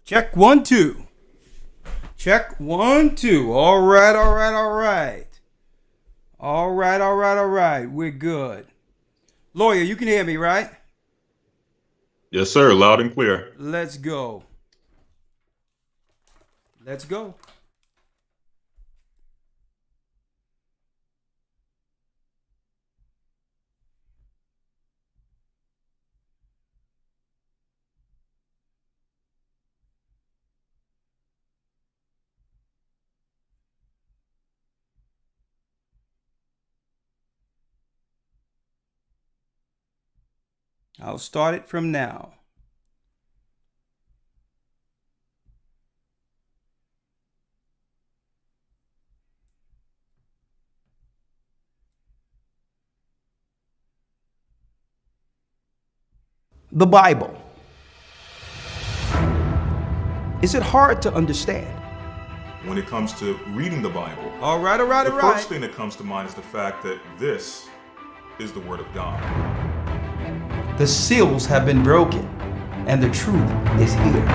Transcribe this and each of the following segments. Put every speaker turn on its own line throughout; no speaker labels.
Check 1 2. Check 1 2. All right, all right, all right. All right, all right, all right. We're good. Lawyer, you can hear me, right?
Yes, sir. Loud and clear.
Let's go. Let's go. I'll start it from now. The Bible. Is it hard to understand?
When it comes to reading the Bible,
All right, all right,
the
all right.
first thing that comes to mind is the fact that this is the Word of God.
The seals have been broken, and the truth is here.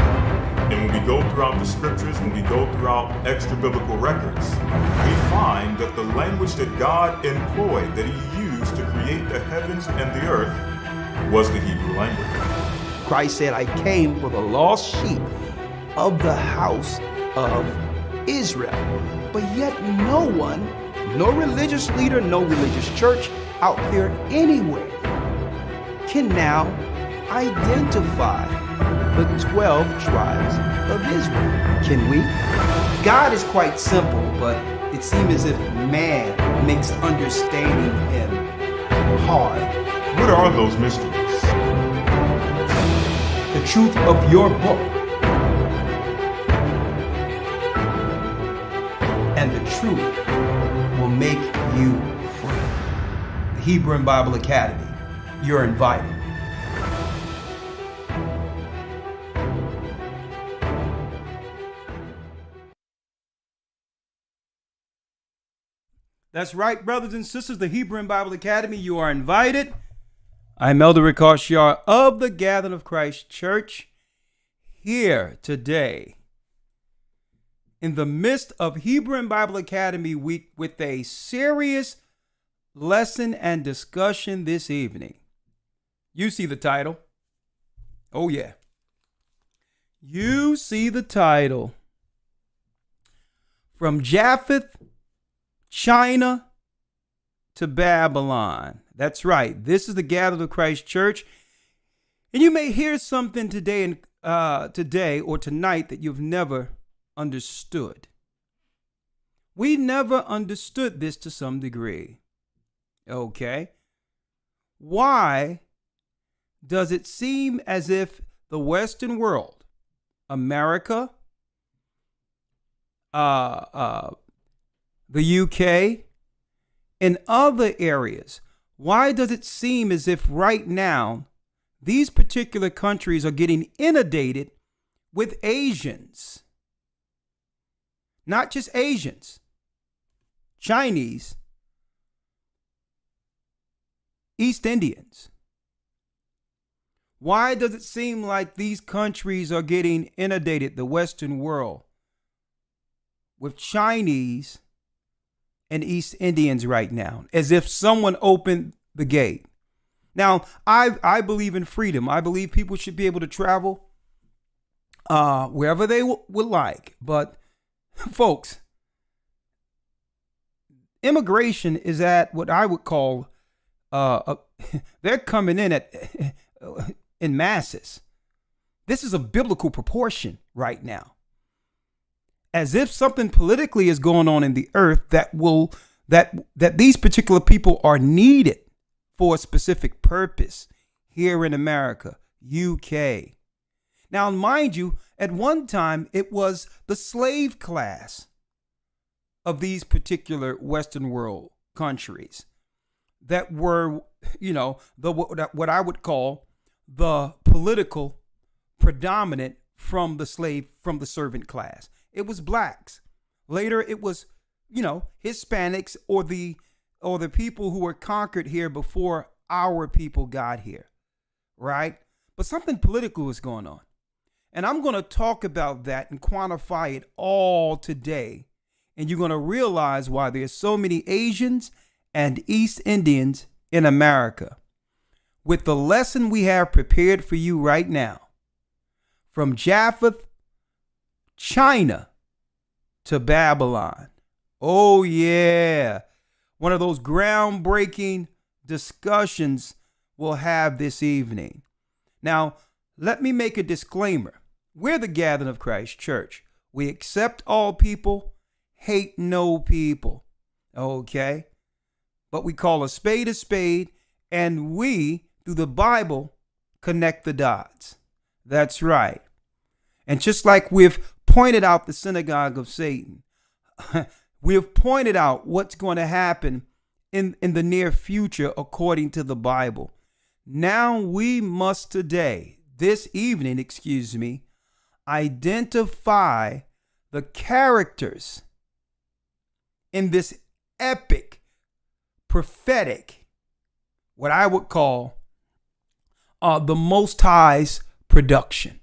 And when we go throughout the scriptures, when we go throughout extra biblical records, we find that the language that God employed, that He used to create the heavens and the earth, was the Hebrew language.
Christ said, I came for the lost sheep of the house of Israel. But yet no one, no religious leader, no religious church out there anywhere can now identify the 12 tribes of Israel. Can we? God is quite simple, but it seems as if man makes understanding Him hard.
What are those mysteries?
The truth of your book and the truth will make you free. The Hebrew and Bible Academy, you're invited. That's right, brothers and sisters, the Hebrew and Bible Academy, you are invited. I'm Elder Rick Harshar of the Gathering of Christ Church, here today in the midst of Hebrew and Bible Academy Week with a serious lesson and discussion this evening. You see the title. Oh, yeah. You see the title. From Japheth, China to Babylon. That's right. This is the Gathered of Christ Church. And you may hear something today or tonight that you've never understood. We never understood this to some degree. Okay. Why does it seem as if the Western world, America, the UK, and other areas, why does it seem as if right now these particular countries are getting inundated with Asians? Not just Asians, Chinese, East Indians. Why does it seem like these countries are getting inundated, the Western world, with Chinese and East Indians right now, as if someone opened the gate? Now, I believe in freedom. I believe people should be able to travel wherever they would like. But, folks, immigration is at what I would call, they're coming in masses. This is a biblical proportion right now. As if something politically is going on in the earth that these particular people are needed for a specific purpose here in America, UK. Now, mind you, at one time it was the slave class of these particular Western world countries that were, what I would call the political predominant from the servant class. It was blacks. Later, it was, Hispanics or the people who were conquered here before our people got here, right? But something political is going on. And I'm going to talk about that and quantify it all today. And you're going to realize why there's so many Asians and East Indians in America. With the lesson we have prepared for you right now, from Japheth, China, to Babylon. Oh, yeah. One of those groundbreaking discussions we'll have this evening. Now, let me make a disclaimer. We're the Gathering of Christ Church. We accept all people, hate no people. Okay? But we call a spade, and we, through the Bible, connect the dots. That's right. And just like we've pointed out the synagogue of Satan, we have pointed out what's going to happen in the near future according to the Bible. Now we must this evening, identify the characters in this epic, prophetic, what I would call the Most High's production.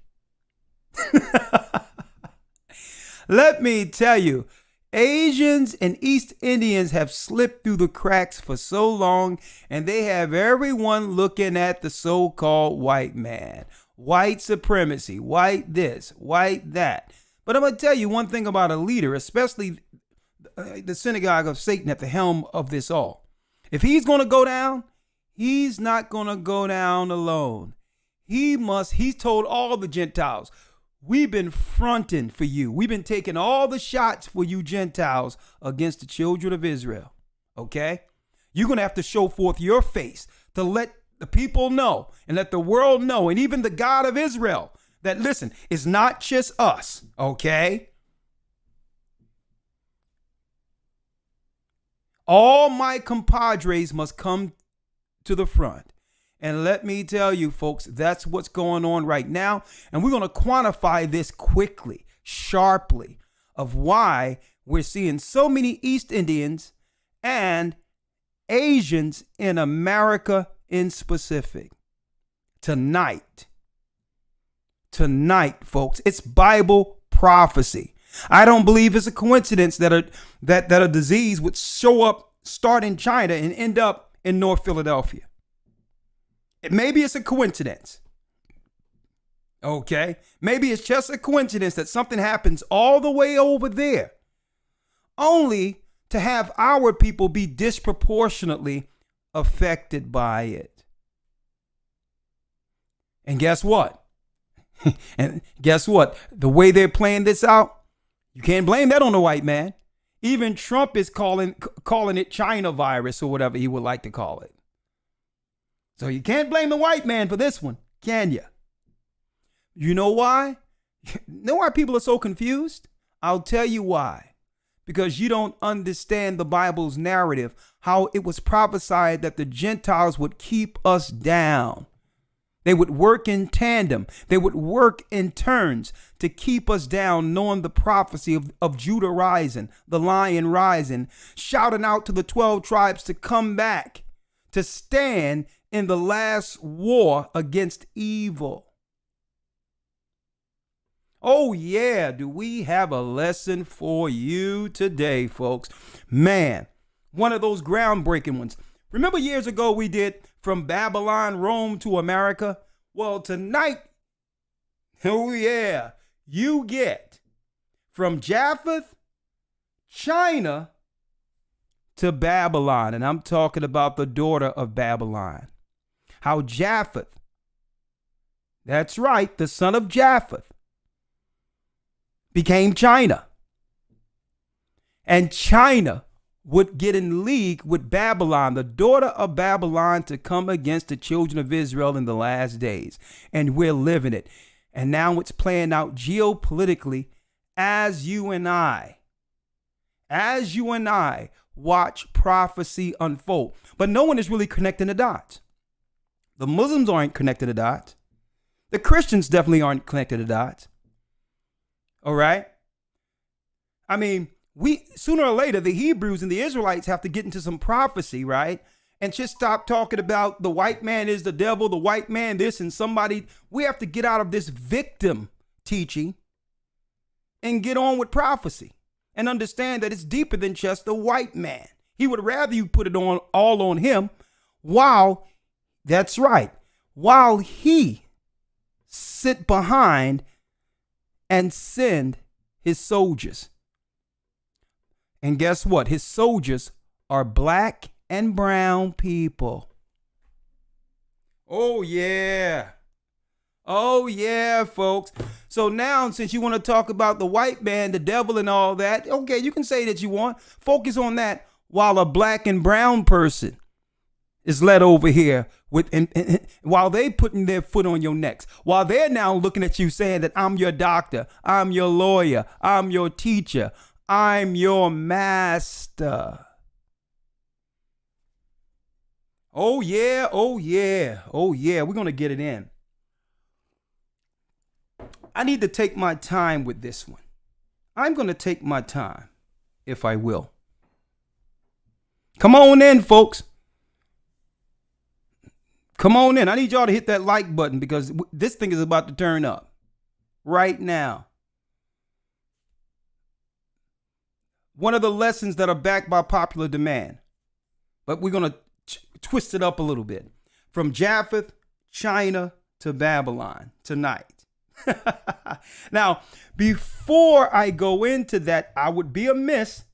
Let me tell you, Asians and East Indians have slipped through the cracks for so long, and they have everyone looking at the so-called white man. White supremacy, white this, white that. But I'm going to tell you one thing about a leader, especially the synagogue of Satan at the helm of this all. If he's going to go down, he's not going to go down alone. He's told all the Gentiles, we've been fronting for you. We've been taking all the shots for you Gentiles against the children of Israel. Okay? You're going to have to show forth your face to let the people know and let the world know, and even the God of Israel, that listen, it's not just us. Okay? All my compadres must come to the front. And let me tell you, folks, that's what's going on right now. And we're going to quantify this quickly, sharply, of why we're seeing so many East Indians and Asians in America in specific. Tonight, folks, it's Bible prophecy. I don't believe it's a coincidence that a disease would show up, start in China, and end up in North Philadelphia. Maybe it's a coincidence. Okay? Maybe it's just a coincidence that something happens all the way over there, only to have our people be disproportionately affected by it. And guess what? The way they're playing this out, you can't blame that on the white man. Even Trump is calling it China virus or whatever he would like to call it. So you can't blame the white man for this one, can you? You know why? You know why people are so confused? I'll tell you why. Because you don't understand the Bible's narrative, how it was prophesied that the Gentiles would keep us down. They would work in tandem. They would work in turns to keep us down, knowing the prophecy of Judah rising, the lion rising, shouting out to the 12 tribes to come back, to stand in the last war against evil. Oh yeah, do we have a lesson for you today, folks? Man, one of those groundbreaking ones. Remember years ago we did From Babylon, Rome to America? Well, tonight, oh yeah, you get From Japheth, China, to Babylon. And I'm talking about the daughter of Babylon. How Japheth, that's right, the son of Japheth, became China. And China would get in league with Babylon, the daughter of Babylon, to come against the children of Israel in the last days. And we're living it. And now it's playing out geopolitically as you and I watch prophecy unfold. But no one is really connecting the dots. The Muslims aren't connecting the dots. The Christians definitely aren't connecting the dots. All right? I mean, sooner or later, the Hebrews and the Israelites have to get into some prophecy, right? And just stop talking about the white man is the devil, the white man this, and somebody. We have to get out of this victim teaching and get on with prophecy and understand that it's deeper than just the white man. He would rather you put it on all on him while, that's right, while he sit behind and send his soldiers. And guess what? His soldiers are black and brown people. Oh, yeah. Oh, yeah, folks. So now, since you want to talk about the white man, the devil and all that, okay, you can say that you want. Focus on that while a black and brown person is led over here with, and while they putting their foot on your necks, while they're now looking at you saying that I'm your doctor, I'm your lawyer, I'm your teacher, I'm your master. Oh, yeah, oh, yeah, oh, yeah, we're going to get it in. I need to take my time with this one. I'm going to take my time, if I will. Come on in, folks. Come on in. I need y'all to hit that like button because this thing is about to turn up right now. One of the lessons that are backed by popular demand, but we're going to twist it up a little bit. From Japheth, China to Babylon tonight. Now, before I go into that, I would be amiss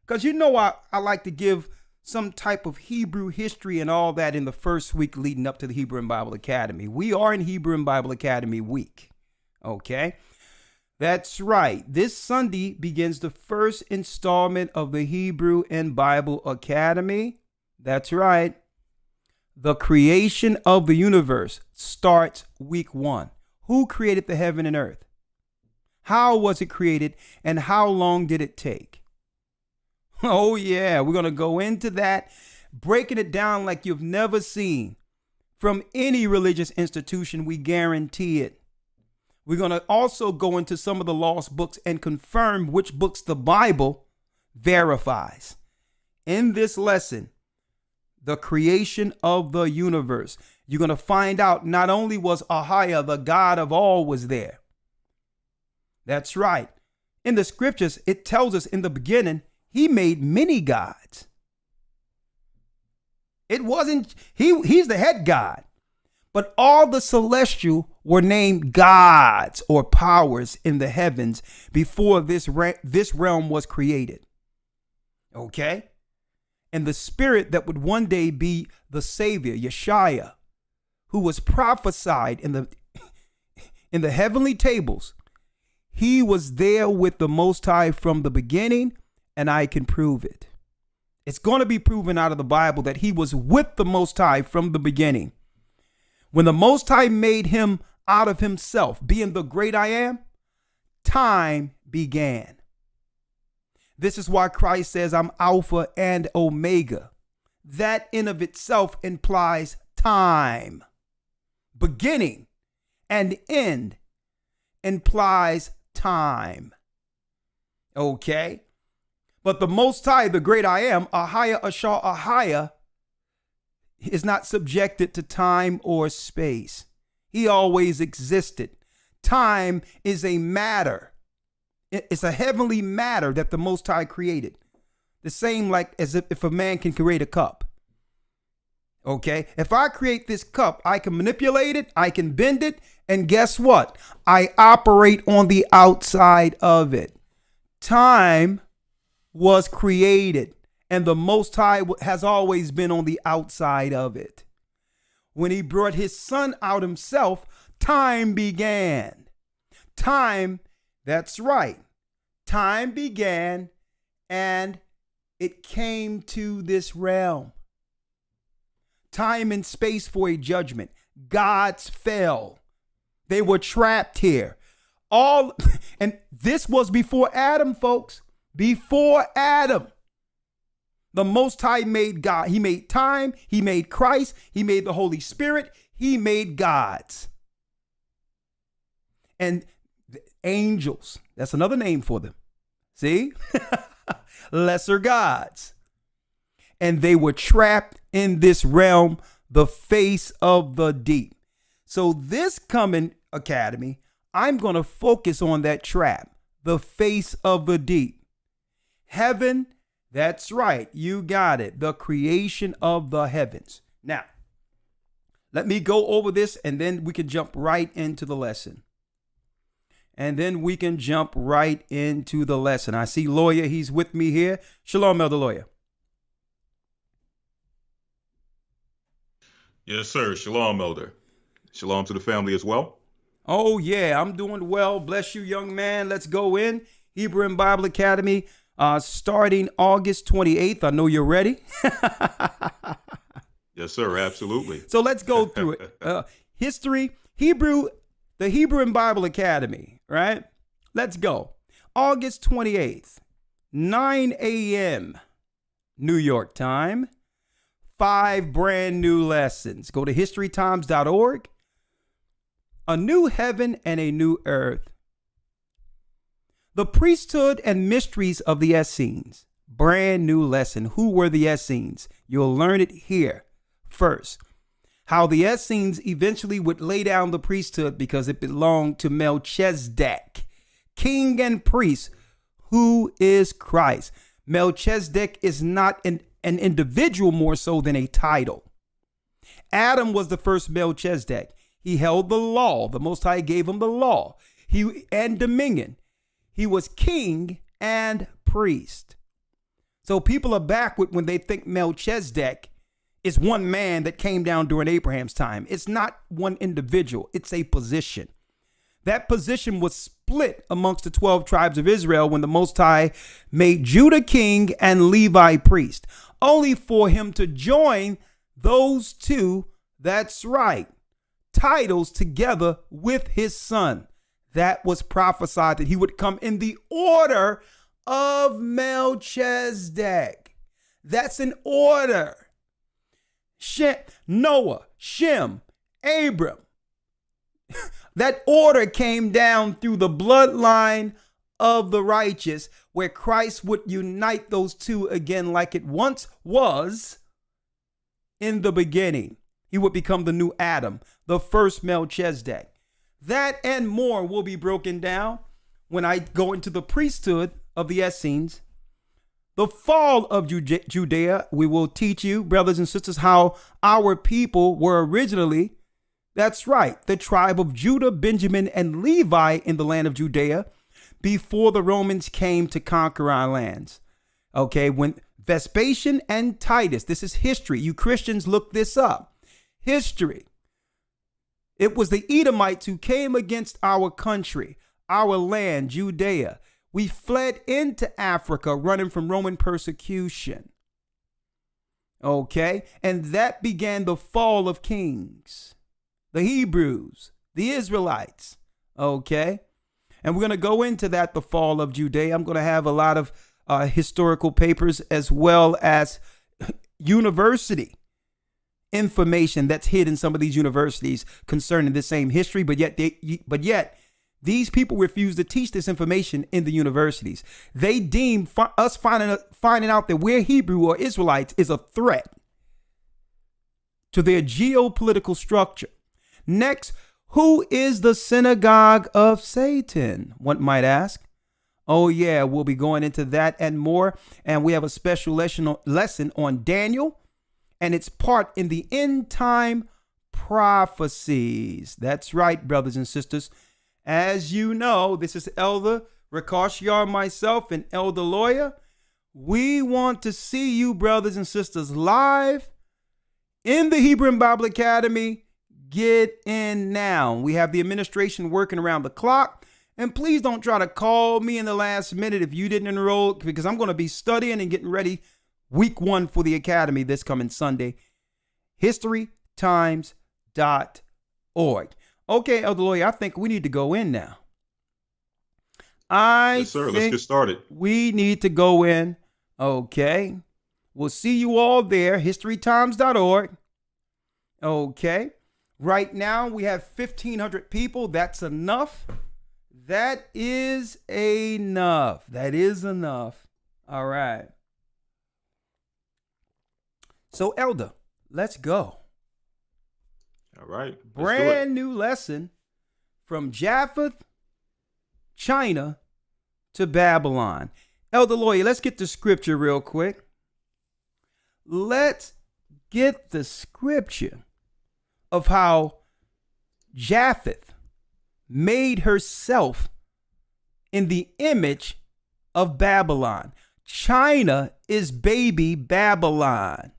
because I like to give some type of Hebrew history and all that in the first week leading up to the Hebrew and Bible Academy. We are in Hebrew and Bible Academy week. Okay. That's right. This Sunday begins the first installment of the Hebrew and Bible Academy. That's right. The creation of the universe starts week 1. Who created the heaven and earth? How was it created and how long did it take? Oh, yeah, we're going to go into that, breaking it down like you've never seen from any religious institution. We guarantee it. We're going to also go into some of the lost books and confirm which books the Bible verifies. In this lesson, the creation of the universe, you're going to find out not only was Ahia, the God of all, was there. That's right. In the scriptures, it tells us in the beginning, he made many gods. It wasn't, he's the head God, but all the celestial were named gods or powers in the heavens before this realm was created. Okay. And the spirit that would one day be the Savior, Yeshua, who was prophesied in the heavenly tables, he was there with the Most High from the beginning, and I can prove it. It's going to be proven out of the Bible that he was with the Most High from the beginning. When the Most High made him out of himself, being the great I am, time began. This is why Christ says, I'm Alpha and Omega. That in of itself implies time. Beginning and end implies time. Okay. But the Most High, the great I am, Ahia, Ashar, Ahia, is not subjected to time or space. He always existed. Time is a matter. It's a heavenly matter that the Most High created. The same like as if a man can create a cup. Okay, if I create this cup, I can manipulate it, I can bend it, and guess what? I operate on the outside of it. Time was created, and the Most High has always been on the outside of it. When he brought his son out himself, time began. Time, that's right. Time began, and it came to this realm. Time and space for a judgment. Gods fell. They were trapped here. And this was before Adam, folks. Before Adam. The Most High made God. He made time. He made Christ. He made the Holy Spirit. He made gods. And the angels. That's another name for them. See? Lesser gods. And they were trapped in this realm, the face of the deep. So this coming academy, I'm going to focus on that trap, the face of the deep. Heaven, that's right, you got it, the creation of the heavens. Now, let me go over this and then we can jump right into the lesson. I see Lawyer, he's with me here. Shalom, Elder Lawyer.
Yes, sir. Shalom, Elder. Shalom to the family as well.
Oh, yeah, I'm doing well. Bless you, young man. Let's go in. Hebrew and Bible Academy, starting August 28th. I know you're ready.
Yes, sir. Absolutely.
So let's go through it. History, the Hebrew and Bible Academy, right? Let's go. August 28th, 9 a.m. New York time. 5 brand new lessons. Go to historytimes.org. A new heaven and a new earth. The priesthood and mysteries of the Essenes. Brand new lesson. Who were the Essenes? You'll learn it here first. How the Essenes eventually would lay down the priesthood because it belonged to Melchizedek, king and priest, who is Christ. Melchizedek is not an individual more so than a title. Adam was the first Melchizedek. He held the law. The Most High gave him the law and dominion. He was king and priest. So people are backward when they think Melchizedek is one man that came down during Abraham's time. It's not one individual. It's a position. That position was split amongst the 12 tribes of Israel when the Most High made Judah king and Levi priest, only for him to join those two, that's right, titles together with his son. That was prophesied that he would come in the order of Melchizedek. That's an order. Noah, Shem, Abram. That order came down through the bloodline of the righteous, where Christ would unite those two again like it once was in the beginning. He would become the new Adam, the first Melchizedek. That and more will be broken down when I go into the priesthood of the Essenes. The fall of Judea, we will teach you, brothers and sisters, how our people were originally, that's right, the tribe of Judah, Benjamin, and Levi in the land of Judea before the Romans came to conquer our lands. Okay, when Vespasian and Titus, this is history. You Christians look this up. History. It was the Edomites who came against our country, our land, Judea. We fled into Africa running from Roman persecution. Okay, and that began the fall of kings, the Hebrews, the Israelites. Okay, and we're going to go into that, the fall of Judea. I'm going to have a lot of historical papers as well as university information that's hid in some of these universities concerning the same history, but yet these people refuse to teach this information in the universities. They deem us finding out that we're Hebrew or Israelites is a threat to their geopolitical structure. Next, who is the synagogue of Satan? One might ask. Oh yeah, we'll be going into that and more. And we have a special lesson on Daniel and its part in the end time prophecies. That's right, brothers and sisters. As you know, this is Elder Rakash Yar, myself, and Elder Lawyer. We want to see you, brothers and sisters, live in the Hebrew and Bible Academy. Get in now. We have the administration working around the clock. And please don't try to call me in the last minute if you didn't enroll, because I'm going to be studying and getting ready week 1 for the Academy this coming Sunday. historytimes.org. Okay, Elder Lawyer, I think we need to go in now.
Yes, sir. Let's get started.
We need to go in. Okay. We'll see you all there. historytimes.org. Okay. Right now, we have 1,500 people. That's enough. That is enough. That is enough. All right. So, Elder, let's go.
All right.
Brand new lesson from Japheth, China, to Babylon. Elder Lawyer, let's get the scripture real quick. Let's get the scripture of how Japheth made herself in the image of Babylon. China is baby Babylon.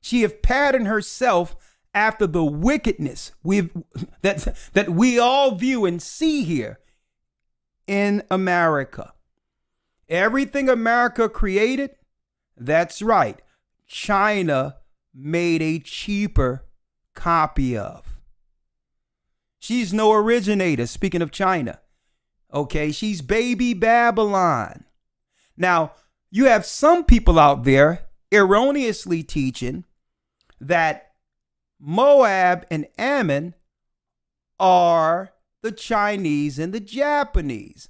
She have patterned herself after the wickedness that we all view and see here in America. Everything America created, that's right, China made a cheaper copy of. She's no originator, speaking of China. Okay, she's baby Babylon. Now, you have some people out there erroneously teaching that Moab and Ammon are the Chinese and the Japanese.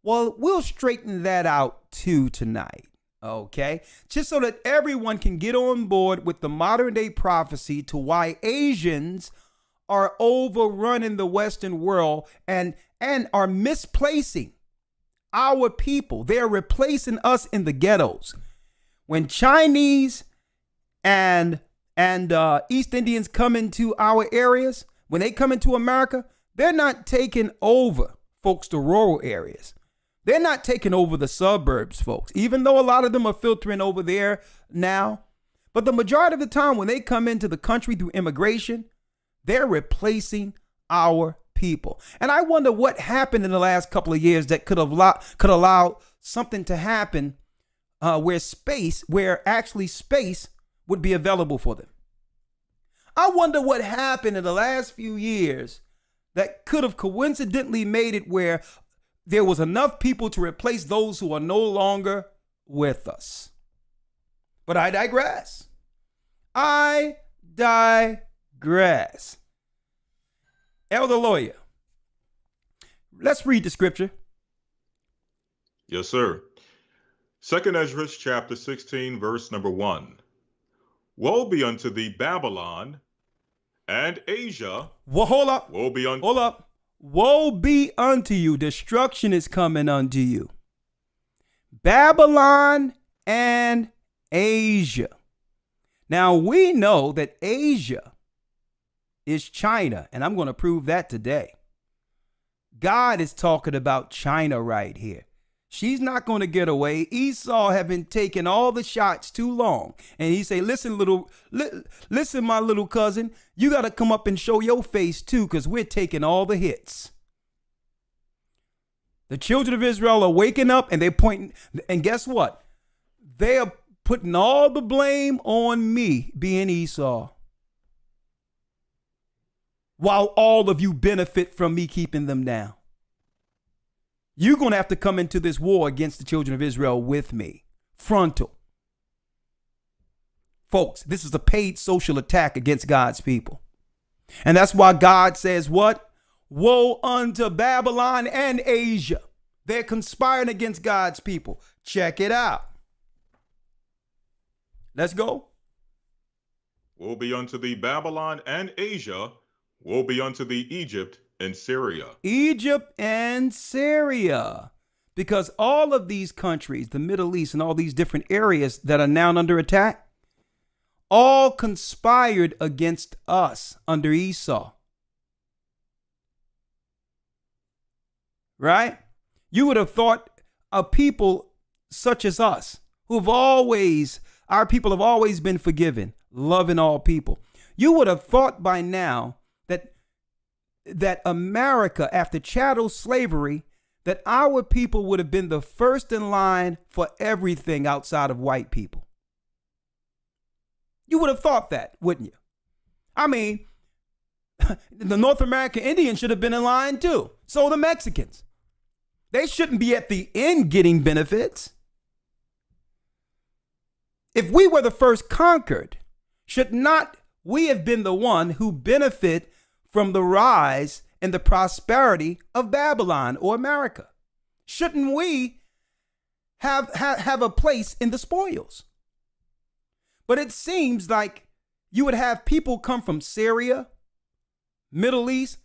Well, we'll straighten that out too tonight, okay? Just so that everyone can get on board with the modern day prophecy to why Asians are overrunning the Western world and are misplacing our people. They're replacing us in the ghettos. When Chinese and East Indians come into our areas, when they come into America, they're not taking over, folks, the rural areas. They're not taking over the suburbs, folks, even though a lot of them are filtering over there now. But the majority of the time when they come into the country through immigration, they're replacing our people. And I wonder what happened in the last couple of years that could allow something to happen where actually space would be available for them. I wonder what happened in the last few years that could have coincidentally made it where there was enough people to replace those who are no longer with us. But I digress. Elder Lawyer, let's read the scripture.
Yes, sir. 2 Ezra chapter 16, verse number 1. Woe be unto thee, Babylon, and Asia.
Well, hold up.
Woe be unto...
Hold up. Woe be unto you. Destruction is coming unto you. Babylon and Asia. Now, we know that Asia is China, and I'm going to prove that today. God is talking about China right here. She's not going to get away. Esau have been taking all the shots too long. And he say, listen, my little cousin, you got to come up and show your face too, because we're taking all the hits. The children of Israel are waking up and they're pointing. And guess what? They are putting all the blame on me, being Esau, while all of you benefit from me keeping them down. You're going to have to come into this war against the children of Israel with me. Frontal. Folks, this is a paid social attack against God's people. And that's why God says what? Woe unto Babylon and Asia. They're conspiring against God's people. Check it out. Let's go.
Woe be unto thee, Babylon and Asia. Woe be unto thee, Egypt and Syria.
Egypt and Syria. Because all of these countries, the Middle East and all these different areas that are now under attack, all conspired against us under Esau. Right? You would have thought a people such as us, our people have always been forgiven, loving all people. You would have thought by now that America, after chattel slavery, that our people would have been the first in line for everything outside of white people. You would have thought that, wouldn't you? I mean, the North American Indians should have been in line too. So the Mexicans. They shouldn't be at the end getting benefits. If we were the first conquered, should not we have been the one who benefit from the rise and the prosperity of Babylon or America? Shouldn't we have a place in the spoils? But it seems like you would have people come from Syria, Middle East,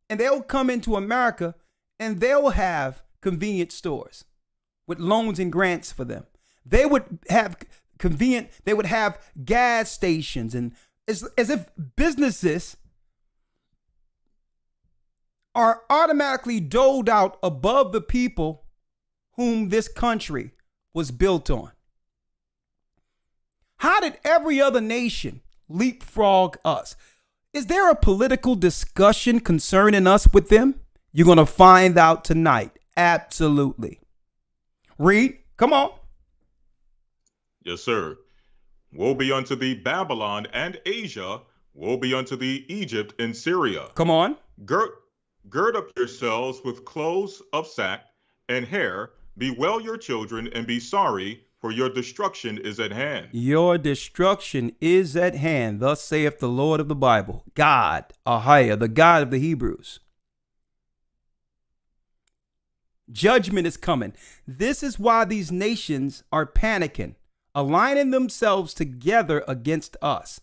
And they'll come into America and they'll have convenience stores with loans and grants for them. They would have they would have gas stations, and as if businesses are automatically doled out above the people whom this country was built on. How did every other nation leapfrog us? Is there a political discussion concerning us with them? You're going to find out tonight. Absolutely. Read. Come on.
Yes, sir. Woe be unto thee, Babylon and Asia. Woe be unto thee, Egypt and Syria.
Come on.
Gird up yourselves with clothes of sack and hair. Bewail your children and be sorry, for your destruction is at hand.
Your destruction is at hand. Thus saith the Lord of the Bible, God, Ahia, the God of the Hebrews. Judgment is coming. This is why these nations are panicking, aligning themselves together against us.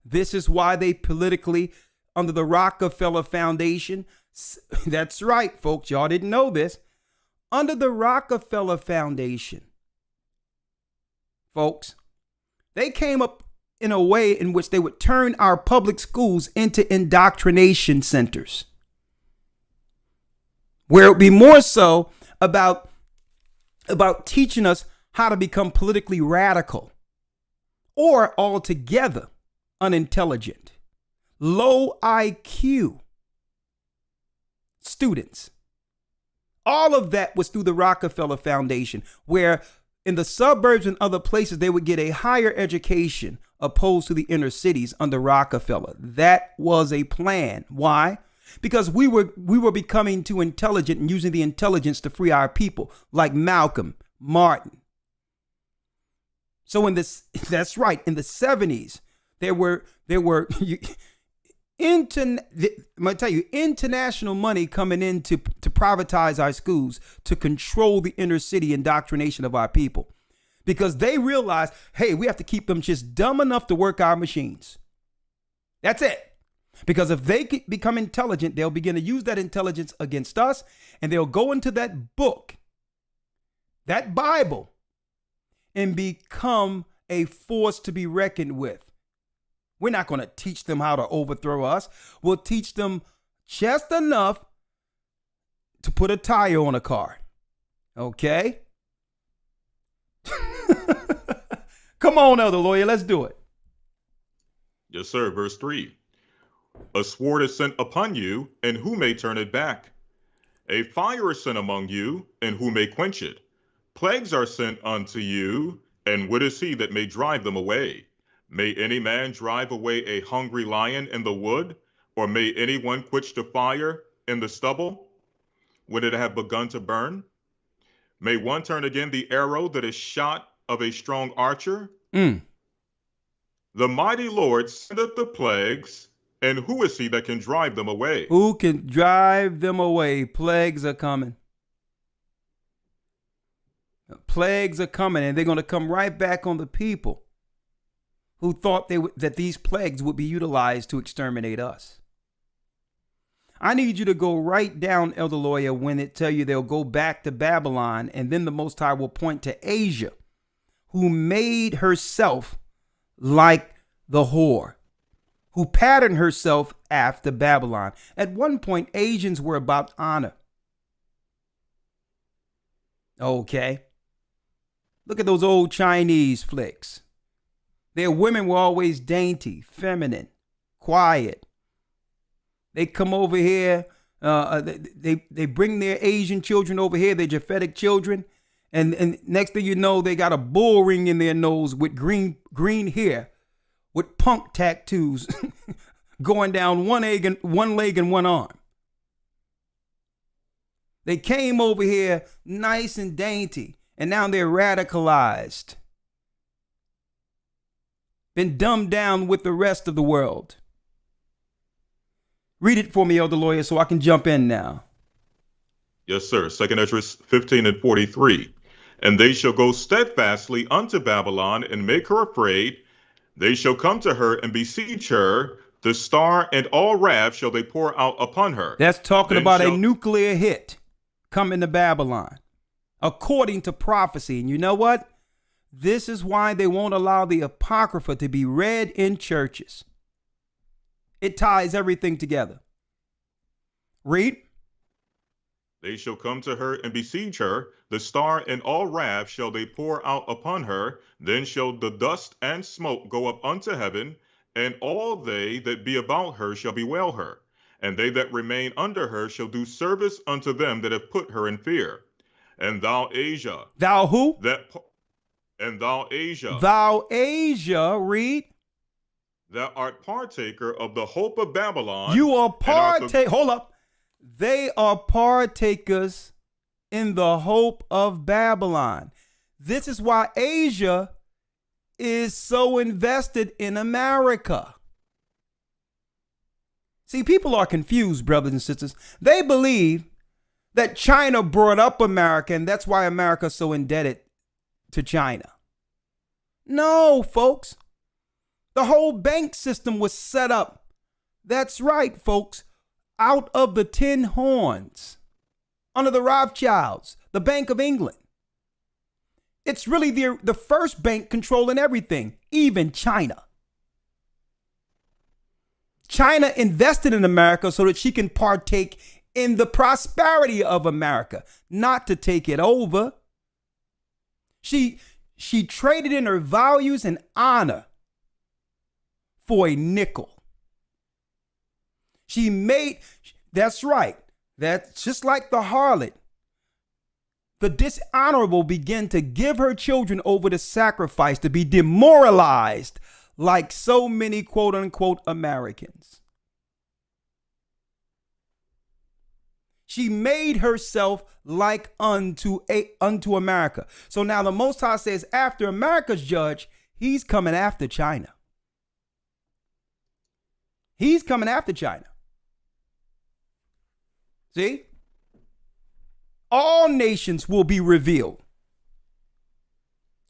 This is why they politically, under the Rockefeller Foundation, that's right, folks, y'all didn't know this, under the Rockefeller Foundation, folks, they came up in a way in which they would turn our public schools into indoctrination centers, where it would be more so about teaching us how to become politically radical or altogether unintelligent, low IQ students. All of that was through the Rockefeller Foundation, where in the suburbs and other places, they would get a higher education opposed to the inner cities under Rockefeller. That was a plan. Why? Because we were becoming too intelligent and using the intelligence to free our people, like Malcolm, Martin. So that's right, in the 70s, there were I'm gonna tell you, international money coming in to privatize our schools, to control the inner city indoctrination of our people, because they realized, hey, we have to keep them just dumb enough to work our machines. That's it. Because if they become intelligent, they'll begin to use that intelligence against us, and they'll go into that book, that Bible, and become a force to be reckoned with. We're not going to teach them how to overthrow us. We'll teach them just enough to put a tire on a car. Okay? Come on, Elder Lawyer, let's do it.
Yes, sir. Verse 3. A sword is sent upon you, and who may turn it back? A fire is sent among you, and who may quench it? Plagues are sent unto you, and what is he that may drive them away? May any man drive away a hungry lion in the wood, or may anyone quench the fire in the stubble when it have begun to burn? May one turn again the arrow that is shot of a strong archer? The mighty Lord sendeth the plagues, and who is he that can drive them away?
Who can drive them away? Plagues are coming. Plagues are coming, and they're going to come right back on the people who thought that these plagues would be utilized to exterminate us. I need you to go right down, Elder Lawyer, when it tell you they'll go back to Babylon, and then the Most High will point to Asia, who made herself like the whore, who patterned herself after Babylon. At one point, Asians were about honor. Okay. Look at those old Chinese flicks. Their women were always dainty, feminine, quiet. They come over here. They bring their Asian children over here, their Japhetic children. And next thing you know, they got a bull ring in their nose with green hair, with punk tattoos going down one leg and one arm. They came over here nice and dainty, and now they're radicalized. Been dumbed down with the rest of the world. Read it for me, Elder Lawyer, so I can jump in now.
Yes, sir. 2 Ezra 15 and 43. And they shall go steadfastly unto Babylon and make her afraid. They shall come to her and besiege her, the star and all wrath shall they pour out upon her.
That's talking
Then
about a
shall-
nuclear hit coming to Babylon, according to prophecy. And you know what? This is why they won't allow the Apocrypha to be read in churches. It ties everything together. Read.
They shall come to her and besiege her. The star and all wrath shall they pour out upon her. Then shall the dust and smoke go up unto heaven, and all they that be about her shall bewail her. And they that remain under her shall do service unto them that have put her in fear. And thou, Asia,
Thou who?
and thou, Asia,
Thou Asia, read.
thou art partaker of the hope of Babylon.
You are
and art
hold up. They are partakers in the hope of Babylon. This is why Asia is so invested in America. See, people are confused, brothers and sisters. They believe that China brought up America, and that's why America's so indebted to China. No, folks. The whole bank system was set up. That's right, folks. Out of the 10 horns, under the Rothschilds, the Bank of England. It's really the first bank controlling everything, even China. China invested in America so that she can partake in the prosperity of America, not to take it over. She traded in her values and honor for a nickel. That's right. That's just like the harlot. The dishonorable began to give her children over to sacrifice, to be demoralized like so many quote unquote Americans. She made herself like unto America. So now the Most High says after America's judge, he's coming after China. He's coming after China. See? All nations will be revealed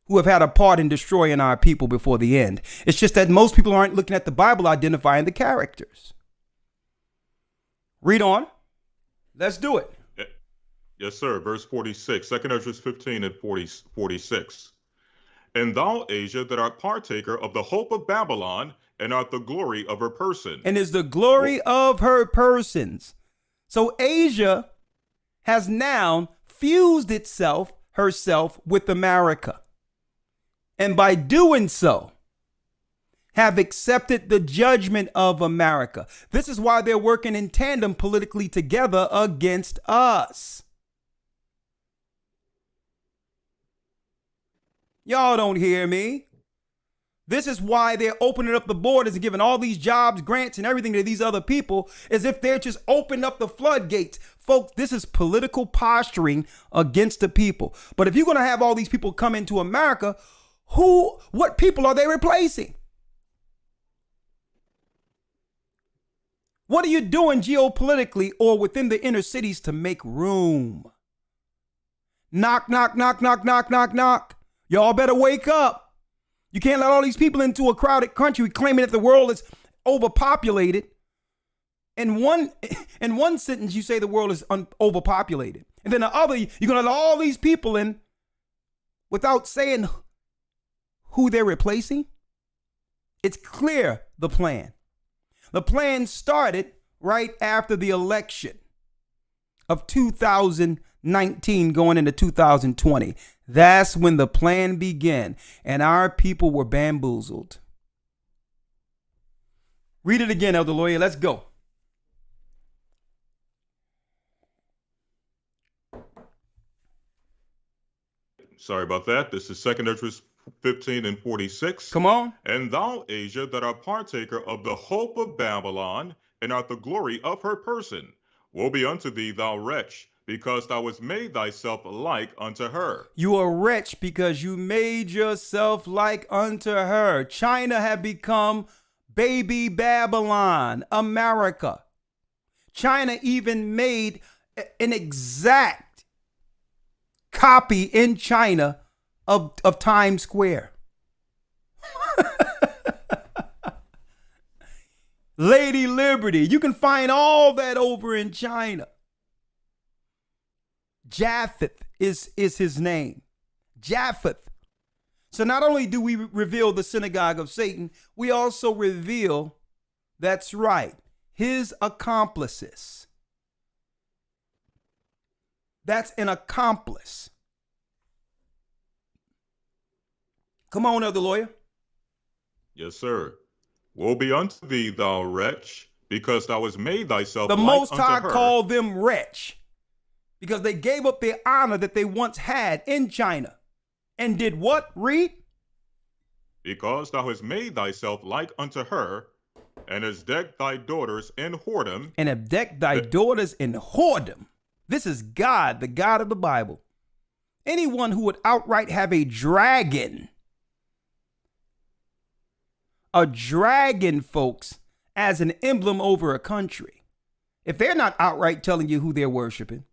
who have had a part in destroying our people before the end. It's just that most people aren't looking at the Bible identifying the characters. Read on. Let's do it.
Yes, sir. Verse 46, 2 Ezra 15 and 46. And thou, Asia, that art partaker of the hope of Babylon, and art the glory of her person.
And is the glory of her persons. So Asia has now fused herself with America. And by doing so, have accepted the judgment of America. This is why they're working in tandem politically together against us. Y'all don't hear me. This is why they're opening up the borders and giving all these jobs, grants, and everything to these other people, as if they're just opening up the floodgates. Folks, this is political posturing against the people. But if you're going to have all these people come into America, what people are they replacing? What are you doing geopolitically or within the inner cities to make room? Knock, knock, knock, knock, knock, knock, knock. Y'all better wake up. You can't let all these people into a crowded country claiming that the world is overpopulated. In one sentence, you say the world is overpopulated. And then the other, you're going to let all these people in without saying who they're replacing. It's clear, the plan. The plan started right after the election of 2019 going into 2020. That's when the plan began, and our people were bamboozled. Read it again, Elder Lawyer. Let's go.
Sorry about that. This is 2 Ezra 15 and 46.
Come on.
And thou, Asia, that art partaker of the hope of Babylon, and art the glory of her person. Woe be unto thee, thou wretch, because thou hast made thyself like unto her.
You are wretch because you made yourself like unto her. China had become baby Babylon, America. China even made an exact copy in China of Times Square. Lady Liberty. You can find all that over in China. Japheth is his name. Japheth. So not only do we reveal the synagogue of Satan, we also reveal, that's right, his accomplices. That's an accomplice. Come on, Elder Lawyer.
Yes, sir. Woe be unto thee, thou wretch, because thou hast made thyself
The
like
Most
unto
High
her.
called them wretch because they gave up their honor that they once had in China. And did what? Read.
Because thou hast made thyself like unto her, and hast decked thy daughters in whoredom.
And have decked thy daughters in whoredom. This is God, the God of the Bible. Anyone who would outright have a dragon, folks, as an emblem over a country, if they're not outright telling you who they're worshiping.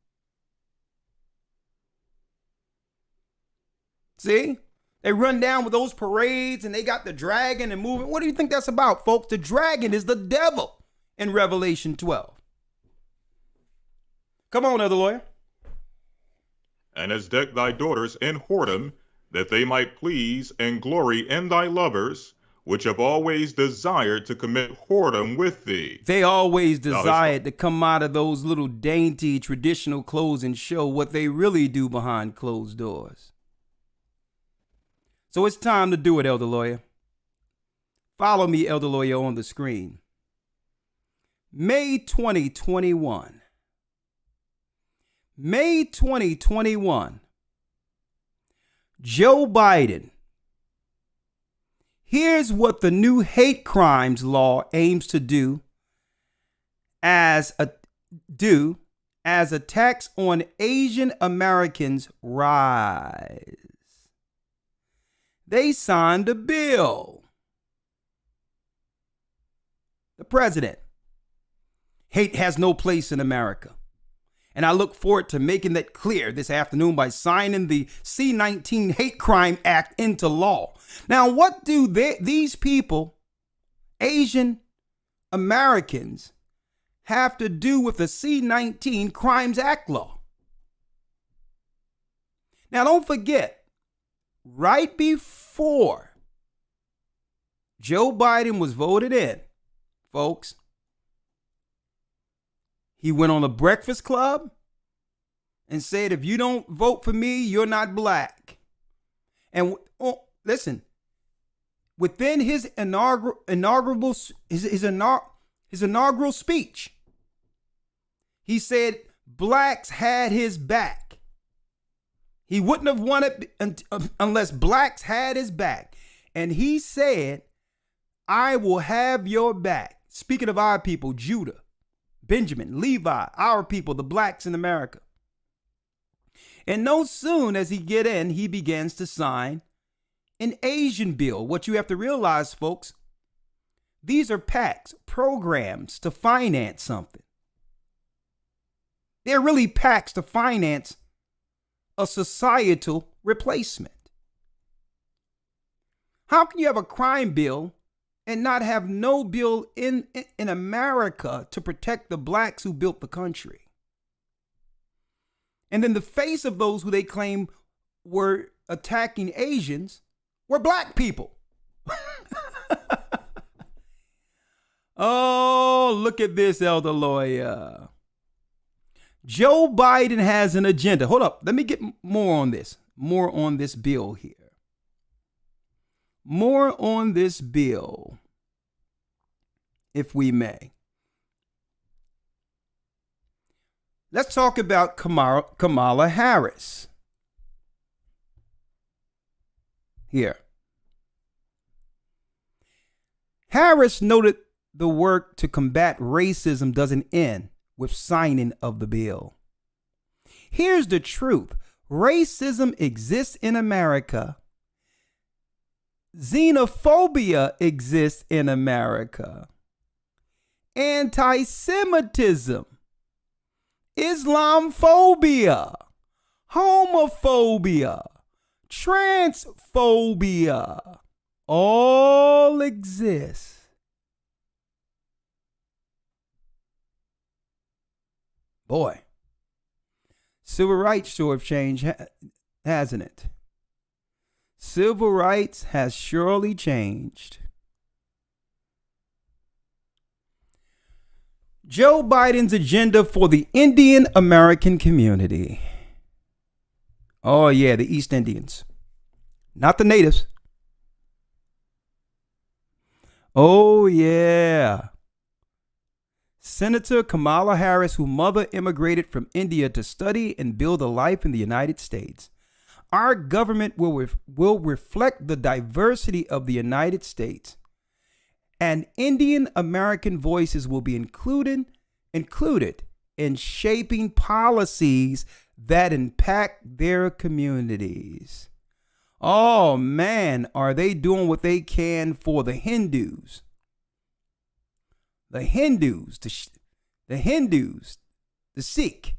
See? They run down with those parades and they got the dragon and moving. What do you think that's about, folks? The dragon is the devil in Revelation 12. Come on, Elder Lawyer.
And hast decked thy daughters in whoredom, that they might please and glory in thy lovers, which have always desired to commit whoredom with thee.
They always desired to come out of those little dainty traditional clothes and show what they really do behind closed doors. So it's time to do it, Elder Lawyer. Follow me, Elder Lawyer, on the screen. May 2021. May 2021. Joe Biden. Here's what the new hate crimes law aims to do as attacks on Asian Americans rise. They signed a bill. The president. Hate has no place in America. And I look forward to making that clear this afternoon by signing the C-19 Hate Crime Act into law. Now, what do these people, Asian Americans, have to do with the C-19 Crimes Act law? Now, don't forget, right before Joe Biden was voted in, folks, he went on the Breakfast Club and said, if you don't vote for me, you're not black. And listen, within his inaugural speech, he said blacks had his back. He wouldn't have won it unless blacks had his back. And he said, I will have your back. Speaking of our people, Judah, Benjamin, Levi, our people, the blacks in America. And no soon as he get in, he begins to sign an Asian bill. What you have to realize, folks, these are PACs, programs to finance something. They're really PACs to finance a societal replacement. How can you have a crime bill and not have no bill in America to protect the blacks who built the country? And then the face of those who they claim were attacking Asians were black people. Oh, look at this, Elder Lawyer. Joe Biden has an agenda. Hold up. Let me get more on this. More on this bill here. More on this bill, if we may. Let's talk about Kamala Harris. Here. Harris noted the work to combat racism doesn't end with signing of the bill. Here's the truth. Racism exists in America. Xenophobia exists in America. Anti-Semitism, Islamophobia, homophobia, transphobia, all exist. Boy, civil rights sure have changed, hasn't it? Civil rights has surely changed. Joe Biden's agenda for the Indian American community. Oh, yeah, the East Indians, not the natives. Oh, yeah. Senator Kamala Harris, whose mother immigrated from India to study and build a life in the United States. Our government will reflect the diversity of the United States, and Indian American voices will be included in shaping policies that impact their communities. Oh man, are they doing what they can for the Hindus? The Hindus, the Sikh,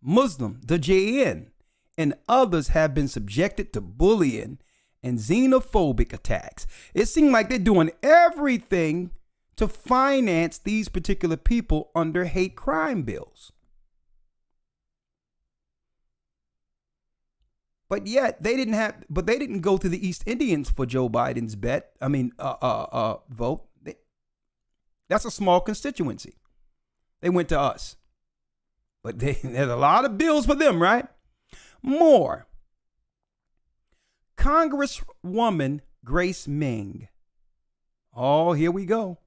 Muslim, the Jain, and others have been subjected to bullying and xenophobic attacks. It seems like they're doing everything to finance these particular people under hate crime bills. But yet they didn't go to the East Indians for Joe Biden's vote. That's a small constituency. They went to us. But there's a lot of bills for them, right? More. Congresswoman Grace Meng. Oh, here we go.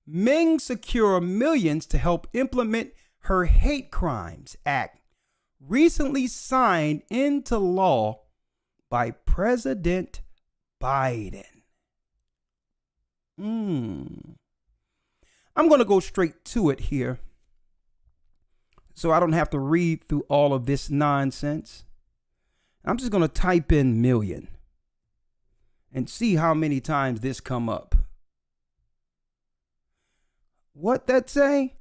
Meng secure millions to help implement her Hate Crimes Act, recently signed into law by President Biden. I'm going to go straight to it here, so I don't have to read through all of this nonsense. I'm just going to type in million and see how many times this come up. What that say?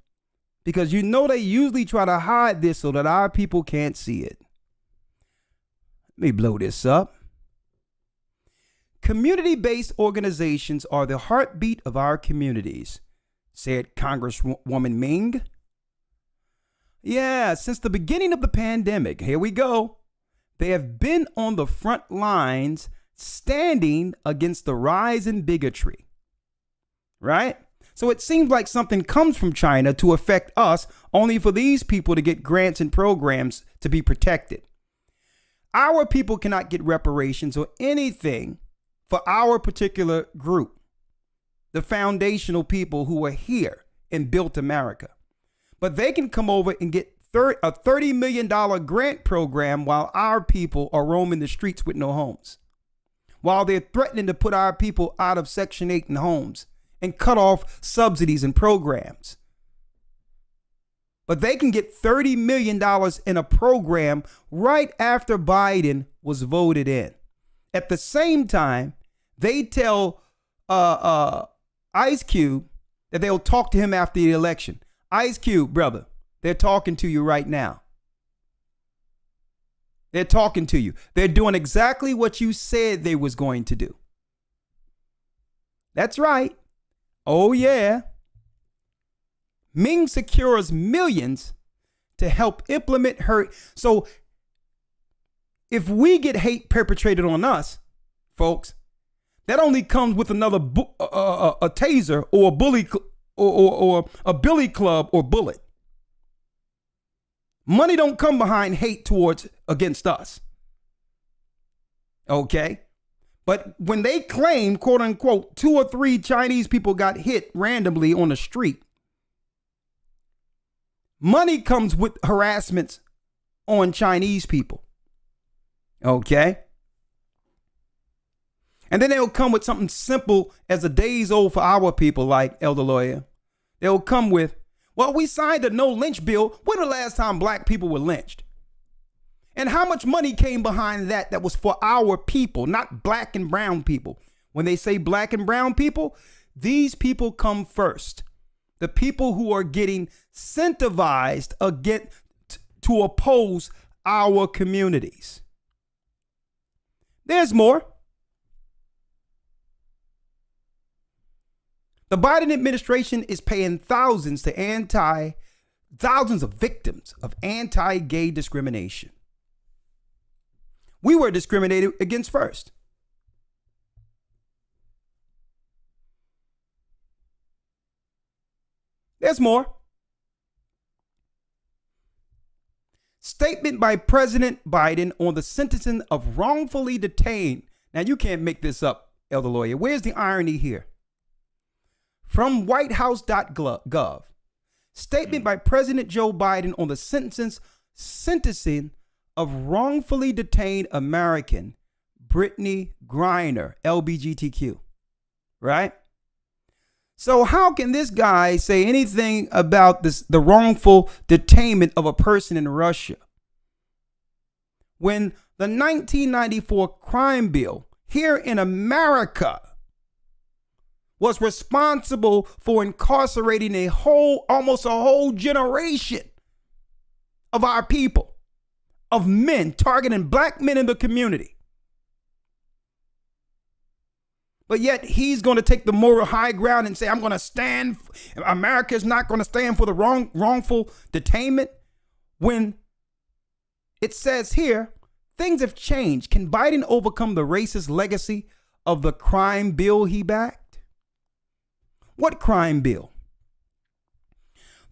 Because you know they usually try to hide this so that our people can't see it. Let me blow this up. Community-based organizations are the heartbeat of our communities, said Congresswoman Meng. Yeah, since the beginning of the pandemic, here we go. They have been on the front lines standing against the rise in bigotry. Right? So it seems like something comes from China to affect us, only for these people to get grants and programs to be protected. Our people cannot get reparations or anything for our particular group, the foundational people who are here and built America. But they can come over and get a $30 million grant program while our people are roaming the streets with no homes, while they're threatening to put our people out of Section 8 and homes and cut off subsidies and programs. But they can get $30 million in a program right after Biden was voted in. At the same time, they tell Ice Cube that they'll talk to him after the election. Ice Cube, brother, they're talking to you right now. They're talking to you. They're doing exactly what you said they was going to do. That's right. Oh, yeah. Meng secures millions to help implement her. So if we get hate perpetrated on us, folks, that only comes with another a taser or a bully or a billy club or bullet. Money don't come behind hate against us. Okay? But when they claim, quote unquote, 2 or 3 Chinese people got hit randomly on the street, money comes with harassments on Chinese people. Okay? And then they'll come with something simple as a day's old for our people, like Elder Lawyer. They'll come with, well, we signed a no lynch bill. When the last time black people were lynched? And how much money came behind that was for our people, not black and brown people? When they say black and brown people, these people come first. The people who are getting incentivized to oppose our communities. There's more. The Biden administration is paying thousands to thousands of victims of anti-gay discrimination. We were discriminated against first. There's more. Statement by President Biden on the sentencing of wrongfully detained. Now, you can't make this up, Elder Lawyer. Where's the irony here? From whitehouse.gov. Statement by President Joe Biden on the sentencing of wrongfully detained American Brittany Griner, LGBTQ. Right? So how can this guy say anything about the wrongful detainment of a person in Russia when the 1994 crime bill here in America was responsible for incarcerating almost a whole generation of our people, of men, targeting black men in the community? But yet he's going to take the moral high ground and say, I'm going to stand. America is not going to stand for the wrongful detainment. When it says here, things have changed. Can Biden overcome the racist legacy of the crime bill he backed? What crime bill?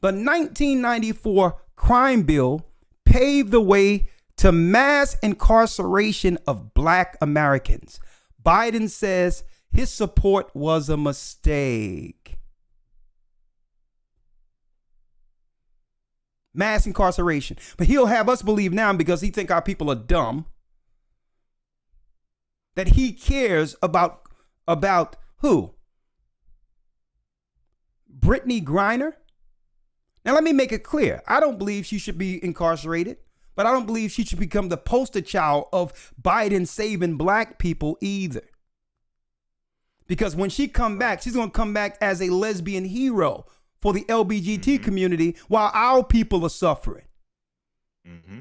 The 1994 crime bill paved the way to mass incarceration of black Americans. Biden says his support was a mistake. Mass incarceration. But he'll have us believe now, because he think our people are dumb, that he cares about who? Brittany Griner? Now let me make it clear. I don't believe she should be incarcerated, but I don't believe she should become the poster child of Biden saving black people either. Because when she come back, she's going to come back as a lesbian hero for the LGBT community while our people are suffering. Mm-hmm.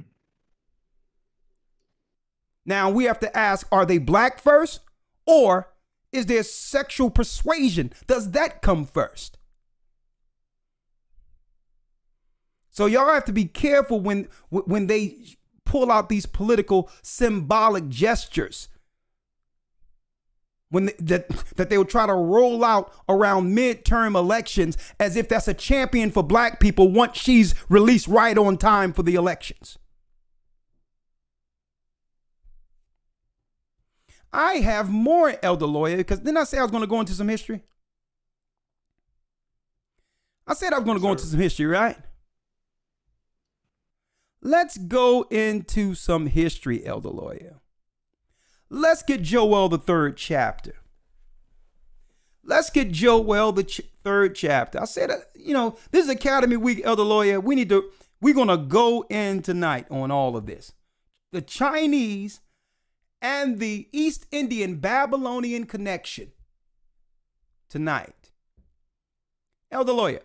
Now we have to ask, are they black first, or is there sexual persuasion? Does that come first? So y'all have to be careful when they pull out these political symbolic gestures. That they will try to roll out around midterm elections as if that's a champion for black people once she's released right on time for the elections. I have more, Elder Lawyer, because didn't I say I was going to go into some history? I said I was going to go into some history, right? Let's go into some history, Elder Lawyer. Let's get Joel, the 3rd chapter. Let's get Joel, the 3rd chapter. I said, this is Academy Week, Elder Lawyer. We're going to go in tonight on all of this. The Chinese and the East Indian Babylonian connection tonight. Elder Lawyer.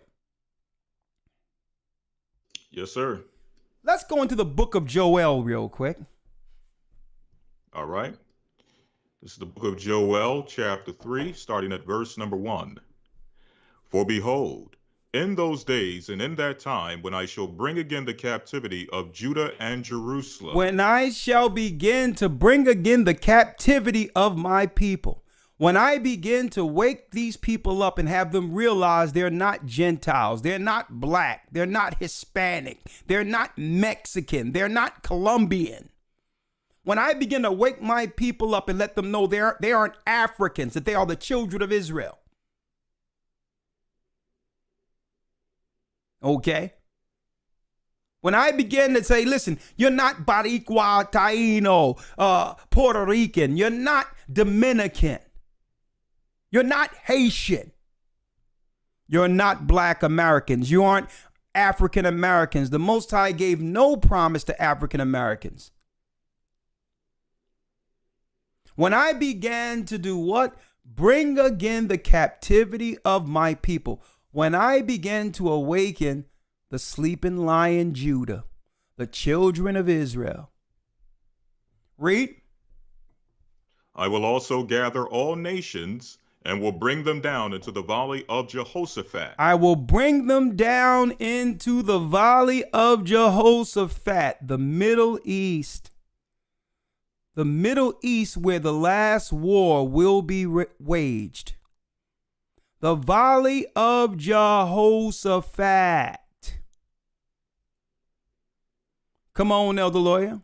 Yes, sir.
Let's go into the book of Joel real quick.
All right. This is the book of Joel, chapter 3, starting at verse number 1. For behold, in those days and in that time, when I shall bring again the captivity of Judah and Jerusalem.
When I shall begin to bring again the captivity of my people. When I begin to wake these people up and have them realize they're not Gentiles, they're not black, they're not Hispanic, they're not Mexican, they're not Colombian. When I begin to wake my people up and let them know they aren't Africans, that they are the children of Israel. Okay? When I begin to say, listen, you're not Boricua, Taino, Puerto Rican, you're not Dominican, you're not Haitian, you're not black Americans, you aren't African Americans. The Most High gave no promise to African Americans. When I began to do what? Bring again the captivity of my people. When I began to awaken the sleeping lion Judah, the children of Israel. Read.
I will also gather all nations and will bring them down into the valley of Jehoshaphat.
I will bring them down into the valley of Jehoshaphat, the Middle East. The Middle East, where the last war will be waged. The valley of Jehoshaphat. Come on, Elder Lawyer.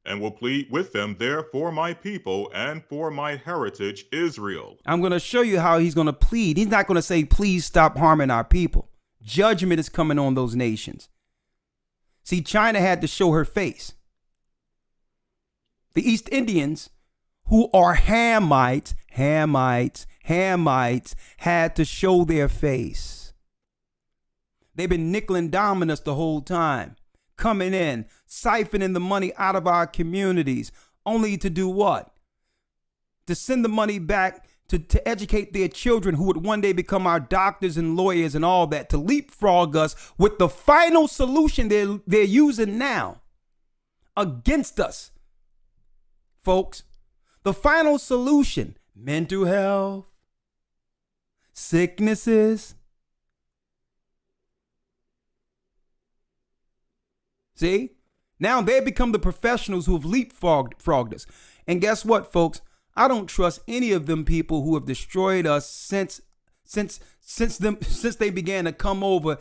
And will plead with them there for my people and for my heritage Israel.
I'm going to show you how he's going to plead. He's not going to say, please stop harming our people. Judgment is coming on those nations. See, China had to show her face. The East Indians, who are Hamites, had to show their face. They've been nickel and diming us the whole time. Coming in, siphoning the money out of our communities, only to do what? To send the money back to educate their children who would one day become our doctors and lawyers and all that, to leapfrog us with the final solution they're using now against us. Folks, the final solution, mental health, sicknesses. See, now they become the professionals who have leapfrogged us. And guess what, folks? I don't trust any of them people who have destroyed us since they began to come over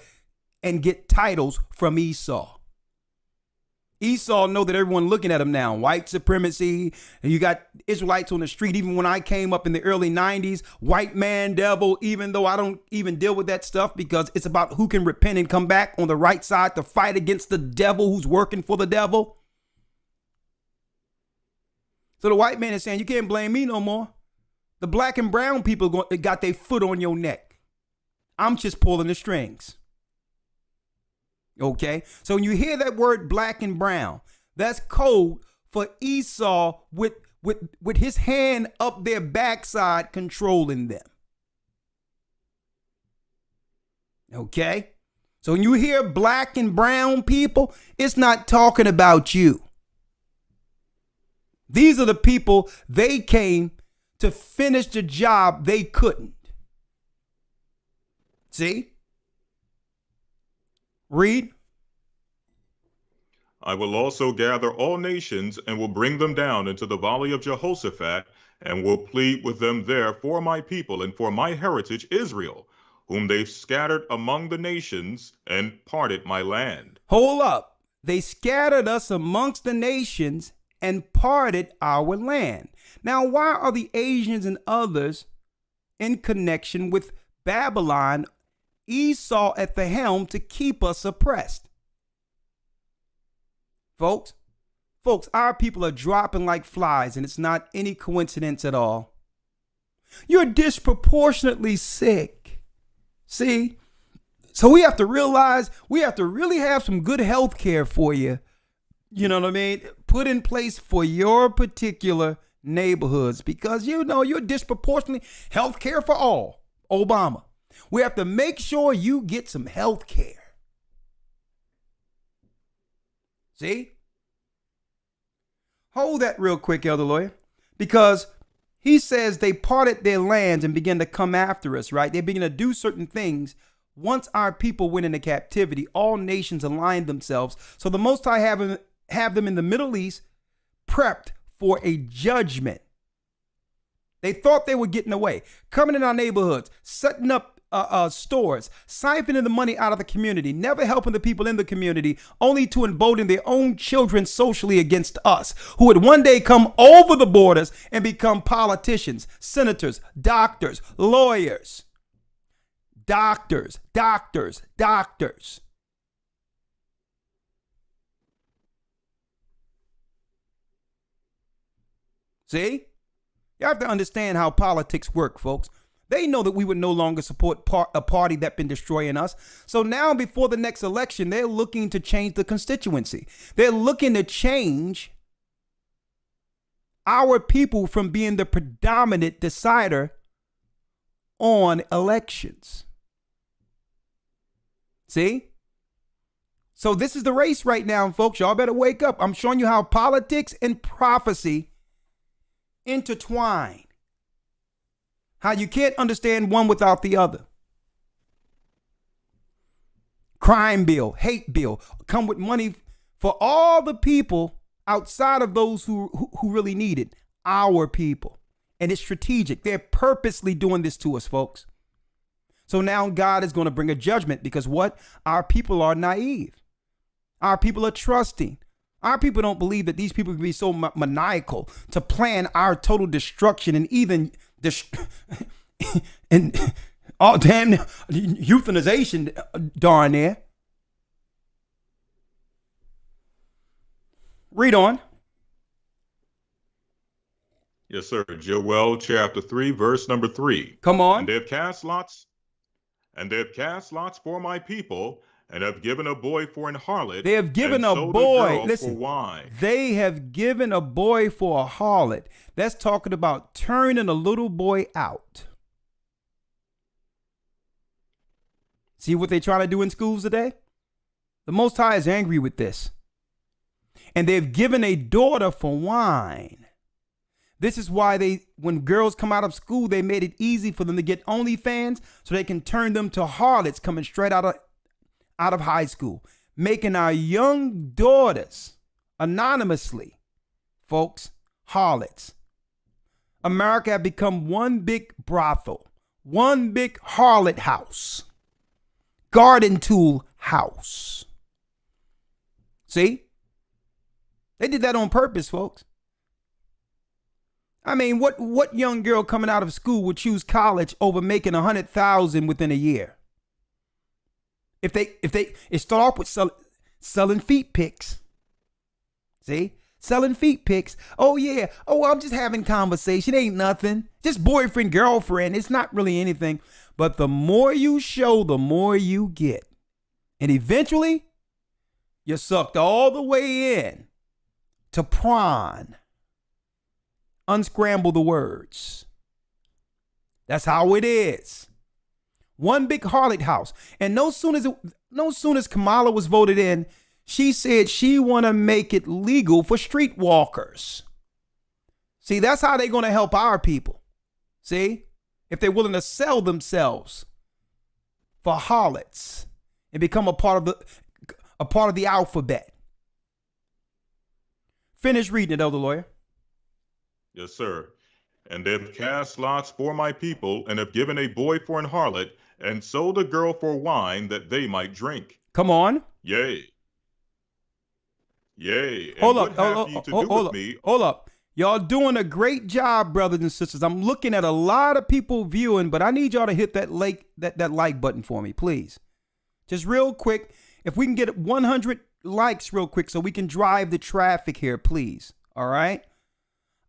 and get titles from Esau. Esau know that everyone looking at him now, white supremacy, and you got Israelites on the street. Even when I came up in the early 90s, white man devil, even though I don't even deal with that stuff because it's about who can repent and come back on the right side to fight against the devil who's working for the devil. So the white man is saying, you can't blame me no more. The black and brown people got their foot on your neck. I'm just pulling the strings. Okay, so when you hear that word black and brown, that's code for Esau with his hand up their backside controlling them. Okay, so when you hear black and brown people, it's not talking about you. These are the people they came to finish the job they couldn't. See? Read.
I will also gather all nations and will bring them down into the valley of Jehoshaphat and will plead with them there for my people and for my heritage Israel, whom they scattered among the nations and parted my land.
Hold up. They scattered us amongst the nations and parted our land. Now, why are the Asians and others in connection with Babylon, Esau at the helm to keep us oppressed? Folks, our people are dropping like flies, and it's not any coincidence at all. You're disproportionately sick. See? So we have to realize we have to really have some good health care for you. You know what I mean? Put in place for your particular neighborhoods because, you know, you're disproportionately health care for all. Obama. We have to make sure you get some health care. See? Hold that real quick, Elder Lawyer, because he says they parted their lands and began to come after us, right? They began to do certain things. Once our people went into captivity, all nations aligned themselves. So the Most High have them in the Middle East prepped for a judgment. They thought they were getting away, coming in our neighborhoods, setting up stores, siphoning the money out of the community, never helping the people in the community, only to embolden their own children socially against us, who would one day come over the borders and become politicians, senators, doctors, lawyers. Doctors. See? You have to understand how politics work, folks. They know that we would no longer support a party that's been destroying us. So now before the next election, they're looking to change the constituency. They're looking to change our people from being the predominant decider on elections. See? So this is the race right now, folks. Y'all better wake up. I'm showing you how politics and prophecy intertwine. How you can't understand one without the other. Crime bill, hate bill, come with money for all the people outside of those who really need it, our people. And it's strategic. They're purposely doing this to us, folks. So now God is going to bring a judgment because what? Our people are naive. Our people are trusting. Our people don't believe that these people can be so maniacal to plan our total destruction and even and all damn euthanization darn near. Read on.
Yes, sir. Joel chapter 3, verse number 3.
Come on.
And they have cast lots for my people, and have given a boy for an harlot.
They have given a boy, listen, they have given a boy for a harlot. That's talking about turning a little boy out. See what they're trying to do in schools today? The Most High is angry with this. And they've given a daughter for wine. This is why when girls come out of school, they made it easy for them to get OnlyFans so they can turn them to harlots coming straight out of high school, making our young daughters anonymously, folks, harlots. America have become one big brothel, one big harlot house, garden tool house. See? They did that on purpose, folks. I mean, what young girl coming out of school would choose college over making $100,000 within a year? If it start off with selling feet pics. See? Selling feet pics. Oh yeah. Oh, I'm just having conversation. Ain't nothing. Just boyfriend, girlfriend. It's not really anything. But the more you show, the more you get. And eventually, you're sucked all the way in to prawn. Unscramble the words. That's how it is. One big harlot house. And no soon as Kamala was voted in, she said she want to make it legal for streetwalkers. See, that's how they're going to help our people. See? If they're willing to sell themselves for harlots and become a part of the alphabet. Finish reading it, Elder Lawyer.
Yes, sir. And they have cast lots for my people, and have given a boy for an harlot, and sold a girl for wine that they might drink.
Come on.
Yea. And
hold
what
up.
have ye to do with me?
Hold up. Y'all doing a great job, brothers and sisters. I'm looking at a lot of people viewing, but I need y'all to hit that like button for me, please. Just real quick. If we can get 100 likes real quick so we can drive the traffic here, please. All right.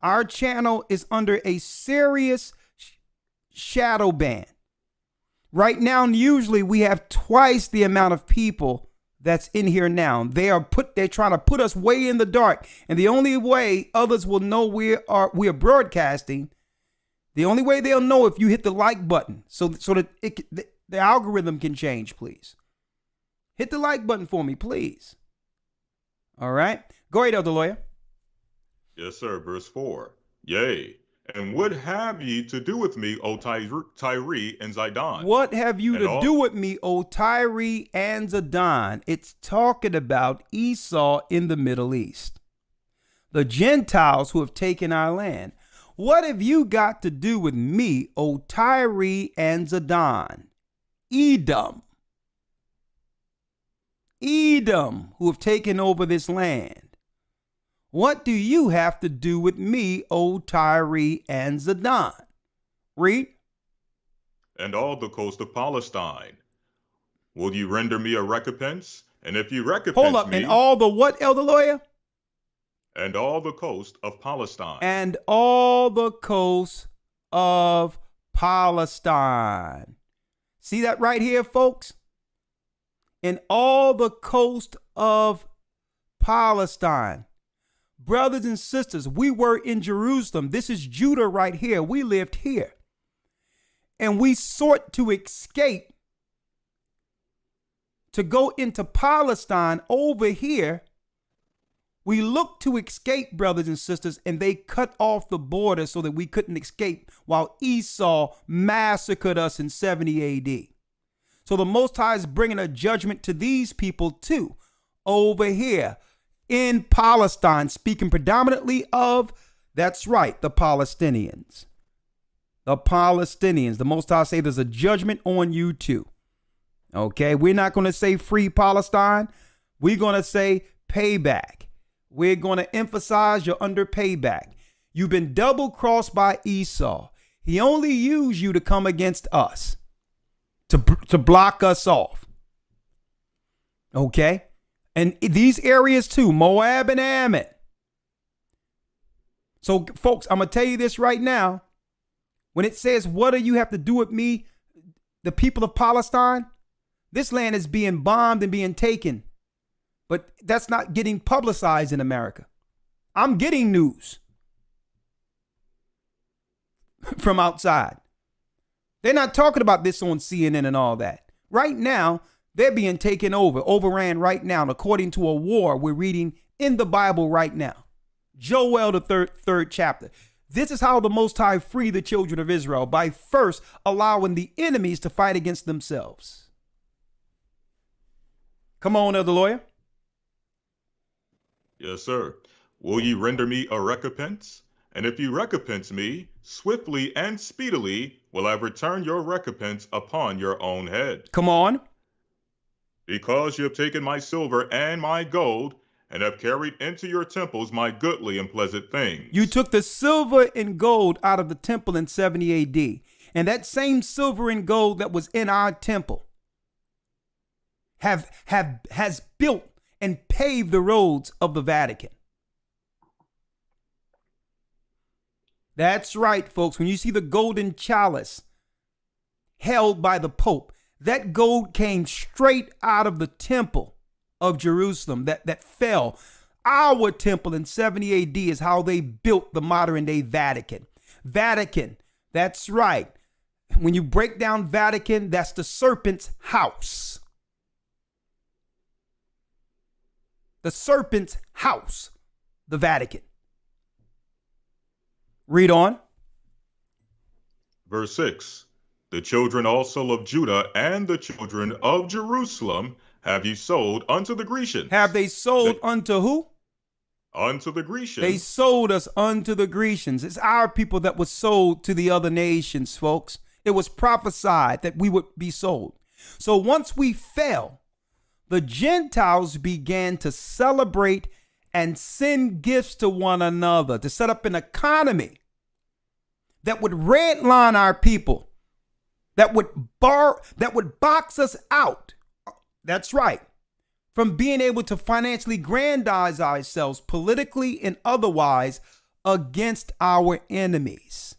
Our channel is under a serious shadow ban. Right now, usually we have twice the amount of people that's in here now. They're trying to put us way in the dark. And the only way others will know we are broadcasting, the only way they'll know if you hit the like button so that the algorithm can change, please. Hit the like button for me, please. All right. Go ahead, Elder Lawyer.
Yes, sir. Verse 4. Yea. And what have ye to do with me, O Tyre and Zidon?
What have you to do with me, O Tyre and Zidon? It's talking about Esau in the Middle East. The Gentiles who have taken our land. What have you got to do with me, O Tyre and Zidon? Edom, who have taken over this land. What do you have to do with me, O Tyre and Zidon? Read.
And all the coast of Palestine. Will you render me a recompense? And if you recompense me...
Hold up, and all the what, Elder Lawyer?
And all the coast of Palestine.
And all the coast of Palestine. See that right here, folks? And all the coast of Palestine. Brothers and sisters, we were in Jerusalem. This is Judah right here. We lived here. And we sought to escape to go into Palestine over here We looked to escape, brothers and sisters, and they cut off the border so that we couldn't escape while Esau massacred us in 70 AD. So the Most High is bringing a judgment to these people too, over here in Palestine, speaking predominantly of, that's right, the Palestinians. The Palestinians. The Most High say there's a judgment on you too. Okay, we're not going to say free Palestine. We're going to say payback. We're going to emphasize you're under payback. You've been double crossed by Esau. He only used you to come against us, to block us off. Okay, and these areas too, Moab and Ammon. So, folks, I'm going to tell you this right now. When it says, what do you have to do with me, the people of Palestine? This land is being bombed and being taken. But that's not getting publicized in America. I'm getting news from outside. They're not talking about this on CNN and all that. Right now, they're being taken over, overran right now, according to a war we're reading in the Bible right now. Joel, the third chapter. This is how the Most High freed the children of Israel, by first allowing the enemies to fight against themselves. Come on, Elder Lawyer.
Yes, sir. Will ye render me a recompense? And if you recompense me, swiftly and speedily will I return your recompense upon your own head.
Come on.
Because you have taken my silver and my gold, and have carried into your temples my goodly and pleasant things.
You took the silver and gold out of the temple in 70 AD. And that same silver and gold that was in our temple has built and paved the roads of the Vatican. That's right, folks. When you see the golden chalice held by the Pope, that gold came straight out of the temple of Jerusalem that fell. Our temple in 70 AD is how they built the modern day Vatican. Vatican, that's right. When you break down Vatican, that's the serpent's house. The serpent's house, the Vatican. Read on.
Verse 6. The children also of Judah and the children of Jerusalem have ye sold unto the Grecians.
Have they sold unto who?
Unto the Grecians.
They sold us unto the Grecians. It's our people that was sold to the other nations, folks. It was prophesied that we would be sold. So once we fell, the Gentiles began to celebrate and send gifts to one another to set up an economy that would redline our people, that would box us out. That's right. From being able to financially grandize ourselves politically and otherwise against our enemies.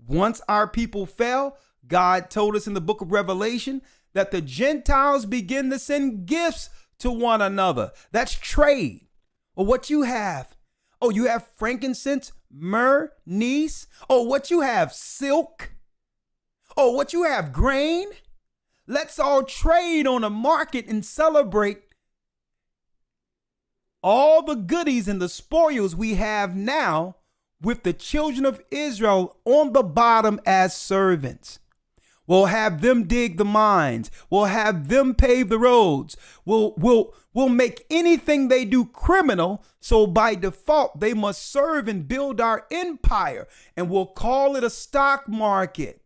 Once our people fell, God told us in the book of Revelation that the Gentiles begin to send gifts to one another. That's trade. Or what you have. Oh, you have frankincense, myrrh, anise. Oh, what you have, silk. Oh, what you have, grain. Let's all trade on a market and celebrate all the goodies and the spoils we have now with the children of Israel on the bottom as servants. We'll have them dig the mines. We'll have them pave the roads. We'll make anything they do criminal. So by default, they must serve and build our empire. And we'll call it a stock market.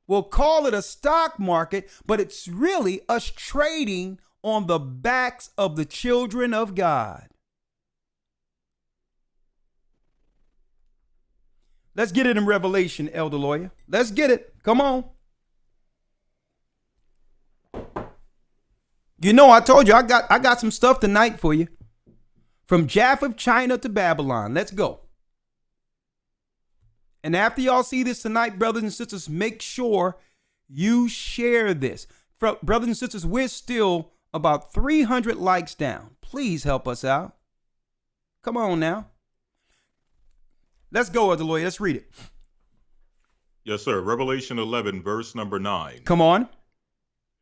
We'll call it a stock market, but it's really us trading on the backs of the children of God. Let's get it in Revelation, Elder Lawyer. Let's get it. Come on. You know, I told you I got some stuff tonight for you. From Japheth, China to Babylon. Let's go. And after y'all see this tonight, brothers and sisters, make sure you share this. Brothers and sisters, we're still about 300 likes down. Please help us out. Come on now. Let's go, Elder Lawyer. Let's read it.
Yes, sir. Revelation 11, verse number 9.
Come on.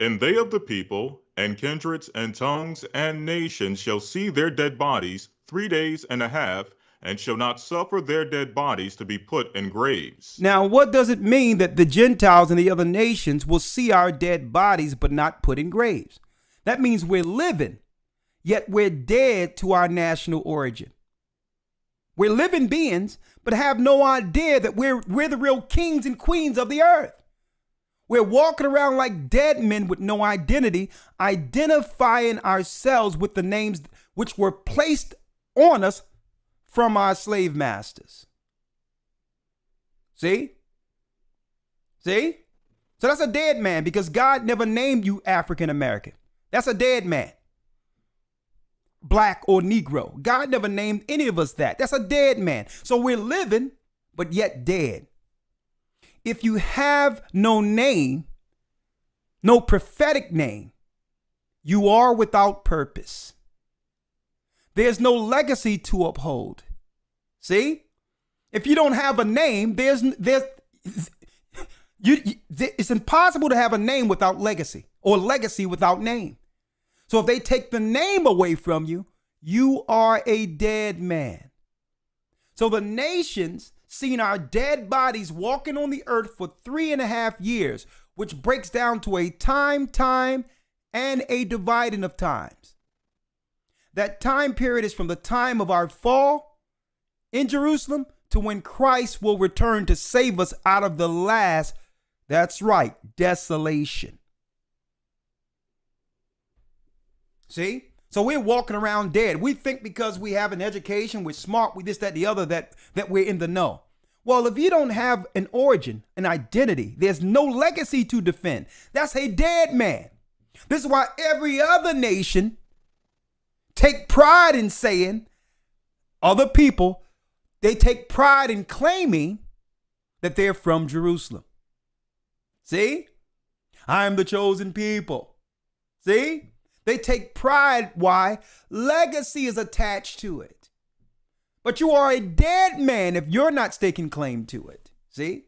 And they of the people, and kindreds, and tongues, and nations shall see their dead bodies 3 days and a half, and shall not suffer their dead bodies to be put in graves.
Now, what does it mean that the Gentiles and the other nations will see our dead bodies but not put in graves? That means we're living, yet we're dead to our national origin. We're living beings, but have no idea that we're the real kings and queens of the earth. We're walking around like dead men with no identity, identifying ourselves with the names which were placed on us from our slave masters. See? See? So that's a dead man, because God never named you African American. That's a dead man. Black or Negro. God never named any of us that. That's a dead man. So we're living, but yet dead. If you have no name, no prophetic name, you are without purpose. There's no legacy to uphold. See? If you don't have a name, it's impossible to have a name without legacy, or legacy without name. So if they take the name away from you, you are a dead man. So the nations seen our dead bodies walking on the earth for 3.5 years, which breaks down to a time, and a dividing of times. That time period is from the time of our fall in Jerusalem to when Christ will return to save us out of the last, that's right, desolation. See? So we're walking around dead. We think because we have an education, we're smart, we this, that, the other, that we're in the know. Well, if you don't have an origin, an identity, there's no legacy to defend. That's a dead man. This is why every other nation take pride in saying, other people, they take pride in claiming that they're from Jerusalem. See? I'm the chosen people. See? They take pride. Why? Legacy is attached to it. But you are a dead man if you're not staking claim to it. See?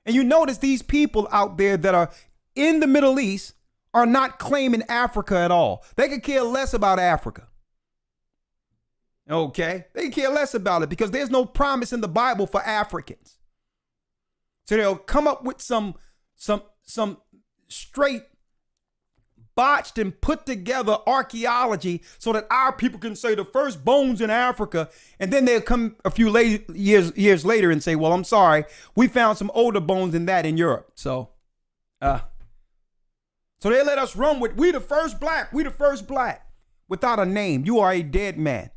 And you notice these people out there that are in the Middle East are not claiming Africa at all. They could care less about Africa. Okay? They care less about it because there's no promise in the Bible for Africans. So they'll come up with some straight botched and put together archaeology so that our people can say the first bones in Africa, and then they'll come a few years later and say, well, I'm sorry, we found some older bones than that in Europe. So they let us run with, we the first black, without a name. You are a dead man.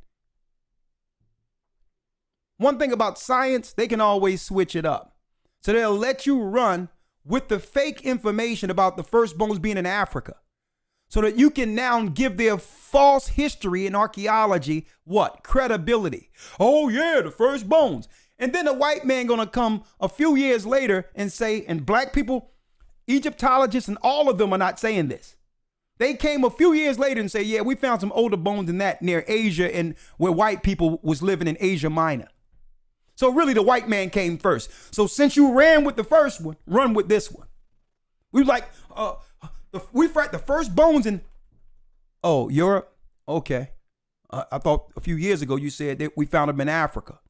One thing about science, they can always switch it up. So they'll let you run with the fake information about the first bones being in Africa, so that you can now give their false history and archaeology what? Credibility. Oh yeah, the first bones. And then a white man gonna come a few years later and say, and black people, Egyptologists and all of them are not saying this. They came a few years later and say, yeah, we found some older bones than that near Asia and where white people was living in Asia Minor. So really the white man came first. So since you ran with the first one, run with this one. We like, we found the first bones in, oh, Europe? Okay. I thought a few years ago you said that we found them in Africa.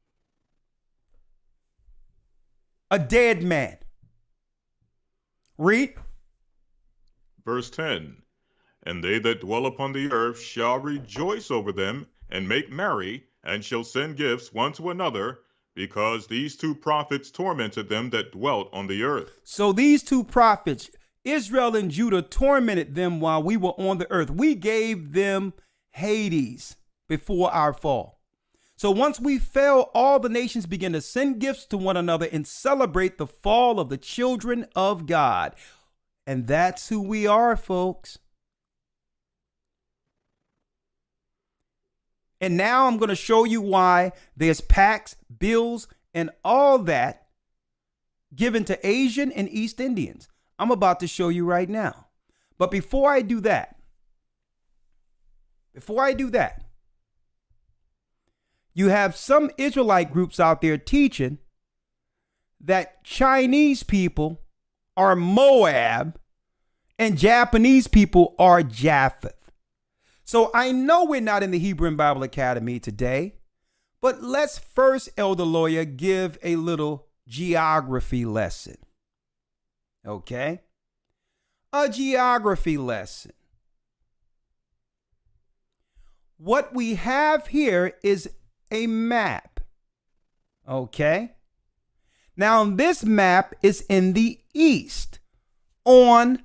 A dead man. Read.
Verse 10. And they that dwell upon the earth shall rejoice over them, and make merry, and shall send gifts one to another, because these two prophets tormented them that dwelt on the earth.
So these two prophets, Israel and Judah, tormented them while we were on the earth. We gave them Hades before our fall. So once we fell, all the nations began to send gifts to one another and celebrate the fall of the children of God. And that's who we are, folks. And now I'm going to show you why there's pacts, bills, and all that given to Asian and East Indians. I'm about to show you right now. But before I do that, you have some Israelite groups out there teaching that Chinese people are Moab and Japanese people are Japheth. So I know we're not in the Hebrew and Bible Academy today, but let's first, Elder Lawyer, give a little geography lesson. Okay? A geography lesson. What we have here is a map. Okay? Now, this map is in the east, on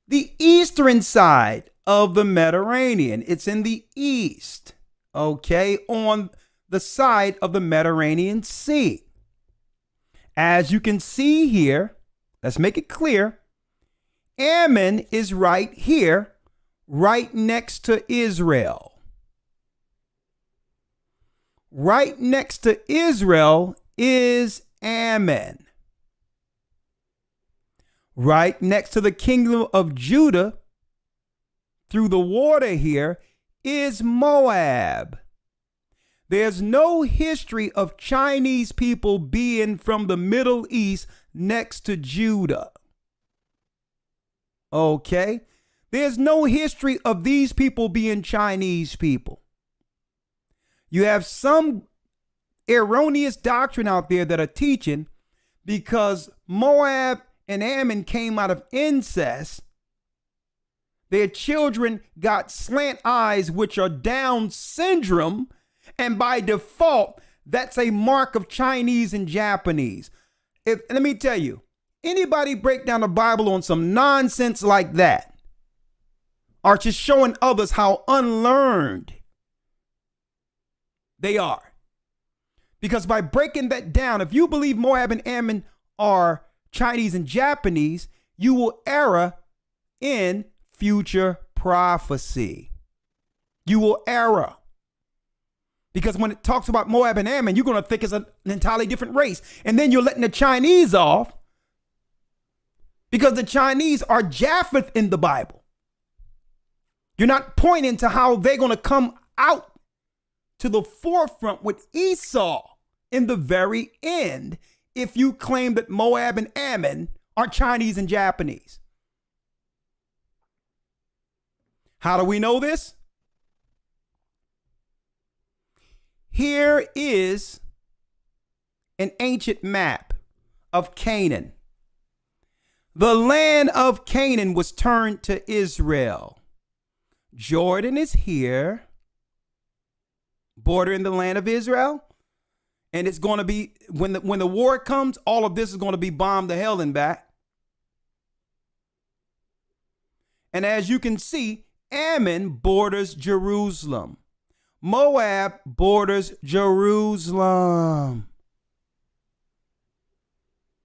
the eastern side of the Mediterranean. It's in the east, okay, on the side of the Mediterranean Sea. As you can see here, let's make it clear, Ammon is right here, right next to Israel. Right next to Israel is Ammon. Right next to the kingdom of Judah, through the water here, is Moab. There's no history of Chinese people being from the Middle East next to Judah. Okay? There's no history of these people being Chinese people. You have some erroneous doctrine out there that are teaching because Moab and Ammon came out of incest, their children got slant eyes, which are Down syndrome, and by default, that's a mark of Chinese and Japanese. Let me tell you, anybody break down the Bible on some nonsense like that are just showing others how unlearned they are. Because by breaking that down, if you believe Moab and Ammon are Chinese and Japanese, you will err in future prophecy. You will err. Because when it talks about Moab and Ammon, you're going to think it's an entirely different race. And then you're letting the Chinese off because the Chinese are Japheth in the Bible. You're not pointing to how they're going to come out to the forefront with Esau in the very end if you claim that Moab and Ammon are Chinese and Japanese. How do we know this? Here is an ancient map of Canaan. The land of Canaan was turned to Israel. Jordan is here, bordering the land of Israel. And it's going to be, when the war comes, all of this is going to be bombed to hell and back. And as you can see, Ammon borders Jerusalem. Moab borders Jerusalem.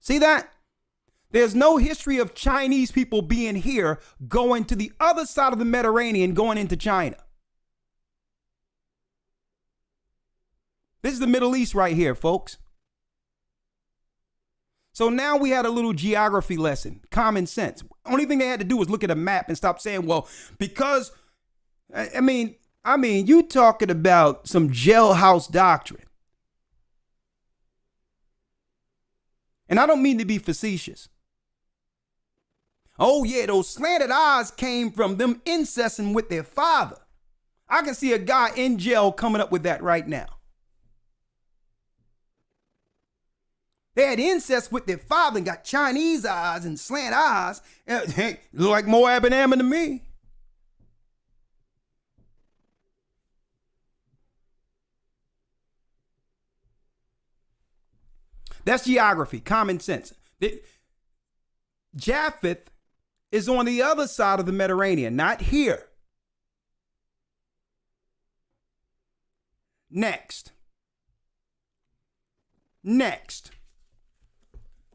See that? There's no history of Chinese people being here going to the other side of the Mediterranean, going into China. This is the Middle East right here, folks. So now we had a little geography lesson, common sense. Only thing they had to do was look at a map and stop saying, well, because, I mean, you talking about some jailhouse doctrine. And I don't mean to be facetious. Oh, yeah, those slanted eyes came from them incesting with their father. I can see a guy in jail coming up with that right now. They had incest with their father and got Chinese eyes and slant eyes. Hey, look like Moab and Ammon to me. That's geography, common sense. Japheth is on the other side of the Mediterranean, not here. Next.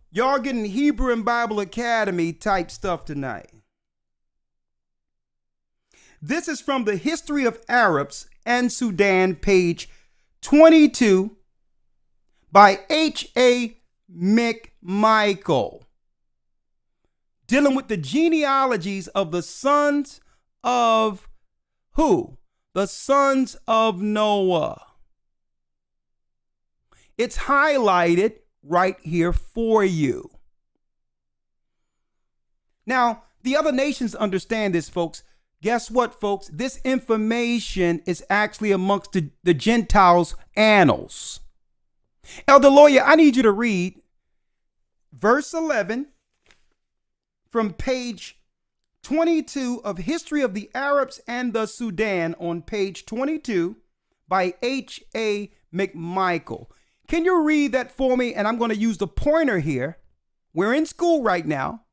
Y'all getting Hebrew and Bible Academy type stuff tonight. This is from the History of Arabs and Sudan, page 22, by H.A. McMichael, dealing with the genealogies of the sons of who? The sons of Noah. It's highlighted right here for you. Now, The other nations understand this, folks. Guess what, folks? This information is actually amongst the Gentiles' annals. Elder Lawyer, I need you to read verse 11 from page 22 of History of the Arabs and the Sudan on page 22 by H.A. McMichael. Can you read that for me? And I'm going to use the pointer here. We're in school right now.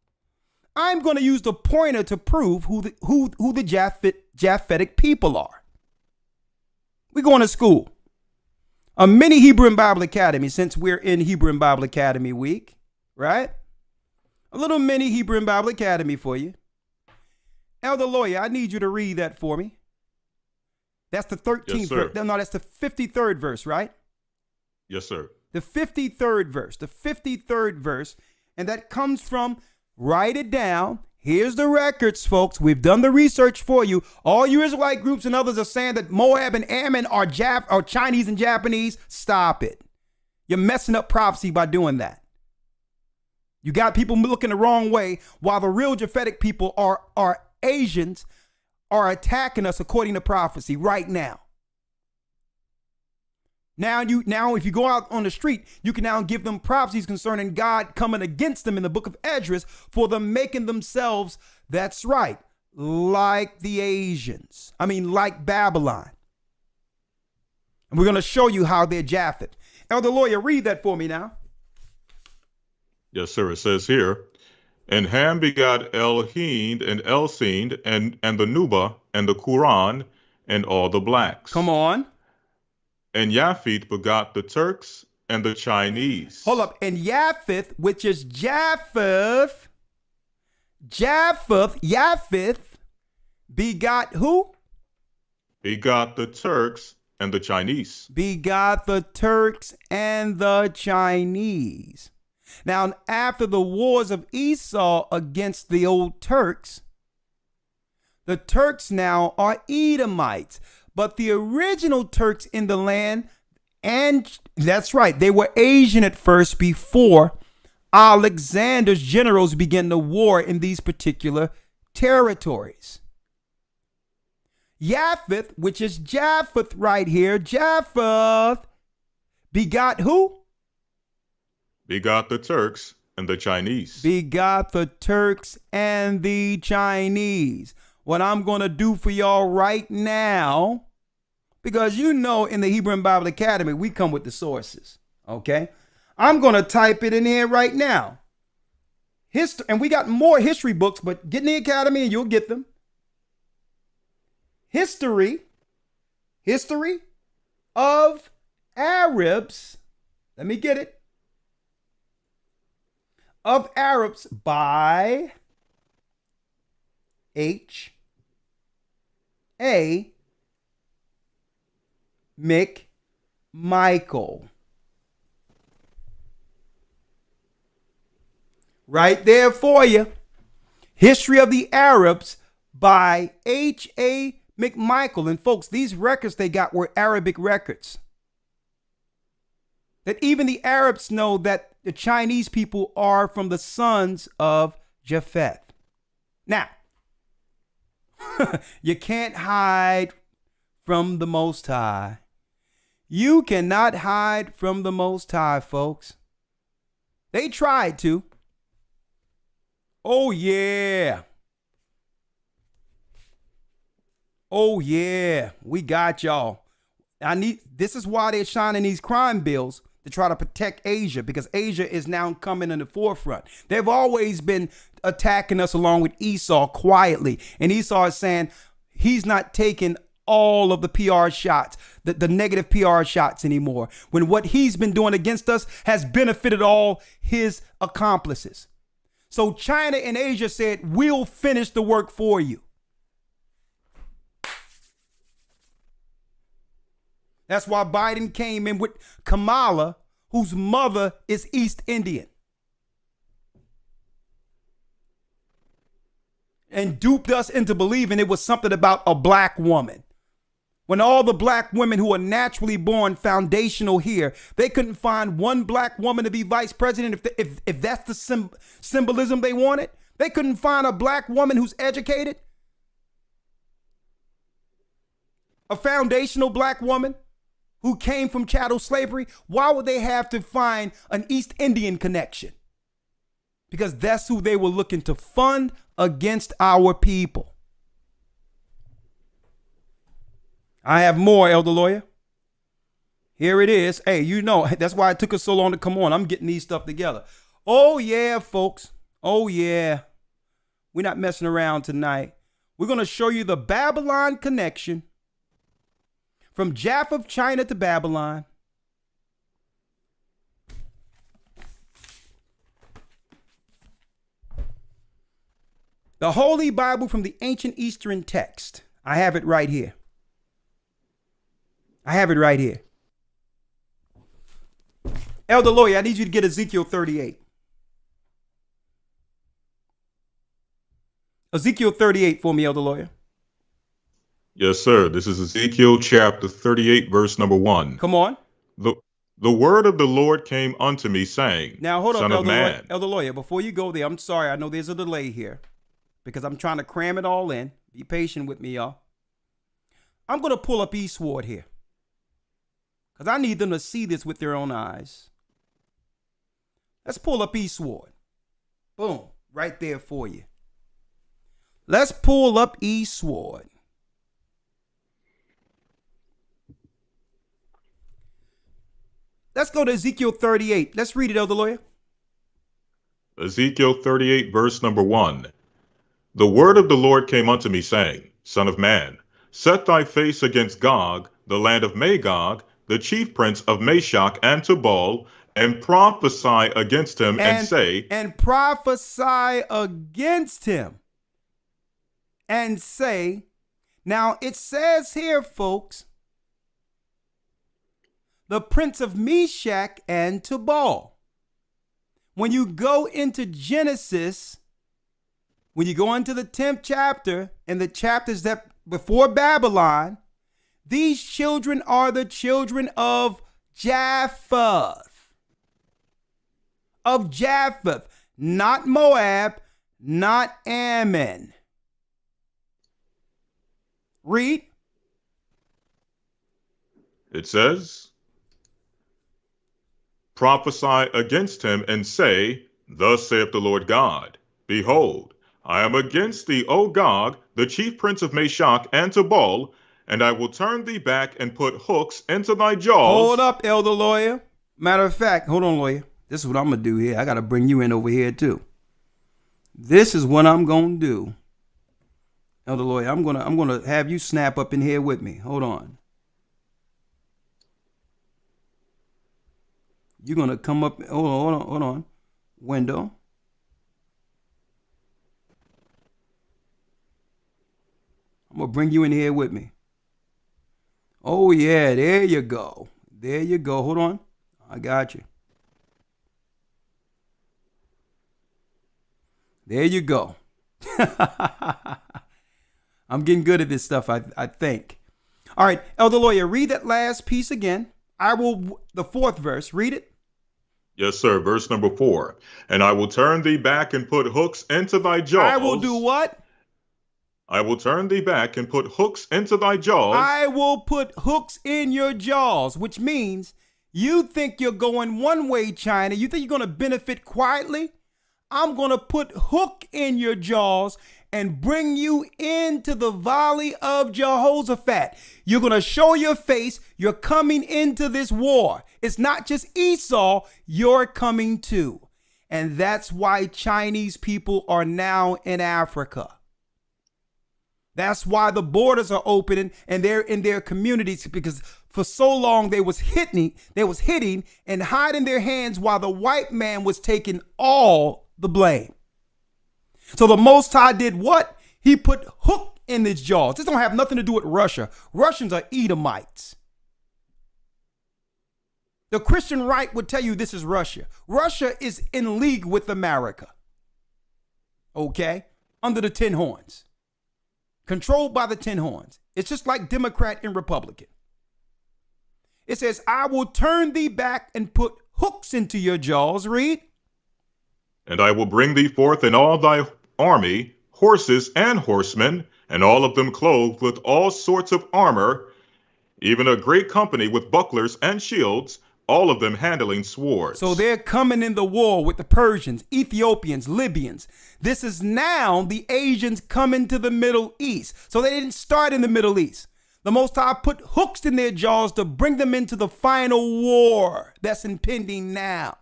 I'm going to use the pointer to prove who the Japhetic people are. We're going to school. A mini Hebrew and Bible Academy, since we're in Hebrew and Bible Academy week, right? A little mini Hebrew and Bible Academy for you. Elder Lawyer, I need you to read that for me. That's the 13th verse. No, that's the 53rd verse, right?
Yes, sir.
The 53rd verse. The 53rd verse. And that comes from, write it down. Here's the records, folks. We've done the research for you. All you Israelite groups and others are saying that Moab and Ammon are Chinese and Japanese. Stop it. You're messing up prophecy by doing that. You got people looking the wrong way, while the real Japhetic people are Asians, are attacking us according to prophecy right now. Now, if you go out on the street, you can now give them prophecies concerning God coming against them in the book of Esdras for them making themselves, that's right, like the Asians. Like Babylon. And we're going to show you how they're Japheth. Elder Lawyer, read that for me now.
Yes, sir. It says here, and Ham begot Elhind and Elsind and the Nuba and the Quran and all the blacks.
Come on.
And Japheth begot the Turks and the Chinese.
Hold up. And Japheth, which is Japheth, begot who?
Begot the Turks and the Chinese.
Begot the Turks and the Chinese. Now, after the wars of Esau against the old Turks, the Turks now are Edomites. But the original Turks in the land, and that's right, they were Asian at first before Alexander's generals began the war in these particular territories. Japheth, which is Japheth right here, Japheth begot who?
Begot the Turks and the Chinese.
Begot the Turks and the Chinese. What I'm going to do for y'all right now, because in the Hebrew and Bible Academy, we come with the sources, okay? I'm going to type it in here right now. And we got more history books, but get in the academy and you'll get them. History of Arabs, let me get it, of Arabs by H.A. McMichael. Right there for you. History of the Arabs by H.A. McMichael. And folks, these records they got were Arabic records. That even the Arabs know that the Chinese people are from the sons of Japheth. Now, you can't hide from the Most High. You cannot hide from the Most High, folks. They tried to. Oh, yeah. Oh, yeah. We got y'all. This is why they're shining these crime bills to try to protect Asia, because Asia is now coming in the forefront. They've always been attacking us along with Esau quietly. And Esau is saying he's not taking all of the PR shots, the negative PR shots anymore, when what he's been doing against us has benefited all his accomplices. So China and Asia said, we'll finish the work for you. That's why Biden came in with Kamala, whose mother is East Indian, and duped us into believing it was something about a black woman. When all the black women who are naturally born foundational here, they couldn't find one black woman to be vice president if that's the symbolism they wanted. They couldn't find a black woman who's educated, a foundational black woman who came from chattel slavery. Why would they have to find an East Indian connection? Because that's who they were looking to fund against our people. I have more, Elder Lawyer. Here it is. Hey, you know, that's why it took us so long to come on. I'm getting these stuff together. Oh, yeah, folks. Oh, yeah. We're not messing around tonight. We're going to show you the Babylon connection from Japheth, China to Babylon. The Holy Bible from the ancient Eastern text. I have it right here. I have it right here. Elder Lawyer, I need you to get Ezekiel 38. Ezekiel 38 for me, Elder Lawyer.
Yes, sir. This is Ezekiel chapter 38, verse number 1.
Come on.
The word of the Lord came unto me, saying,
Now, hold
Son
up,
of man.
Elder Lawyer, before you go there, I'm sorry. I know there's a delay here because I'm trying to cram it all in. Be patient with me, y'all. I'm going to pull up Eastward here because I need them to see this with their own eyes. Let's pull up Eastward. Boom. Right there for you. Let's pull up Eastward. Let's go to Ezekiel 38. Let's read it, Elder Lawyer.
Ezekiel 38, verse number 1. The word of the Lord came unto me, saying, Son of man, set thy face against Gog, the land of Magog, the chief prince of Meshach and Tubal, and prophesy against him, and say...
And prophesy against him, and say... Now, it says here, folks, the prince of Meshach and Tubal. When you go into Genesis, when you go into the 10th chapter and the chapters that before Babylon, these children are the children of Japheth. Of Japheth, not Moab, not Ammon. Read.
It says, prophesy against him and say, Thus saith the Lord God, Behold, I am against thee, O Gog, the chief prince of Meshach and Tubal, and I will turn thee back and put hooks into thy jaws.
Hold up, Elder Lawyer. Matter of fact, hold on, Lawyer. This is what I'm going to do here. I got to bring you in over here, too. This is what I'm going to do. Elder Lawyer, I'm going to have you snap up in here with me. Hold on. You're going to come up. Hold on. Window. I'm going to bring you in here with me. Oh, yeah. There you go. There you go. Hold on. I got you. There you go. I'm getting good at this stuff, I think. All right, Elder Lawyer, read that last piece again. The 4th verse. Read it.
Yes, sir. Verse number 4. And I will turn thee back and put hooks into thy jaws.
I will do what?
I will turn thee back and put hooks into thy jaws.
I will put hooks in your jaws, which means you think you're going one way, China. You think you're going to benefit quietly? I'm going to put hook in your jaws and bring you into the valley of Jehoshaphat. You're going to show your face. You're coming into this war. It's not just Esau. You're coming too. And that's why Chinese people are now in Africa. That's why the borders are opening and they're in their communities, because for so long they was hitting and hiding their hands while the white man was taking all the blame. So the Most High did what? He put hook in his jaws. This don't have nothing to do with Russia. Russians are Edomites. The Christian right would tell you this is Russia. Russia is in league with America. Okay? Under the 10 horns. Controlled by the 10 horns. It's just like Democrat and Republican. It says, I will turn thee back and put hooks into your jaws. Read.
And I will bring thee forth in all thy army, horses and horsemen, and all of them clothed with all sorts of armor, even a great company with bucklers and shields, all of them handling swords.
So they're coming in the war with the Persians, Ethiopians, Libyans. This is now the Asians coming to the Middle East. So they didn't start in the Middle East. The Most High put hooks in their jaws to bring them into the final war that's impending now.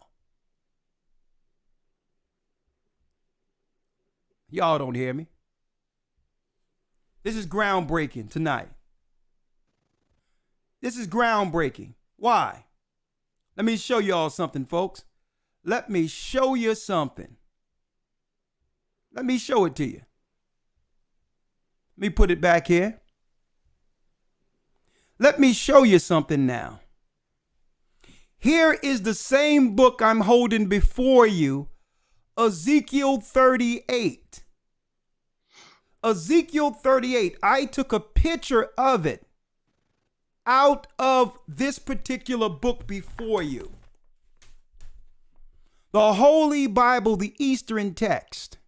Y'all don't hear me. This is groundbreaking tonight. This is groundbreaking. Why? Let me show y'all something, folks. Let me show you something. Let me show it to you. Let me put it back here. Let me show you something now. Here is the same book I'm holding before you, Ezekiel 38. Ezekiel 38. I took a picture of it out of this particular book before you. The Holy Bible, the Eastern text,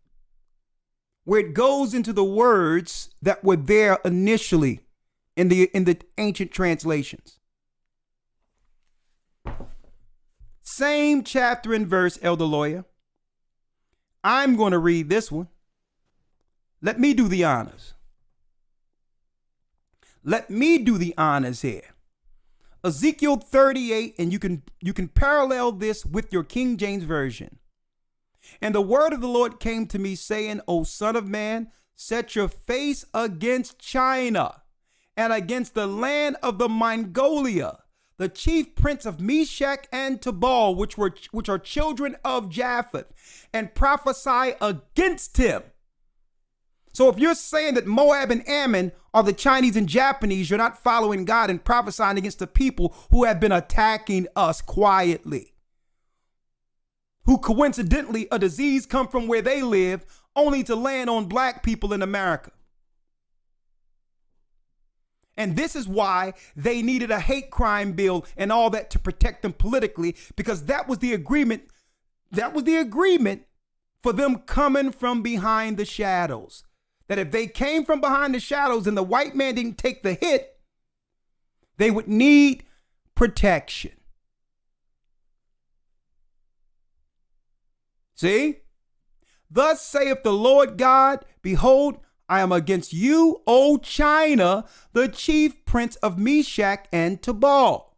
where it goes into the words that were there initially in the ancient translations. Same chapter and verse, Elder Lawyer. I'm going to read this one. Let me do the honors. Let me do the honors here. Ezekiel 38, and you can parallel this with your King James Version. And the word of the Lord came to me, saying, O son of man, set your face against China and against the land of the Mongolia, the chief prince of Meshach and Tubal, which are children of Japheth, and prophesy against him. So if you're saying that Moab and Ammon are the Chinese and Japanese, you're not following God and prophesying against the people who have been attacking us quietly, who coincidentally a disease come from where they live only to land on black people in America. And this is why they needed a hate crime bill and all that to protect them politically, because that was the agreement. That was the agreement for them coming from behind the shadows. That if they came from behind the shadows and the white man didn't take the hit, they would need protection. See? Thus saith the Lord God, behold, I am against you, O China, the chief prince of Meshach and Tubal.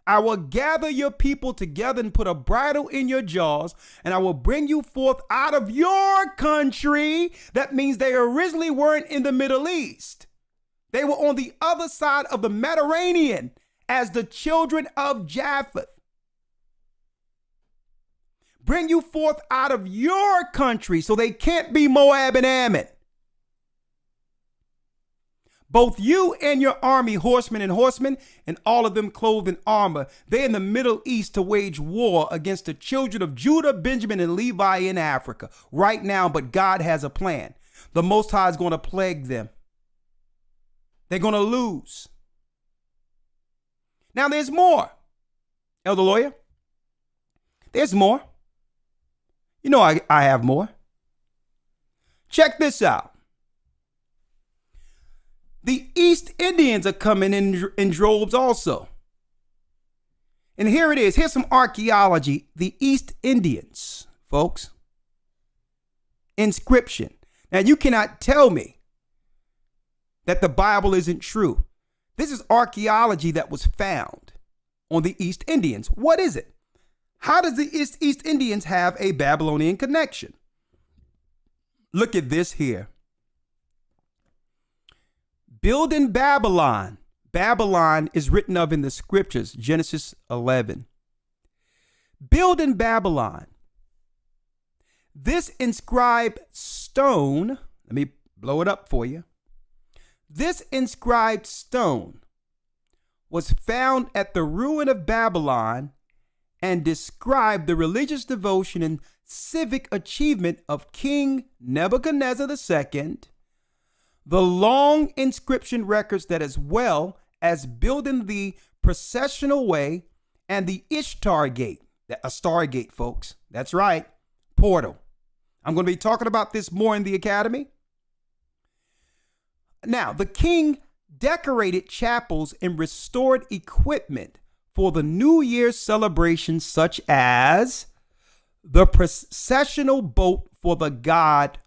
I will gather your people together and put a bridle in your jaws, and I will bring you forth out of your country. That means they originally weren't in the Middle East. They were on the other side of the Mediterranean as the children of Japheth. Bring you forth out of your country, so they can't be Moab and Ammon. Both you and your army, horsemen, and all of them clothed in armor, they're in the Middle East to wage war against the children of Judah, Benjamin, and Levi in Africa right now. But God has a plan. The Most High is going to plague them. They're going to lose. Now there's more. Elder Lawyer, there's more. You know I have more. Check this out. The East Indians are coming in droves also. And here it is. Here's some archaeology. The East Indians, folks. Inscription. Now, you cannot tell me that the Bible isn't true. This is archaeology that was found on the East Indians. What is it? How does the East Indians have a Babylonian connection? Look at this here. Building Babylon. Babylon is written of in the scriptures, Genesis 11. Building Babylon. This inscribed stone, let me blow it up for you. This inscribed stone was found at the ruin of Babylon and described the religious devotion and civic achievement of King Nebuchadnezzar II, the long inscription records that, as well as building the processional way and the Ishtar gate, a stargate, folks. That's right, portal. I'm going to be talking about this more in the academy. Now, the king decorated chapels and restored equipment for the New Year's celebrations, such as the processional boat for the god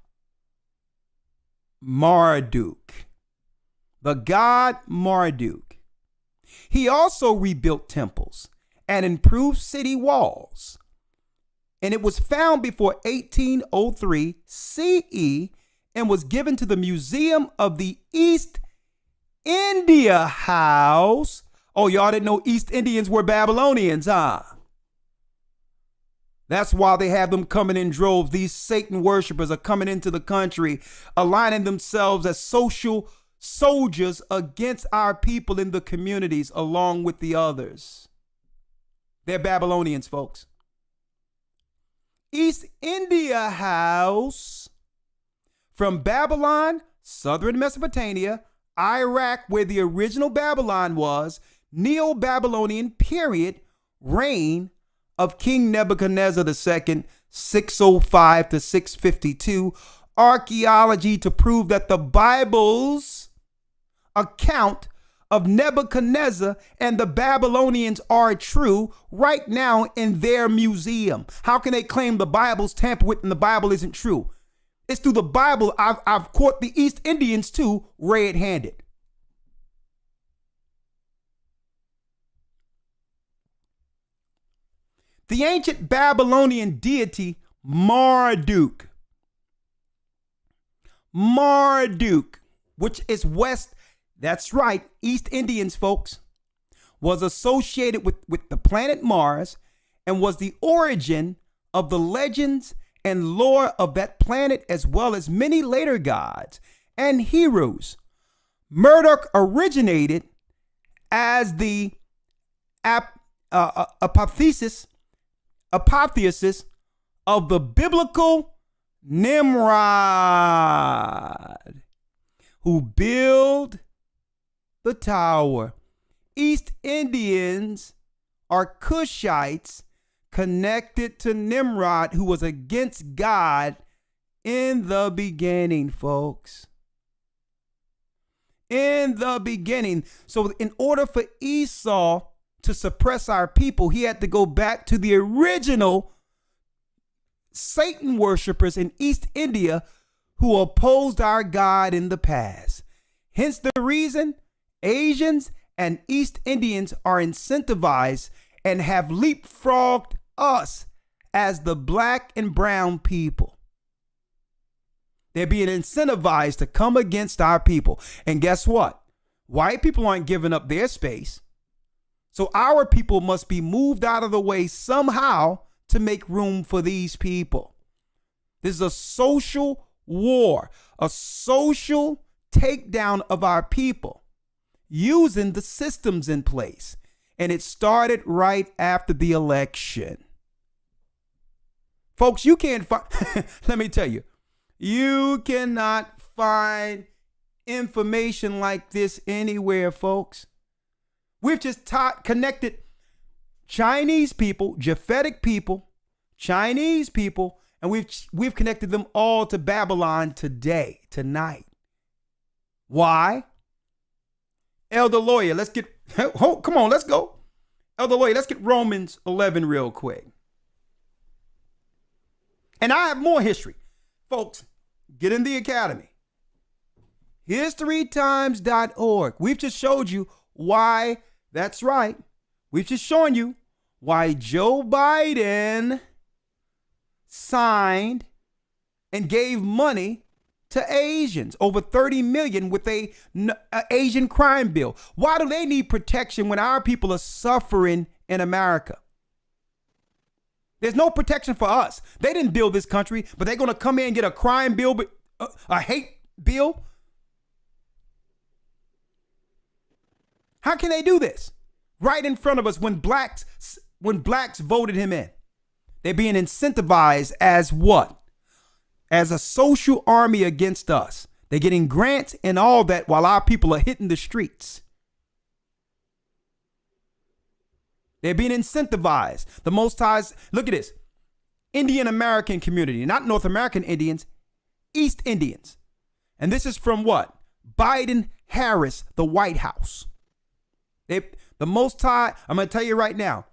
Marduk. The god Marduk. He also rebuilt temples and improved city walls. And it was found before 1803 CE and was given to the Museum of the East India House. Oh, y'all didn't know East Indians were Babylonians, huh? That's why they have them coming in droves. These Satan worshipers are coming into the country, aligning themselves as social soldiers against our people in the communities, along with the others. They're Babylonians, folks. East India House, from Babylon, southern Mesopotamia, Iraq, where the original Babylon was, Neo-Babylonian period, reign of King Nebuchadnezzar II, 605 to 652, archaeology to prove that the Bible's account of Nebuchadnezzar and the Babylonians are true right now in their museum. How can they claim the Bible's tampered with and the Bible isn't true? It's through the Bible I've caught the East Indians too, red-handed. The ancient Babylonian deity Marduk, which is west, that's right, East Indians, folks, was associated with the planet Mars and was the origin of the legends and lore of that planet, as well as many later gods and heroes. Marduk originated as the apotheosis of the biblical Nimrod, who built the tower. East Indians are Cushites connected to Nimrod, who was against God in the beginning, folks. In the beginning. So in order for Esau to suppress our people, he had to go back to the original Satan worshipers in East India who opposed our God in the past. Hence the reason Asians and East Indians are incentivized and have leapfrogged us as the black and brown people. They're being incentivized to come against our people. And guess what? White people aren't giving up their space. So our people must be moved out of the way somehow to make room for these people. This is a social war, a social takedown of our people using the systems in place. And it started right after the election. Folks, you can't find, let me tell you, you cannot find information like this anywhere, folks. We've just connected Chinese people, Japhetic people, Chinese people, and we've connected them all to Babylon tonight. Why? Elder Lawyer, let's get, come on, let's go. Elder Lawyer, let's get Romans 11 real quick. And I have more history. Folks, get in the academy. HistoryTimes.org. We've just showed you why, that's right. We've just shown you why Joe Biden signed and gave money to Asians, over 30 million with a Asian crime bill. Why do they need protection when our people are suffering in America? There's no protection for us. They didn't build this country, but they're going to come in and get a crime bill, a hate bill. How can they do this? Right in front of us when blacks voted him in. They're being incentivized as what? As a social army against us. They're getting grants and all that while our people are hitting the streets. They're being incentivized. The Most High's, look at this. Indian American community, not North American Indians, East Indians. And this is from what? Biden Harris, the White House. The Most High, I'm going to tell you right now,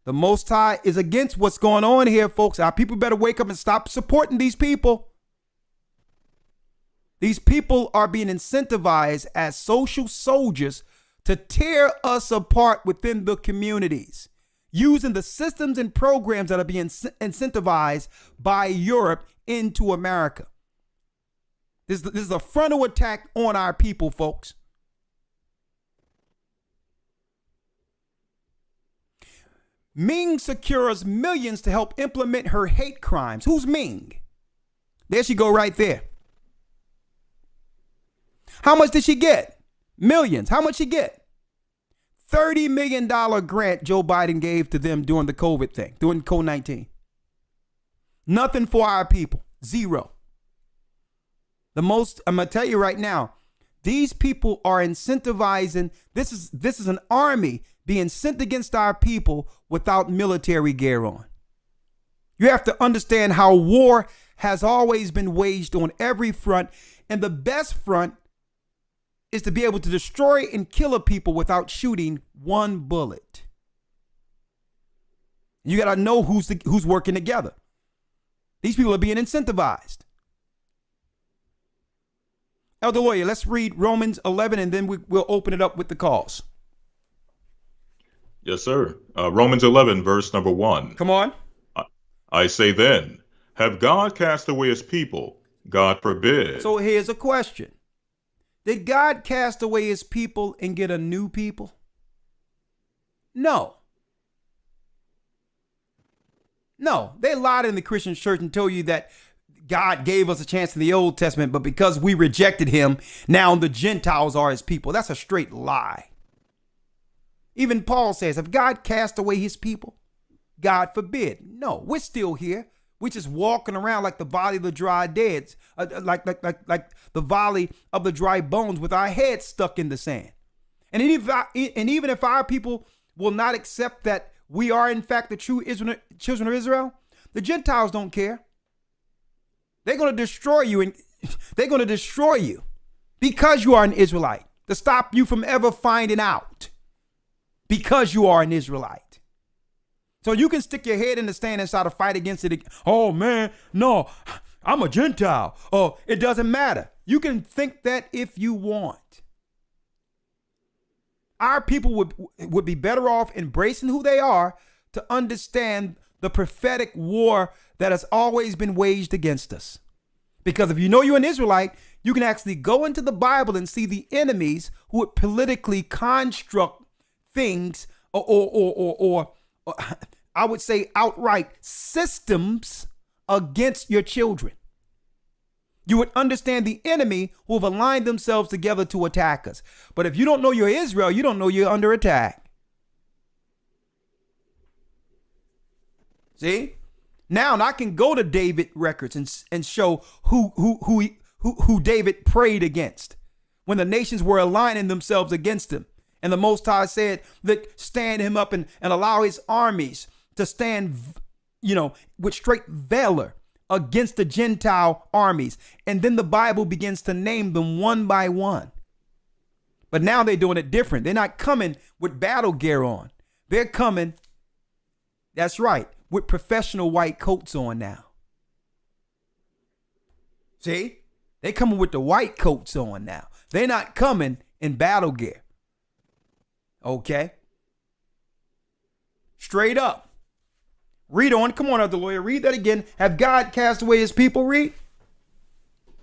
the Most High is against what's going on here, folks. Our people better wake up and stop supporting these people. These people are being incentivized as social soldiers to tear us apart within the communities, using the systems and programs that are being incentivized by Europe into America. This is a frontal attack on our people, folks. Ming secures millions to help implement her hate crimes. Who's Ming? There she go right there. How much did she get? Millions. How much she get? $30 million grant Joe Biden gave to them during the COVID thing, during COVID-19. Nothing for our people. Zero. I'm going to tell you right now, these people are incentivizing. This is an army being sent against our people without military gear on. You have to understand how war has always been waged on every front. And the best front is to be able to destroy and kill a people without shooting one bullet. You got to know who's working together. These people are being incentivized. Elder Lawyer, let's read Romans 11 and then we'll open it up with the calls.
Yes, sir. Romans 11, verse number 1.
Come on.
I say then, have God cast away his people? God forbid.
So here's a question. Did God cast away his people and get a new people? No. No, they lied in the Christian church and told you that God gave us a chance in the Old Testament, but because we rejected him, now the Gentiles are his people. That's a straight lie. Even Paul says, have God cast away his people? God forbid. No, we're still here. We're just walking around like the valley of the dry dead, like the valley of the dry bones with our heads stuck in the sand. And even if our people will not accept that we are in fact the true children of Israel, the Gentiles don't care. They're going to destroy you, and they're going to destroy you because you are an Israelite, to stop you from ever finding out because you are an Israelite. So you can stick your head in the sand and try to fight against it. Oh man, no, I'm a Gentile. Oh, it doesn't matter. You can think that if you want. Our people would be better off embracing who they are to understand the prophetic war that has always been waged against us. Because if you know you're an Israelite, you can actually go into the Bible and see the enemies who would politically construct things or I would say outright systems against your children. You would understand the enemy who have aligned themselves together to attack us. But if you don't know you're Israel, you don't know you're under attack. See? Now I can go to David records and show who David prayed against when the nations were aligning themselves against him. And the Most High said, that stand him up and allow his armies to stand, with straight valor against the Gentile armies. And then the Bible begins to name them one by one. But now they're doing it different. They're not coming with battle gear on. They're coming, that's right, with professional white coats on now. See? They're coming with the white coats on now. They're not coming in battle gear. Okay? Straight up. Read on. Come on, Elder Lawyer. Read that again. Have God cast away his people? Read.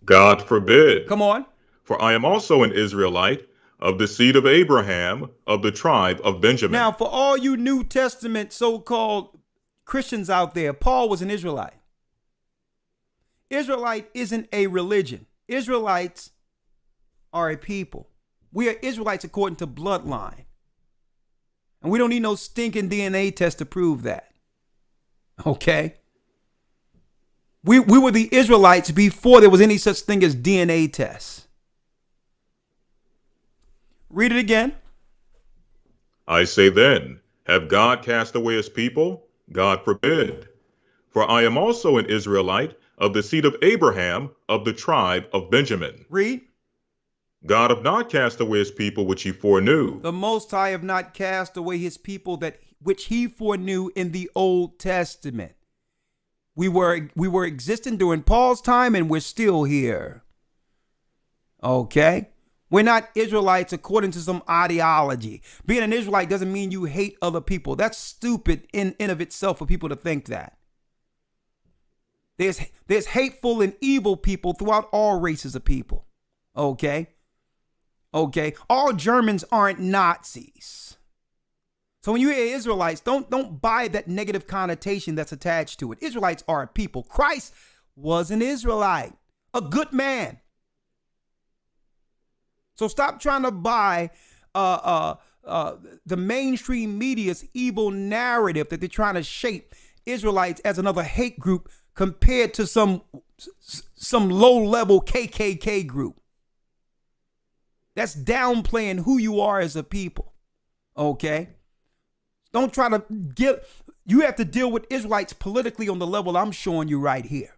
God forbid.
Come on.
For I am also an Israelite, of the seed of Abraham, of the tribe of Benjamin.
Now, for all you New Testament so-called Christians out there, Paul was an Israelite. Israelite isn't a religion. Israelites are a people. We are Israelites according to bloodline. And we don't need no stinking DNA test to prove that. Okay? We were the Israelites before there was any such thing as DNA tests. Read it again.
I say then, have God cast away his people? God forbid. For I am also an Israelite of the seed of Abraham, of the tribe of Benjamin.
Read.
God have not cast away his people which he foreknew.
The Most High have not cast away his people that which he foreknew in the Old Testament. We were existing during Paul's time, and we're still here. Okay? We're not Israelites according to some ideology. Being an Israelite doesn't mean you hate other people. That's stupid in of itself for people to think that. There's hateful and evil people throughout all races of people. Okay? Okay? All Germans aren't Nazis. So when you hear Israelites, don't buy that negative connotation that's attached to it. Israelites are a people. Christ was an Israelite, a good man. So stop trying to buy the mainstream media's evil narrative that they're trying to shape Israelites as another hate group compared to some low-level KKK group. That's downplaying who you are as a people. Okay? Don't try to you have to deal with Israelites politically on the level I'm showing you right here.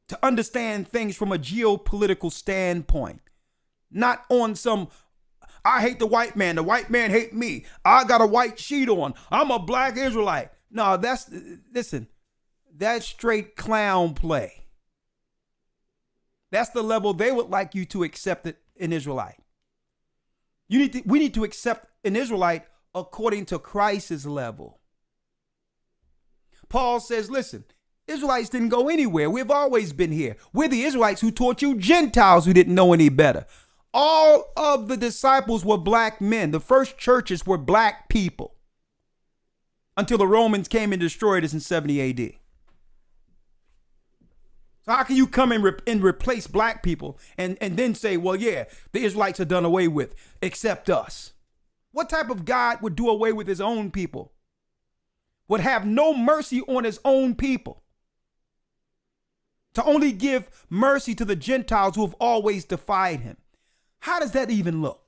To understand things from a geopolitical standpoint. Not on some, I hate the white man hate me. I got a white sheet on. I'm a black Israelite. No, that's straight clown play. That's the level they would like you to accept it an Israelite. We need to accept an Israelite according to Christ's level. Paul says, listen, Israelites didn't go anywhere. We've always been here. We're the Israelites who taught you Gentiles who didn't know any better. All of the disciples were black men. The first churches were black people until the Romans came and destroyed us in 70 AD. So how can you come and replace black people and then say, well, yeah, the Israelites are done away with, except us? What type of God would do away with his own people? Would have no mercy on his own people? To only give mercy to the Gentiles who have always defied him. How does that even look?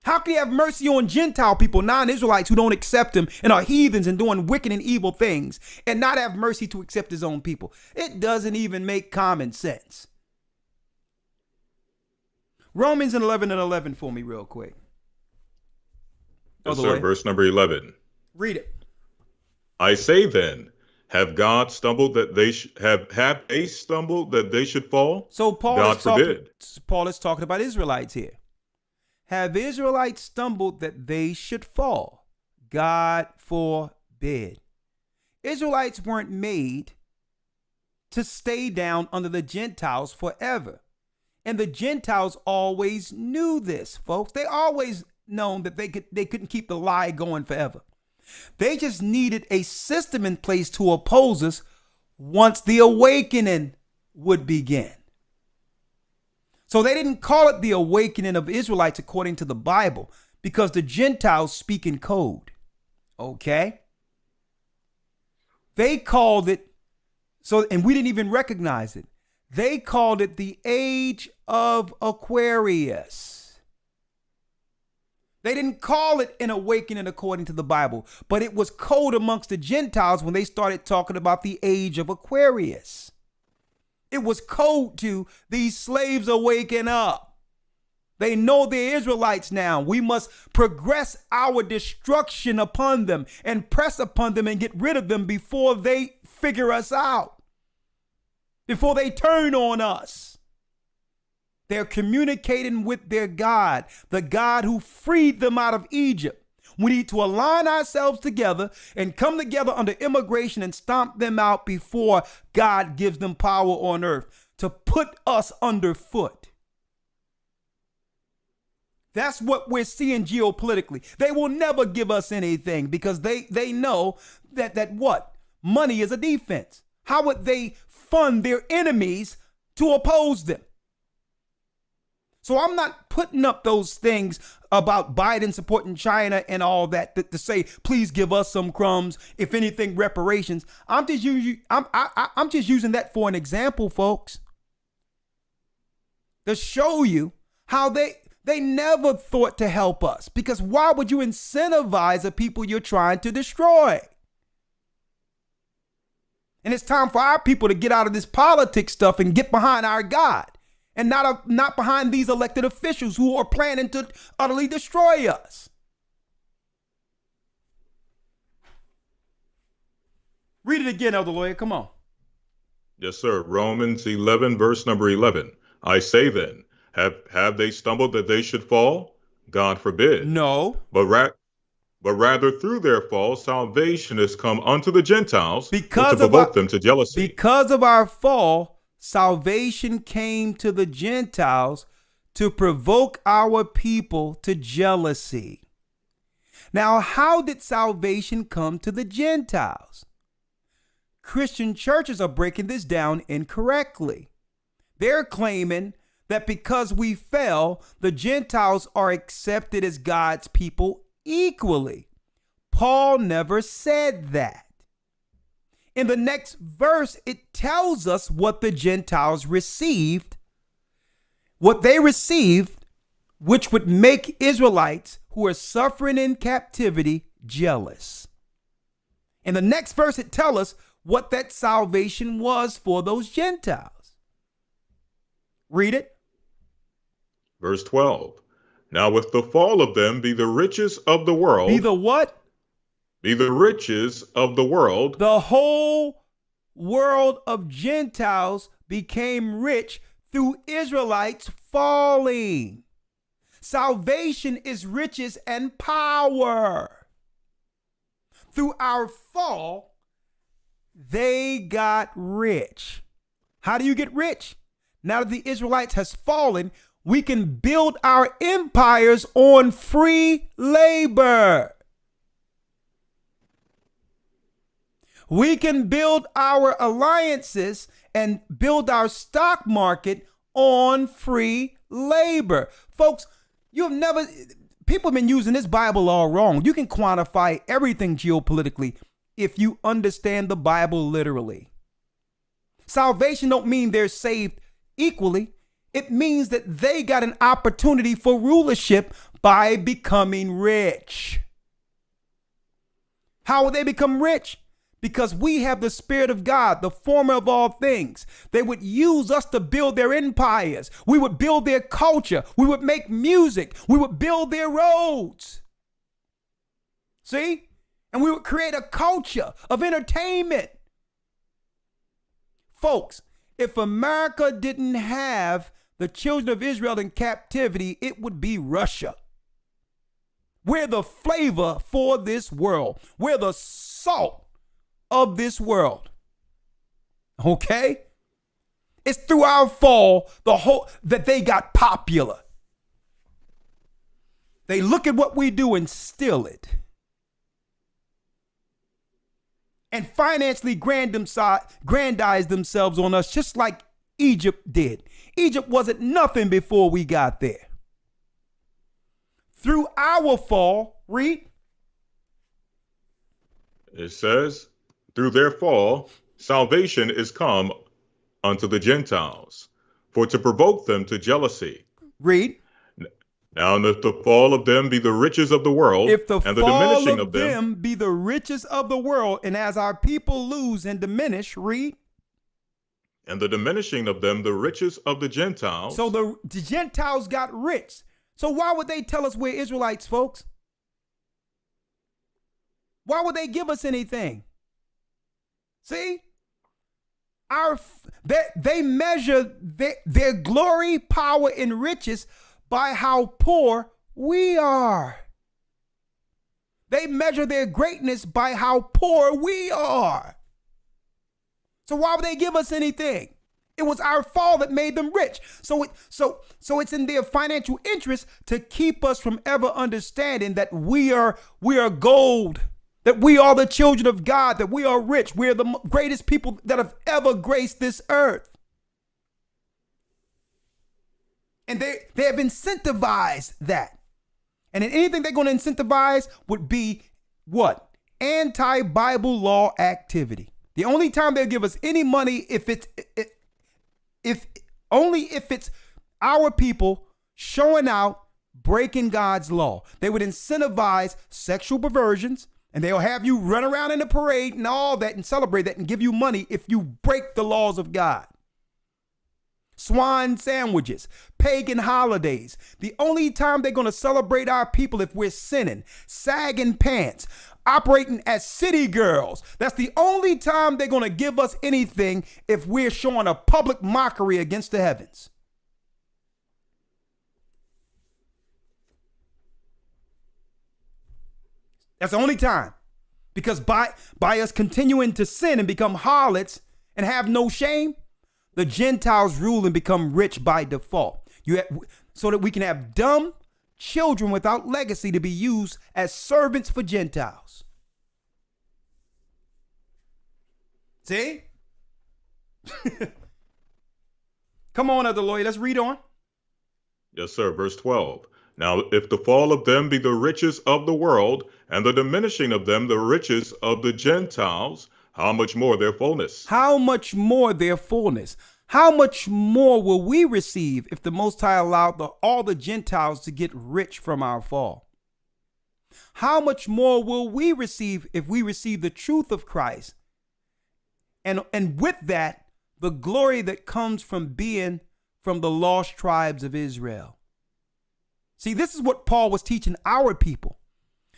How can he have mercy on Gentile people, non-Israelites who don't accept him and are heathens and doing wicked and evil things, and not have mercy to accept his own people? It doesn't even make common sense. Romans 11:11 for me real quick.
Yes, sir. Verse number 11.
Read it.
I say then, have God stumbled that they have they stumbled that they should fall?
So
God forbid.
Paul is talking about Israelites here. Have Israelites stumbled that they should fall? God forbid. Israelites weren't made to stay down under the Gentiles forever. And the Gentiles always knew this, folks. They always known that they couldn't keep the lie going forever. They just needed a system in place to oppose us once the awakening would begin. So they didn't call it the awakening of Israelites according to the Bible because the Gentiles speak in code. Okay? They called it, and we didn't even recognize it. They called it the age of Aquarius. They didn't call it an awakening according to the Bible, but it was code amongst the Gentiles when they started talking about the age of Aquarius. It was code to these slaves are waking up. They know they're Israelites now. We must progress our destruction upon them and press upon them and get rid of them before they figure us out, before they turn on us. They're communicating with their God, the God who freed them out of Egypt. We need to align ourselves together and come together under immigration and stomp them out before God gives them power on earth to put us underfoot. That's what we're seeing geopolitically. They will never give us anything because they know that what? Money is a defense. How would they fund their enemies to oppose them? So I'm not putting up those things about Biden supporting China and all that to say, please give us some crumbs, if anything, reparations. I'm just using that for an example, folks, to show you how they never thought to help us. Because why would you incentivize the people you're trying to destroy? And it's time for our people to get out of this politics stuff and get behind our God and not behind these elected officials who are planning to utterly destroy us. Read it again, Elder Lawyer. Come on.
Yes, sir. Romans 11, verse number 11. I say then, have they stumbled that they should fall? God forbid.
No.
But rather through their fall, salvation has come unto the Gentiles to provoke them to jealousy.
Because of our fall, salvation came to the Gentiles to provoke our people to jealousy. Now, how did salvation come to the Gentiles? Christian churches are breaking this down incorrectly. They're claiming that because we fell, the Gentiles are accepted as God's people equally. Paul never said that. In the next verse, it tells us what the Gentiles received, what they received, which would make Israelites who are suffering in captivity jealous. In the next verse, it tells us what that salvation was for those Gentiles. Read it.
Verse 12. Now with the fall of them be the riches of the world.
Be the what?
Be the riches of the world.
The whole world of Gentiles became rich through Israelites falling. Salvation is riches and power. Through our fall, they got rich. How do you get rich? Now that the Israelites has fallen, we can build our empires on free labor. We can build our alliances and build our stock market on free labor. Folks, people have been using this Bible all wrong. You can quantify everything geopolitically if you understand the Bible literally. Salvation don't mean they're saved equally. It means that they got an opportunity for rulership by becoming rich. How will they become rich? Because we have the Spirit of God, the former of all things. They would use us to build their empires. We would build their culture. We would make music. We would build their roads. See? And we would create a culture of entertainment. Folks, if America didn't have the children of Israel in captivity, it would be Russia. We're the flavor for this world. We're the salt of this world. Okay? It's through our fall that they got popular. They look at what we do and steal it. And financially grandize themselves on us just like Egypt did. Egypt wasn't nothing before we got there. Through our fall, read.
It says, through their fall, salvation is come unto the Gentiles, for to provoke them to jealousy.
Read.
Now, if the fall of them be the riches of the world,
if the
and the
fall
diminishing
of them be the riches of the world, and as our people lose and diminish, read.
And the diminishing of them the riches of the Gentiles.
So the Gentiles got rich. So why would they tell us we're Israelites, folks? Why would they give us anything? See? They measure their glory, power, and riches by how poor we are. They measure their greatness by how poor we are. So why would they give us anything? It was our fall that made them rich. So it's in their financial interest to keep us from ever understanding that we are gold, that we are the children of God, that we are rich. We're the greatest people that have ever graced this earth. And they have incentivized that. And anything they're going to incentivize would be what? Anti-Bible law activity. The only time they'll give us any money if it's our people showing out breaking God's law. They would incentivize sexual perversions. And they'll have you run around in the parade and all that and celebrate that and give you money if you break the laws of God. Swan sandwiches, pagan holidays. The only time they're going to celebrate our people if we're sinning, sagging pants, operating as city girls. That's the only time they're going to give us anything if we're showing a public mockery against the heavens. That's the only time. Because by us continuing to sin and become harlots and have no shame, the Gentiles rule and become rich by default. So that we can have dumb children without legacy to be used as servants for Gentiles. See? Come on, other lawyer, let's read on.
Yes, sir. Verse 12. Now, if the fall of them be the riches of the world, and the diminishing of them the riches of the Gentiles, how much more their fullness?
How much more their fullness? How much more will we receive if the Most High allowed all the Gentiles to get rich from our fall? How much more will we receive if we receive the truth of Christ? And with that, the glory that comes from being from the lost tribes of Israel. See, this is what Paul was teaching our people.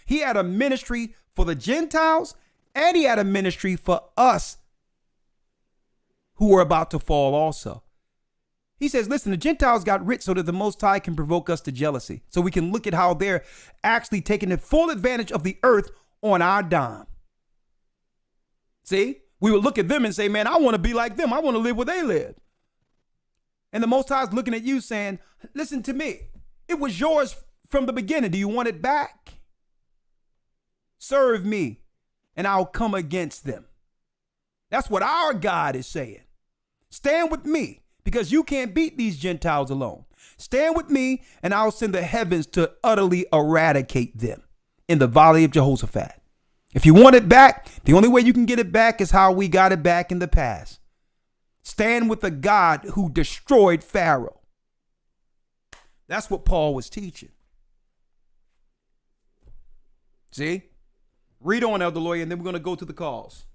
He had a ministry for the Gentiles, and he had a ministry for us who were about to fall also. He says, listen, the Gentiles got rich so that the Most High can provoke us to jealousy. So we can look at how they're actually taking the full advantage of the earth on our dime. See, we would look at them and say, man, I want to be like them. I want to live where they live. And the Most High is looking at you saying, listen to me. It was yours from the beginning. Do you want it back? Serve me and I'll come against them. That's what our God is saying. Stand with me because you can't beat these Gentiles alone. Stand with me and I'll send the heavens to utterly eradicate them in the valley of Jehoshaphat. If you want it back, the only way you can get it back is how we got it back in the past. Stand with the God who destroyed Pharaoh. That's what Paul was teaching. See? Read on, Elder Lawyer, and then we're going to go to the calls.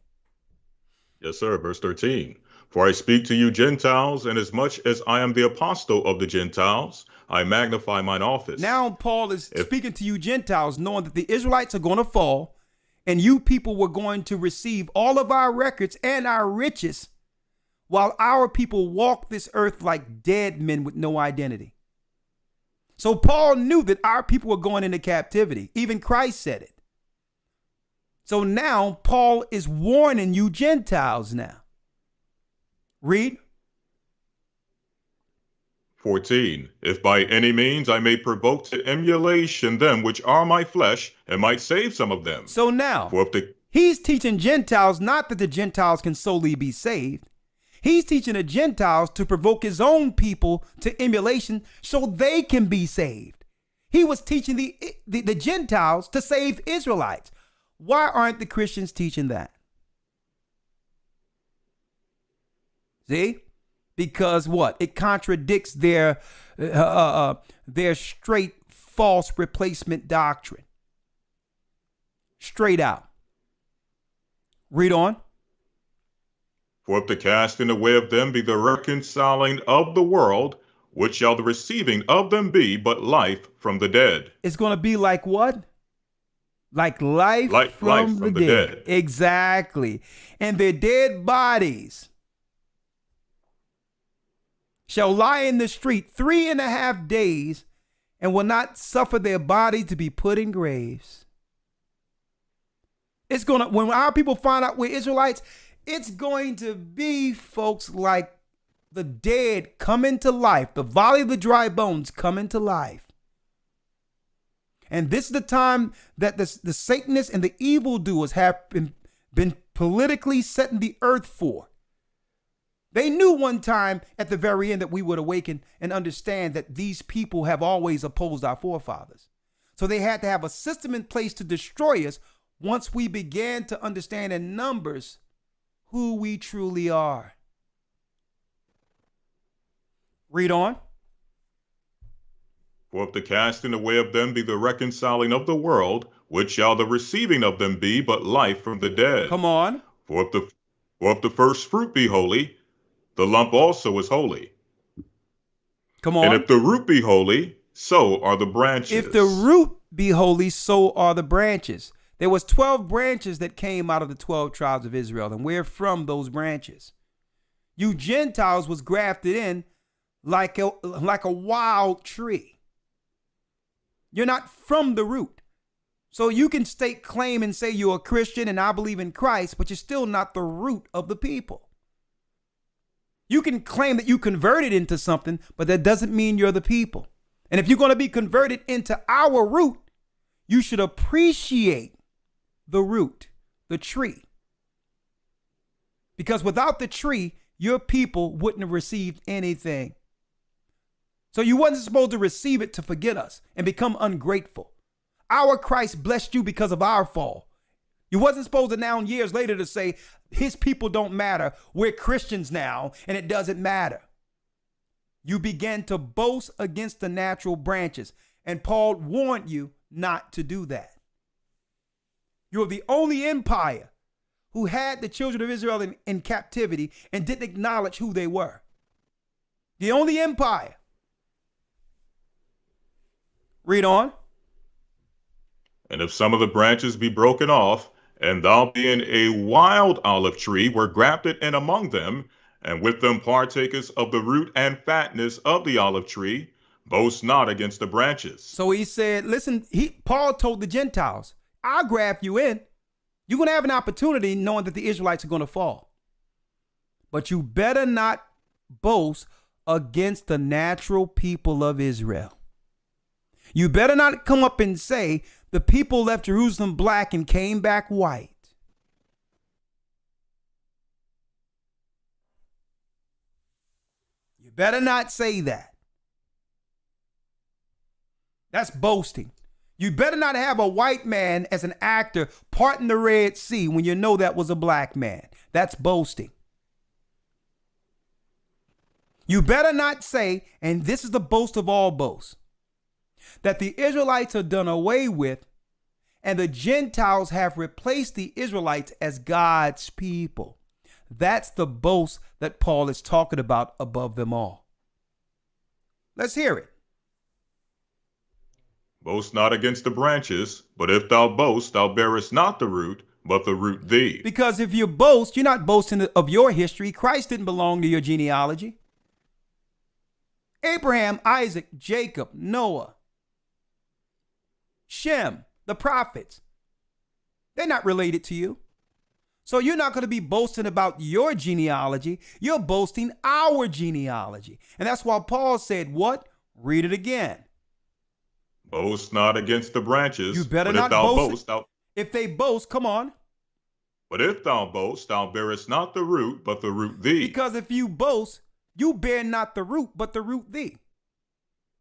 Yes, sir. Verse 13. For I speak to you Gentiles, and as much as I am the apostle of the Gentiles, I magnify mine office.
Now Paul is speaking to you Gentiles, knowing that the Israelites are going to fall, and you people were going to receive all of our records and our riches, while our people walk this earth like dead men with no identity. So Paul knew that our people were going into captivity. Even Christ said it. So now Paul is warning you Gentiles now. Read.
14. If by any means I may provoke to emulation them which are my flesh, and might save some of them.
So now he's teaching Gentiles not that the Gentiles can solely be saved. He's teaching the Gentiles to provoke his own people to emulation so they can be saved. He was teaching the Gentiles to save Israelites. Why aren't the Christians teaching that? See? Because what? It contradicts their straight false replacement doctrine. Straight out. Read on.
For if the casting away of them be the reconciling of the world, what shall the receiving of them be but life from the dead?
It's going to be like what? Like life from the dead. Exactly. And their dead bodies shall lie in the street 3.5 days and will not suffer their body to be put in graves. It's going to, when our people find out we're Israelites, it's going to be, folks, like the dead come into life. The valley of the dry bones come into life. And this is the time that the Satanists and the evildoers have been politically setting the earth for. They knew one time at the very end that we would awaken and understand that these people have always opposed our forefathers. So they had to have a system in place to destroy us once we began to understand in numbers who we truly are. Read on.
For if the casting away of them be the reconciling of the world, what shall the receiving of them be but life from the dead?
Come on.
For if the first fruit be holy, the lump also is holy.
Come
And
on.
if the root be holy, so are the branches.
If the root be holy, so are the branches. There was 12 branches that came out of the 12 tribes of Israel, and we're from those branches. You Gentiles was grafted in like a wild tree. You're not from the root. So you can stake claim and say you're a Christian and I believe in Christ, but you're still not the root of the people. You can claim that you converted into something, but that doesn't mean you're the people. And if you're going to be converted into our root, you should appreciate the root, the tree. Because without the tree, your people wouldn't have received anything. So you wasn't supposed to receive it to forget us and become ungrateful. Our Christ blessed you because of our fall. You wasn't supposed to now years later to say, his people don't matter. We're Christians now, and it doesn't matter. You began to boast against the natural branches, and Paul warned you not to do that. You're the only empire who had the children of Israel in captivity and didn't acknowledge who they were. The only empire. Read on.
And if some of the branches be broken off, and thou being a wild olive tree were grafted in among them, and with them partakers of the root and fatness of the olive tree, boast not against the branches.
So he said, listen, Paul told the Gentiles, I'll graft you in. You're going to have an opportunity knowing that the Israelites are going to fall. But you better not boast against the natural people of Israel. You better not come up and say the people left Jerusalem black and came back white. You better not say that. That's boasting. You better not have a white man as an actor parting the Red Sea when you know that was a black man. That's boasting. You better not say, and this is the boast of all boasts, that the Israelites are done away with and the Gentiles have replaced the Israelites as God's people. That's the boast that Paul is talking about above them all. Let's hear it.
Boast not against the branches, but if thou boast, thou bearest not the root, but the root thee.
Because if you boast, you're not boasting of your history. Christ didn't belong to your genealogy. Abraham, Isaac, Jacob, Noah, Shem, the prophets, they're not related to you. So you're not going to be boasting about your genealogy. You're boasting our genealogy. And that's why Paul said, what? Read it again.
Boast not against the branches.
You better
but
not
if thou
boast.
boast,
If they boast, come on.
But if thou boast, thou bearest not the root, but the root thee.
Because if you boast, you bear not the root, but the root thee.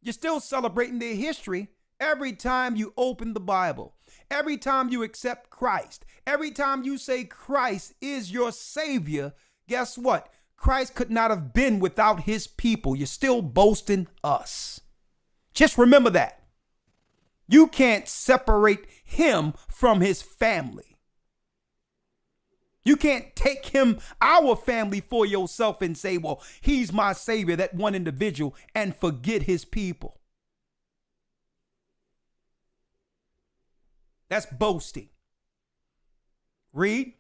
You're still celebrating their history every time you open the Bible. Every time you accept Christ. Every time you say Christ is your Savior, guess what? Christ could not have been without his people. You're still boasting us. Just remember that. You can't separate him from his family. You can't take him, our family, for yourself and say, well, he's my Savior, that one individual, and forget his people. That's boasting. Read.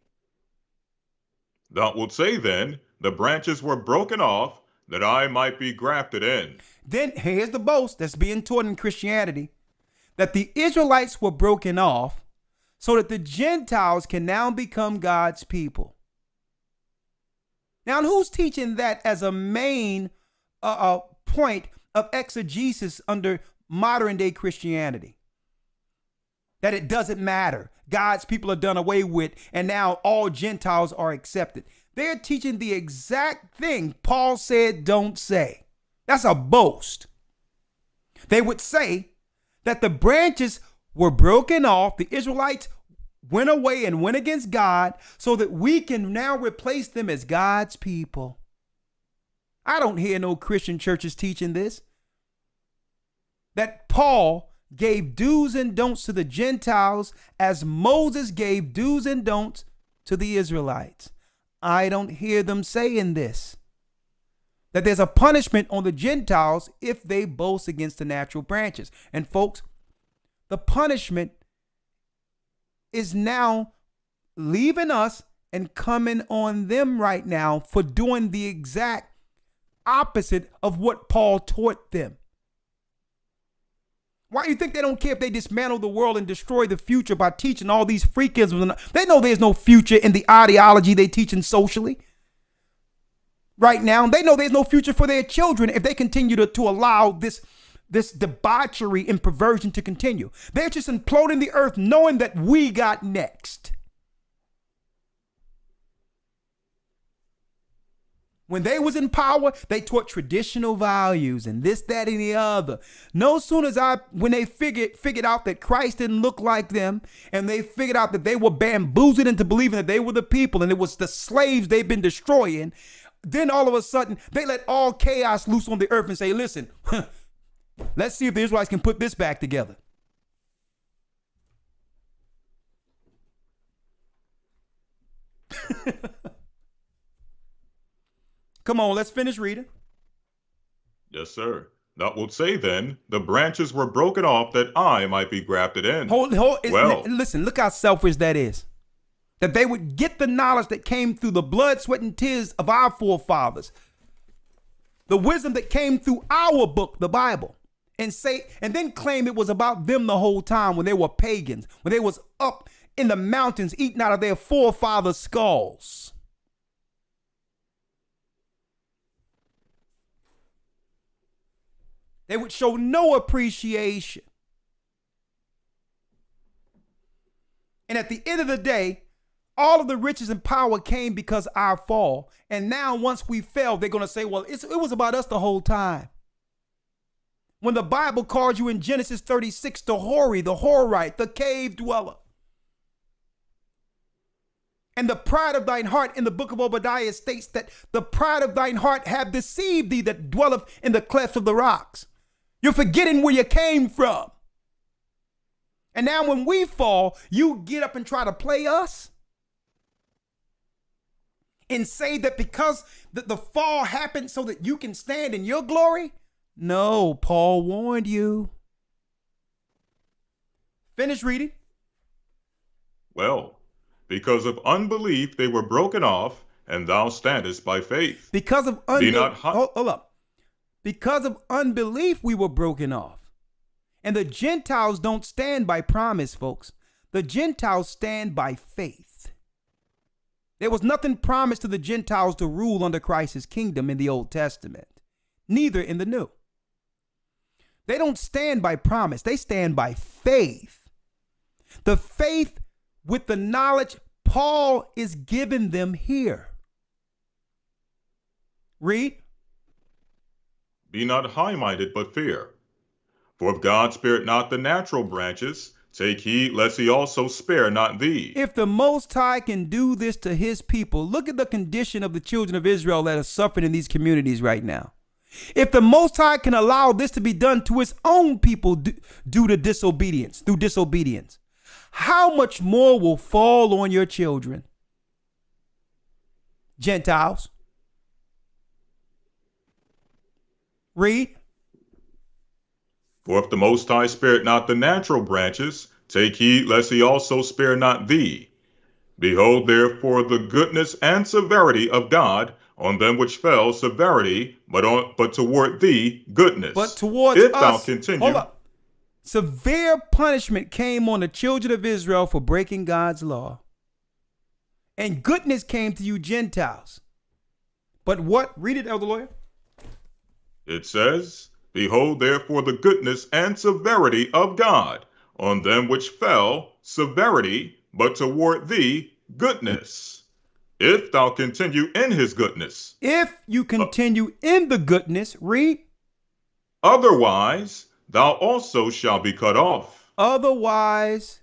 Thou wilt say then, the branches were broken off, that I might be grafted in.
Then here's the boast that's being taught in Christianity, that the Israelites were broken off so that the Gentiles can now become God's people. Now, who's teaching that as a main point of exegesis under modern day Christianity? That it doesn't matter. God's people are done away with, and now all Gentiles are accepted. They're teaching the exact thing Paul said don't say. That's a boast. They would say that the branches were broken off, the Israelites went away and went against God, so that we can now replace them as God's people. I don't hear no Christian churches teaching this. That Paul gave do's and don'ts to the Gentiles as Moses gave do's and don'ts to the Israelites. I don't hear them saying this, that there's a punishment on the Gentiles if they boast against the natural branches. And folks, the punishment is now leaving us and coming on them right now for doing the exact opposite of what Paul taught them. Why do you think they don't care if they dismantle the world and destroy the future by teaching all these freakisms? They know there's no future in the ideology they teaching socially right now. They know there's no future for their children if they continue to allow this debauchery and perversion to continue. They're just imploding the earth knowing that we got next. When they was in power, they taught traditional values and this, that, and the other. No sooner when they figured out that Christ didn't look like them, and they figured out that they were bamboozled into believing that they were the people and it was the slaves they've been destroying, then all of a sudden they let all chaos loose on the earth and say, listen, let's see if the Israelites can put this back together. Come on, let's finish reading.
Yes, sir. That will say then, the branches were broken off that I might be grafted in.
Listen, look how selfish that is. That they would get the knowledge that came through the blood, sweat, and tears of our forefathers. The wisdom that came through our book, the Bible. And then claim it was about them the whole time when they were pagans, when they was up in the mountains eating out of their forefathers' skulls. They would show no appreciation. And at the end of the day, all of the riches and power came because our fall. And now once we fell, they're going to say, well, it was about us the whole time. When the Bible calls you in Genesis 36, the Hori, the Horite, the cave dweller. And the pride of thine heart in the book of Obadiah states that the pride of thine heart have deceived thee that dwelleth in the clefts of the rocks. You're forgetting where you came from. And now when we fall, you get up and try to play us and say that because the fall happened so that you can stand in your glory? No, Paul warned you. Finish reading.
Well, because of unbelief they were broken off, and thou standest by faith.
Because of unbelief. Hold up. Because of unbelief, we were broken off. And the Gentiles don't stand by promise, folks. The Gentiles stand by faith. There was nothing promised to the Gentiles to rule under Christ's kingdom in the Old Testament, neither in the New. They don't stand by promise. They stand by faith. The faith with the knowledge Paul is giving them here. Read.
Be not high-minded, but fear. For if God spared not the natural branches, take heed lest he also spare not thee.
If the Most High can do this to his people, look at the condition of the children of Israel that are suffering in these communities right now. If the Most High can allow this to be done to his own people through disobedience, how much more will fall on your children? Gentiles. Read.
For if the Most High spared not the natural branches, take heed lest he also spare not thee. Behold therefore the goodness and severity of God on them which fell, severity, but toward thee goodness.
But towards
if
us,
thou continue.
hold up. Severe punishment came on the children of Israel for breaking God's law. And goodness came to you Gentiles. But what? Read it, Elder Lawyer.
It says, behold therefore the goodness and severity of God on them which fell, severity, but toward thee goodness. If thou continue in his goodness.
If you continue in the goodness, read.
Otherwise, thou also shalt be cut off.
Otherwise,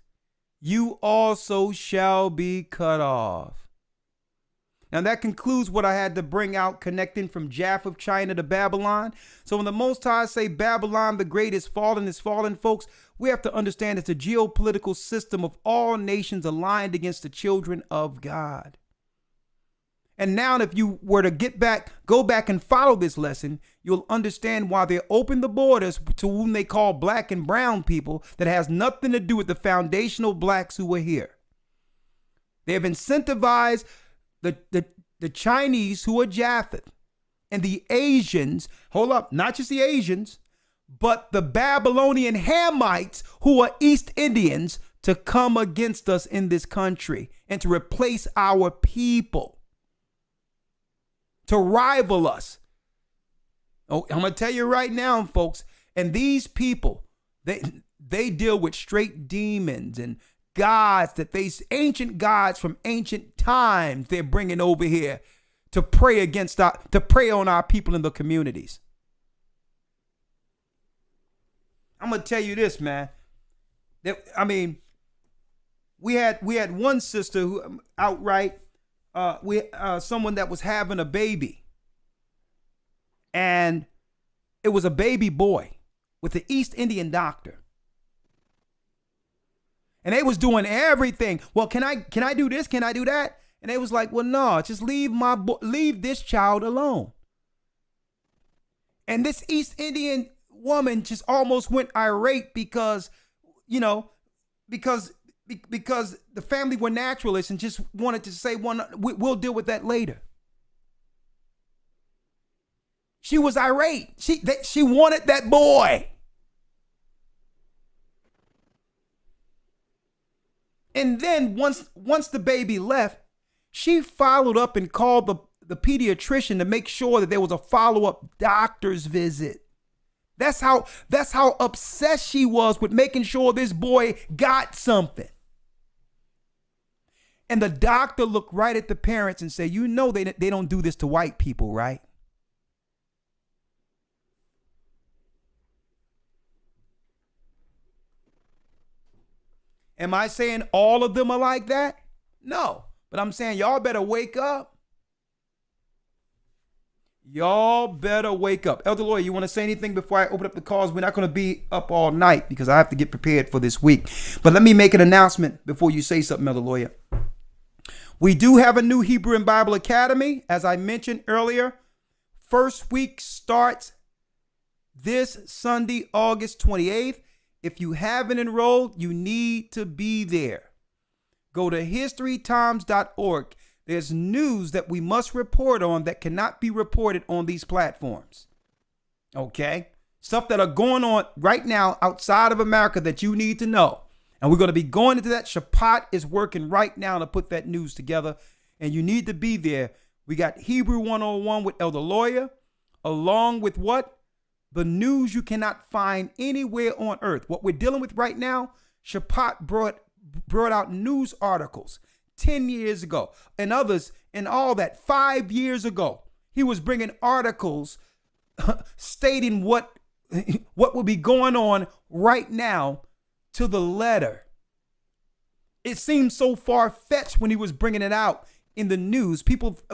you also shall be cut off. Now that concludes what I had to bring out, connecting from Japheth, China to Babylon. So when the Most High say Babylon the Great is fallen, folks, we have to understand it's a geopolitical system of all nations aligned against the children of God. And now if you were to go back and follow this lesson, you'll understand why they opened the borders to whom they call black and brown people that has nothing to do with the foundational blacks who were here. They have incentivized the Chinese, who are Japheth, and the Asians, hold up, not just the Asians, but the Babylonian Hamites, who are East Indians, to come against us in this country and to replace our people, to rival us. Oh, I'm going to tell you right now, folks, and these people, they deal with straight demons and gods, ancient gods from ancient times they're bringing over here to prey on our people in the communities. I'm gonna tell you this, man. We had one sister who outright someone that was having a baby, and it was a baby boy with an East Indian doctor. And they was doing everything. Well, can I do this? Can I do that? And they was like, well, no, just leave this child alone. And this East Indian woman just almost went irate because the family were naturalists and just wanted to say, well, we'll deal with that later. She was irate. She wanted that boy. And then once the baby left, she followed up and called the pediatrician to make sure that there was a follow-up doctor's visit. That's how obsessed she was with making sure this boy got something. And the doctor looked right at the parents and said, you know they don't do this to white people, right? Am I saying all of them are like that? No. But I'm saying y'all better wake up. Y'all better wake up. Elder Lawyer, you want to say anything before I open up the calls? We're not going to be up all night because I have to get prepared for this week. But let me make an announcement before you say something, Elder Lawyer. We do have a new Hebrew and Bible Academy. As I mentioned earlier, first week starts this Sunday, August 28th. If you haven't enrolled, you need to be there. Go to historytimes.org. There's news that we must report on that cannot be reported on these platforms. Okay? Stuff that are going on right now outside of America that you need to know. And we're going to be going into that. Japheth is working right now to put that news together. And you need to be there. We got Hebrew 101 with Elder Lawyer, along with what? The news you cannot find anywhere on earth. What we're dealing with right now, Japheth brought out news articles 10 years ago and others and all that 5 years ago. He was bringing articles stating what would be going on right now to the letter. It seemed so far-fetched when he was bringing it out in the news.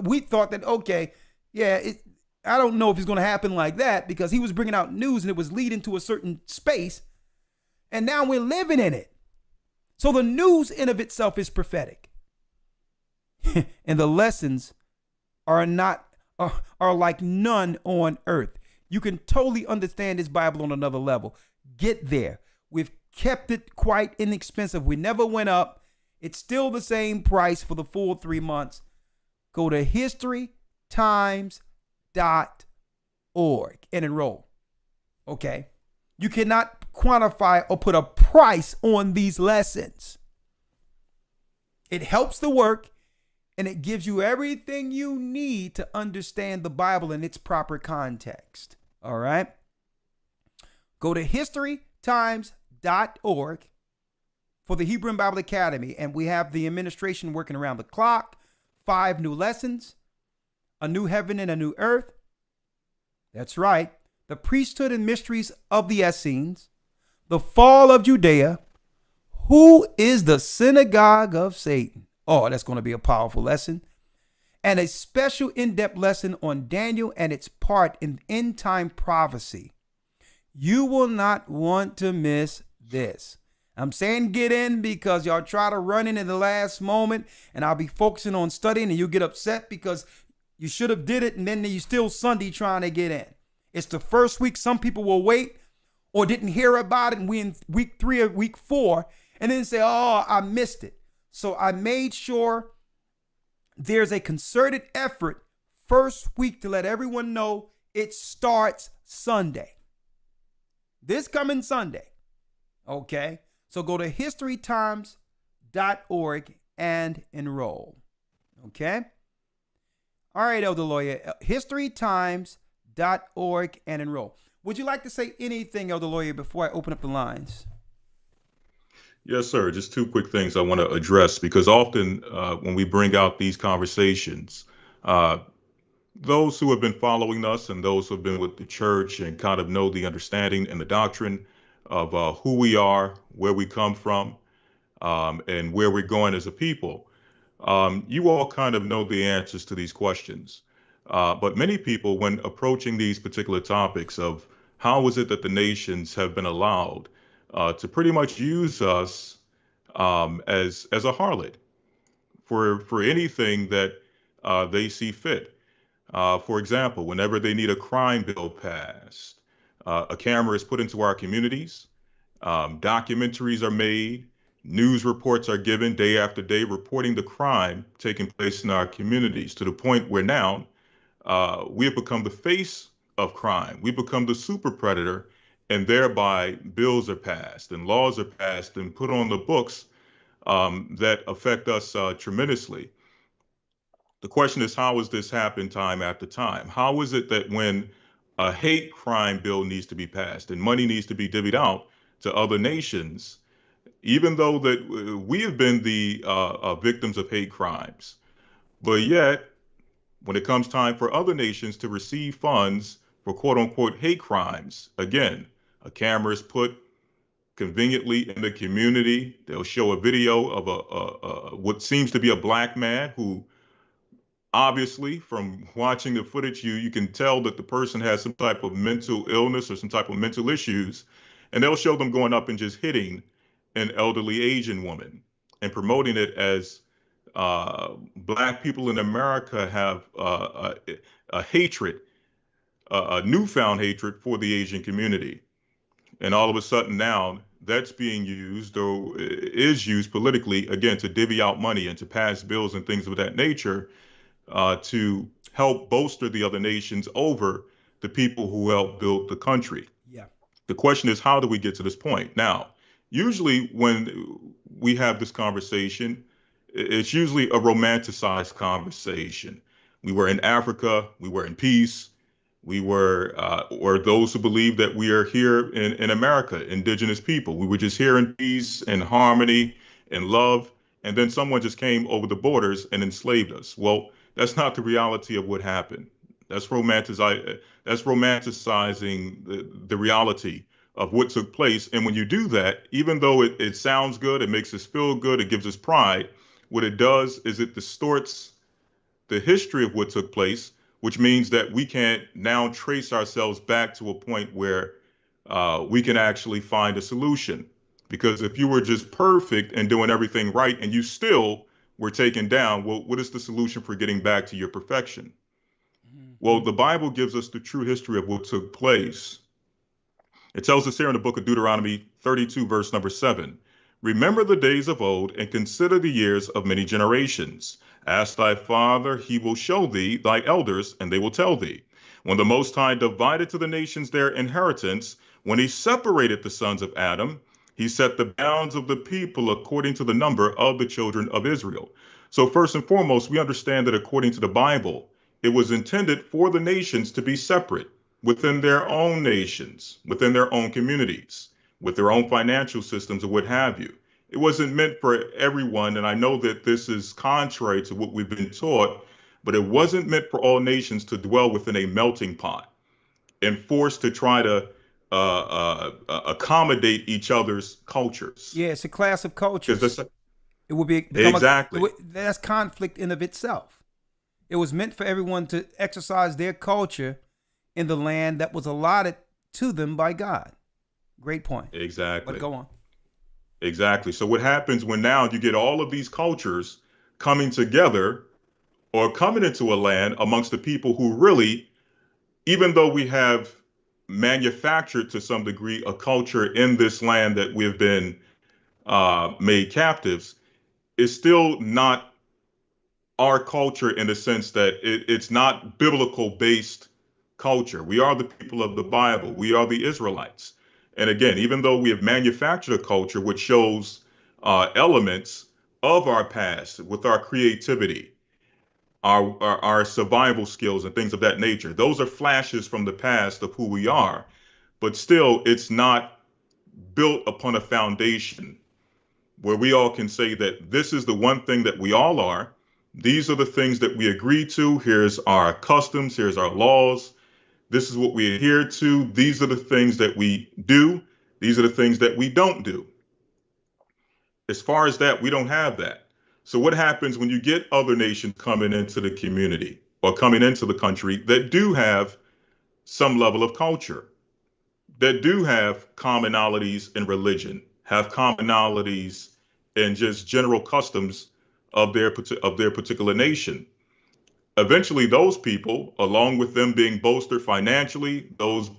We thought that, okay, yeah, I don't know if it's going to happen like that, because he was bringing out news and it was leading to a certain space. And now we're living in it. So the news in of itself is prophetic. And the lessons are like none on earth. You can totally understand this Bible on another level. Get there. We've kept it quite inexpensive. We never went up. It's still the same price for the full 3 months. Go to historytimes.org and enroll. Okay. You cannot quantify or put a price on these lessons. It helps the work and it gives you everything you need to understand the Bible in its proper context. All right. Go to historytimes.org for the Hebrew and Bible Academy. And we have the administration working around the clock, 5 new lessons, a new heaven and a new earth. That's right. The priesthood and mysteries of the Essenes, the fall of Judea, who is the synagogue of Satan. Oh, that's going to be a powerful lesson. and a special in-depth lesson on Daniel and its part in end-time prophecy. You will not want to miss this. I'm saying get in because y'all try to run in at the last moment, and I'll be focusing on studying, and you get upset because you should have did it, and then you still Sunday trying to get in. It's the first week. Some people will wait or didn't hear about it, and we in week 3 or week 4, and then say, oh, I missed it. So I made sure there's a concerted effort first week to let everyone know it starts Sunday. This coming Sunday. Okay? So go to historytimes.org and enroll. Okay? All right, Elder Lawyer. historytimes.org and enroll. Would you like to say anything, Elder Lawyer, before I open up the lines?
Yes, sir. Just 2 quick things I want to address, because often when we bring out these conversations, those who have been following us and those who have been with the church and kind of know the understanding and the doctrine of who we are, where we come from, and where we're going as a people, you all kind of know the answers to these questions. But many people, when approaching these particular topics of how is it that the nations have been allowed to pretty much use us as a harlot for anything that they see fit. For example, whenever they need a crime bill passed, a camera is put into our communities, documentaries are made, news reports are given day after day reporting the crime taking place in our communities, to the point where now we have become the face of crime. We become the super predator, and thereby bills are passed and laws are passed and put on the books that affect us tremendously. The question is, how has this happened time after time? How is it that when a hate crime bill needs to be passed and money needs to be divvied out to other nations, even though that we have been the victims of hate crimes, but yet when it comes time for other nations to receive funds for quote unquote hate crimes, again, a camera is put conveniently in the community. They'll show a video of what seems to be a black man who, obviously, from watching the footage, you can tell that the person has some type of mental illness or some type of mental issues, and they'll show them going up and just hitting an elderly Asian woman and promoting it as black people in America have a hatred, a newfound hatred for the Asian community. And all of a sudden now that's being used, or is used politically, again, to divvy out money and to pass bills and things of that nature, to help bolster the other nations over the people who helped build the country.
Yeah.
The question is, how do we get to this point? Now, usually when we have this conversation, it's usually a romanticized conversation. We were in Africa, we were in peace, we were, or those who believe that we are here in America, indigenous people. We were just here in peace and harmony and love, and then someone just came over the borders and enslaved us. Well, that's not the reality of what happened. That's romanticizing the reality of what took place. And when you do that, even though it sounds good, it makes us feel good, it gives us pride, what it does is it distorts the history of what took place, which means that we can't now trace ourselves back to a point where we can actually find a solution. Because if you were just perfect and doing everything right and you still were taken down, well, what is the solution for getting back to your perfection? Mm-hmm. Well, the Bible gives us the true history of what took place. It tells us here in the book of Deuteronomy 32, verse number 7, remember the days of old and consider the years of many generations. Ask thy father, he will show thee, thy elders, and they will tell thee. When the Most High divided to the nations their inheritance, when he separated the sons of Adam, he set the bounds of the people according to the number of the children of Israel. So first and foremost, we understand that according to the Bible, it was intended for the nations to be separate within their own nations, within their own communities, with their own financial systems or what have you. It wasn't meant for everyone, and I know that this is contrary to what we've been taught, but it wasn't meant for all nations to dwell within a melting pot and forced to try to accommodate each other's cultures.
Yeah, it's a class of cultures.
It
would be
exactly
that's conflict in of itself. It was meant for everyone to exercise their culture in the land that was allotted to them by God. Great point. But
Exactly.
go on.
Exactly. So what happens when now you get all of these cultures coming together or coming into a land amongst the people who really, even though we have manufactured to some degree a culture in this land that we've been made captives, is still not our culture in the sense that it's not biblical based culture. We are the people of the Bible. We are the Israelites. And again, even though we have manufactured a culture which shows elements of our past with our creativity, our survival skills, and things of that nature, those are flashes from the past of who we are. But still, it's not built upon a foundation where we all can say that this is the one thing that we all are. These are the things that we agree to. Here's our customs. Here's our laws. This is what we adhere to. These are the things that we do. These are the things that we don't do. As far as that, we don't have that. So what happens when you get other nations coming into the community or coming into the country that do have some level of culture, that do have commonalities in religion, have commonalities in just general customs of their particular nation? Eventually those people, along with them being bolstered financially,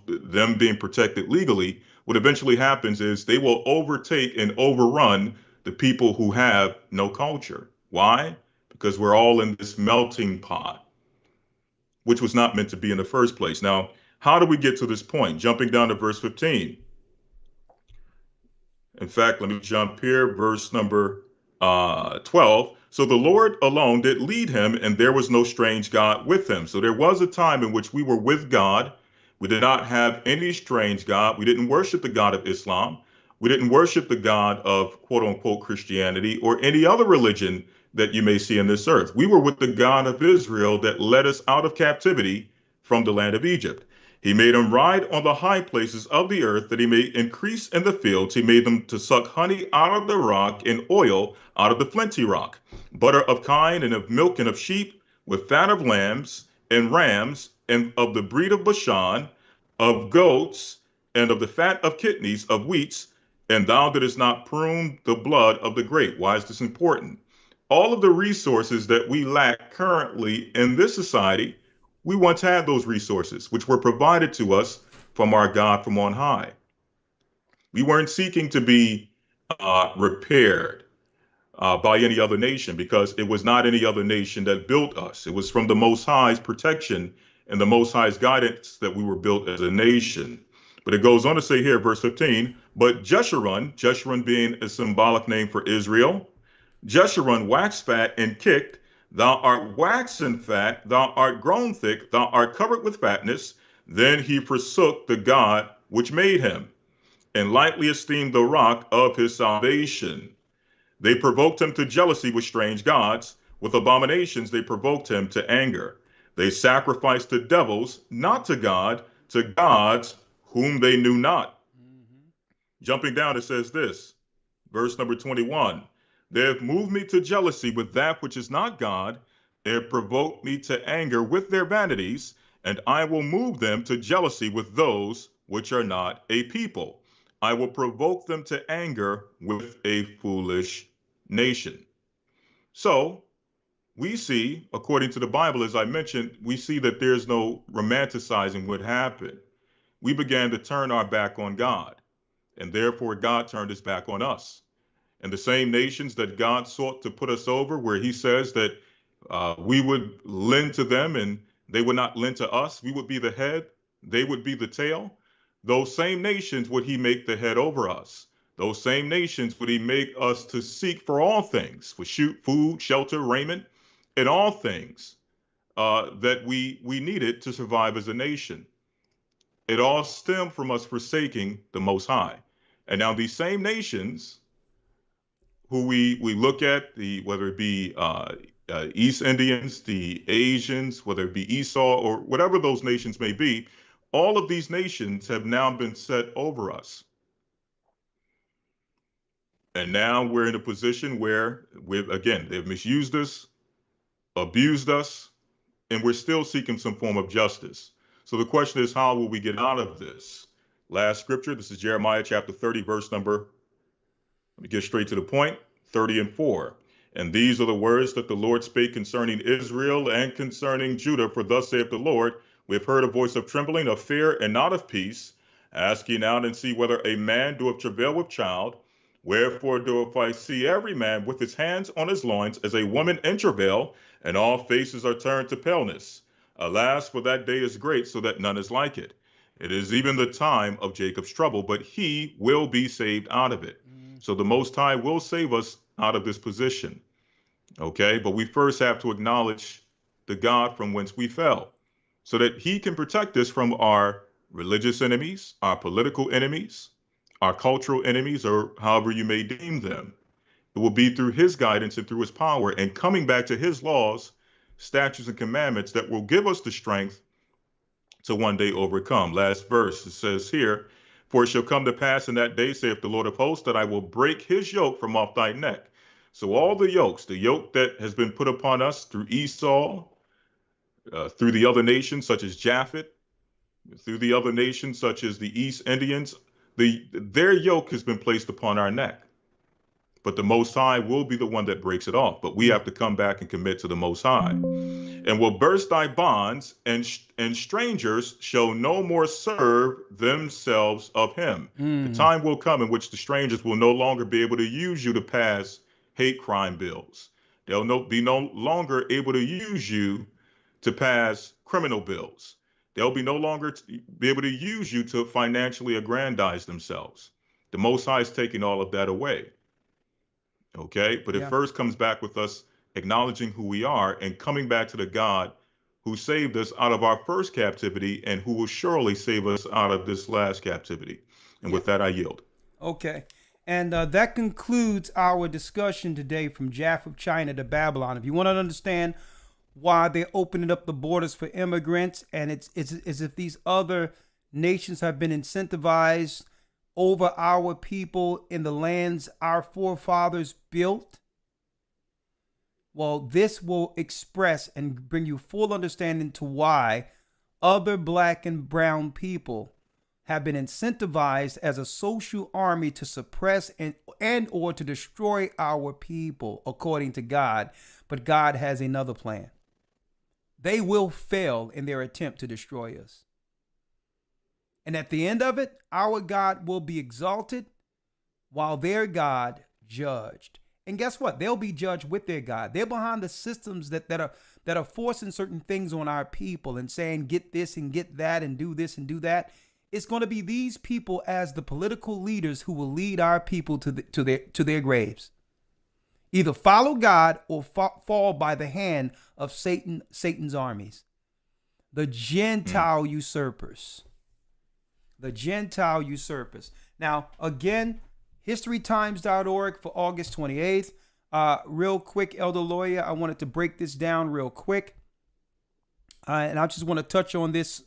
them being protected legally, what eventually happens is they will overtake and overrun the people who have no culture. Why? Because we're all in this melting pot, which was not meant to be in the first place. Now, how do we get to this point? Jumping down to verse 15. In fact, let me jump here, verse number 12. So the Lord alone did lead him, and there was no strange God with him. So there was a time in which we were with God. We did not have any strange God. We didn't worship the God of Islam. We didn't worship the God of quote unquote Christianity or any other religion that you may see in this earth. We were with the God of Israel that led us out of captivity from the land of Egypt. He made them ride on the high places of the earth, that he may increase in the fields. He made them to suck honey out of the rock and oil out of the flinty rock, butter of kine and of milk and of sheep, with fat of lambs and rams, and of the breed of Bashan, of goats, and of the fat of kidneys, of wheats. And thou didst not prune the blood of the grape. Why is this important? All of the resources that we lack currently in this society, we once had those resources, which were provided to us from our God from on high. We weren't seeking to be repaired by any other nation, because it was not any other nation that built us. It was from the Most High's protection and the Most High's guidance that we were built as a nation. But it goes on to say here, verse 15, but Jeshurun being a symbolic name for Israel, Jeshurun waxed fat and kicked. Thou art waxen fat, thou art grown thick, thou art covered with fatness. Then he forsook the God which made him, and lightly esteemed the rock of his salvation. They provoked him to jealousy with strange gods. With abominations they provoked him to anger. They sacrificed to devils, not to God, to gods whom they knew not. Jumping down, it says this, verse number 21. They have moved me to jealousy with that which is not God. They have provoked me to anger with their vanities, and I will move them to jealousy with those which are not a people. I will provoke them to anger with a foolish nation. So we see, according to the Bible, as I mentioned, we see that there's no romanticizing what happened. We began to turn our back on God, and therefore God turned his back on us. And the same nations that God sought to put us over, where he says that we would lend to them and they would not lend to us, we would be the head, they would be the tail. Those same nations would he make the head over us. Those same nations would he make us to seek for all things, for food, shelter, raiment, and all things that we needed to survive as a nation. It all stemmed from us forsaking the Most High. And now these same nations who we look at, whether it be East Indians, the Asians, whether it be Esau, or whatever those nations may be, all of these nations have now been set over us. And now we're in a position where they've misused us, abused us, and we're still seeking some form of justice. So the question is, how will we get out of this? Last scripture, this is Jeremiah chapter 30, verse number, let me get straight to the point, 30 and 4. And these are the words that the Lord spake concerning Israel and concerning Judah. For thus saith the Lord, we have heard a voice of trembling, of fear, and not of peace. Ask ye now and see whether a man doeth travail with child. Wherefore doeth I see every man with his hands on his loins as a woman in travail, and all faces are turned to paleness. Alas, for that day is great, so that none is like it. It is even the time of Jacob's trouble, but he will be saved out of it. So the Most High will save us out of this position. Okay, but we first have to acknowledge the God from whence we fell, so that he can protect us from our religious enemies, our political enemies, our cultural enemies, or however you may deem them. It will be through his guidance and through his power and coming back to his laws, statutes, and commandments that will give us the strength to one day overcome. Last verse, it says here, for it shall come to pass in that day, saith the Lord of hosts, that I will break his yoke from off thy neck. So all the yokes, the yoke that has been put upon us through Esau, through the other nations such as Japheth, through the other nations such as the East Indians, their yoke has been placed upon our neck. But the Most High will be the one that breaks it off. But we have to come back and commit to the Most High. And will burst thy bonds, and strangers shall no more serve themselves of him. The time will come in which the strangers will no longer be able to use you to pass hate crime bills. They'll be no longer able to use you to pass criminal bills. They'll be no longer be able to use you to financially aggrandize themselves. The Most High is taking all of that away. Okay, but it first comes back with us acknowledging who we are and coming back to the God who saved us out of our first captivity and who will surely save us out of this last captivity. And with that, I yield.
Okay. And that concludes our discussion today from Japheth, China to Babylon. If you want to understand why they're opening up the borders for immigrants, and it's as if these other nations have been incentivized over our people in the lands our forefathers built. Well, this will express and bring you full understanding to why other black and brown people have been incentivized as a social army to suppress and or to destroy our people according to God. But God has another plan. They will fail in their attempt to destroy us. And at the end of it, our God will be exalted while their God judged. And guess what? They'll be judged with their God. They're behind the systems that are forcing certain things on our people and saying, get this and get that and do this and do that. It's going to be these people as the political leaders who will lead our people to their graves. Either follow God or fall by the hand of Satan's armies. The Gentile usurpers. The Gentile usurpers. Now, again, historytimes.org for August 28th. Real quick, Elder Lawyer, I wanted to break this down real quick. And I just want to touch on this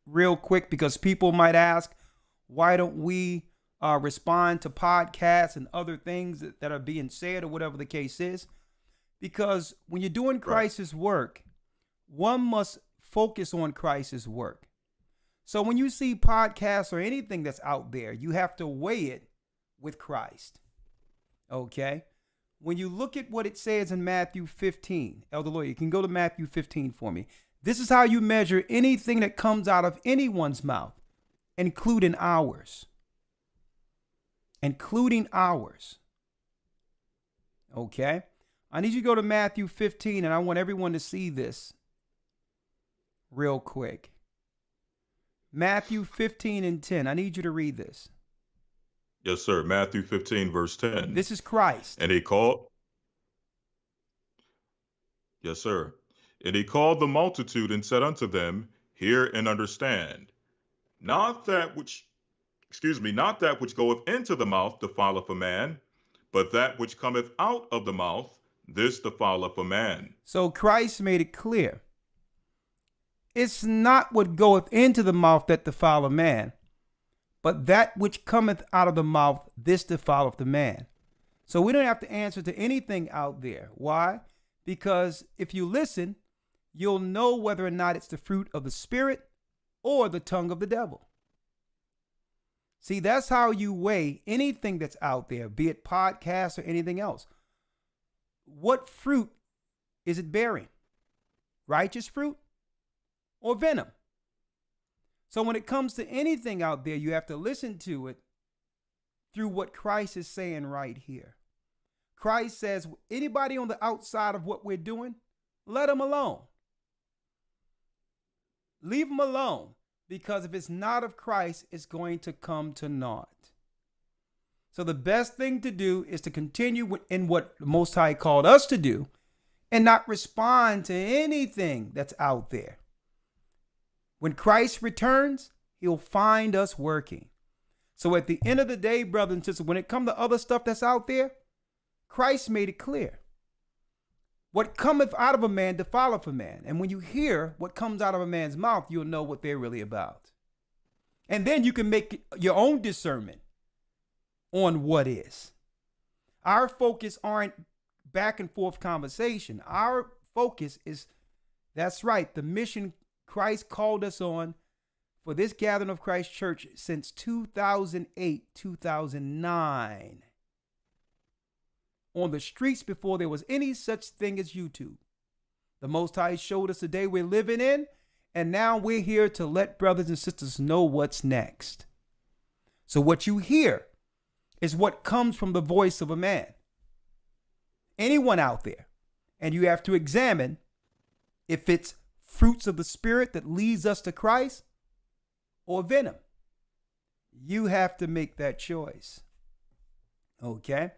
real quick because people might ask, why don't we respond to podcasts and other things that are being said or whatever the case is? Because when you're doing Christ's work, one must focus on Christ's work. So when you see podcasts or anything that's out there, you have to weigh it with Christ. Okay? When you look at what it says in Matthew 15, Elder Lawyer, you can go to Matthew 15 for me. This is how you measure anything that comes out of anyone's mouth, including ours. Including ours. Okay? I need you to go to Matthew 15, and I want everyone to see this real quick. Matthew 15 and 10. I need you to read this.
Yes, sir. Matthew 15, verse 10.
This is Christ.
And he called. Yes, sir. And he called the multitude and said unto them, hear and understand. Not that which goeth into the mouth defileth a man, but that which cometh out of the mouth, this defileth a man.
So Christ made it clear. It's not what goeth into the mouth that defile a man, but that which cometh out of the mouth, this defileth the man. So we don't have to answer to anything out there. Why? Because if you listen, you'll know whether or not it's the fruit of the Spirit or the tongue of the devil. See, that's how you weigh anything that's out there, be it podcasts or anything else. What fruit is it bearing? Righteous fruit or venom? So when it comes to anything out there, you have to listen to it through what Christ is saying right here. Christ says, anybody on the outside of what we're doing, let them alone. Leave them alone, because if it's not of Christ, it's going to come to naught. So the best thing to do is to continue in what the Most High called us to do and not respond to anything that's out there. When Christ returns, he'll find us working. So at the end of the day, brothers and sisters, when it comes to other stuff that's out there, Christ made it clear. What cometh out of a man defileth a man. And when you hear what comes out of a man's mouth, you'll know what they're really about. And then you can make your own discernment on what is. Our focus aren't back and forth conversation. Our focus is, that's right, the mission Christ called us on for this gathering of Christ Church since 2008, 2009. On the streets before there was any such thing as YouTube. The Most High showed us the day we're living in, and now we're here to let brothers and sisters know what's next. So what you hear is what comes from the voice of a man. Anyone out there. And you have to examine if it's fruits of the Spirit that leads us to Christ or venom. You have to make that choice. Okay?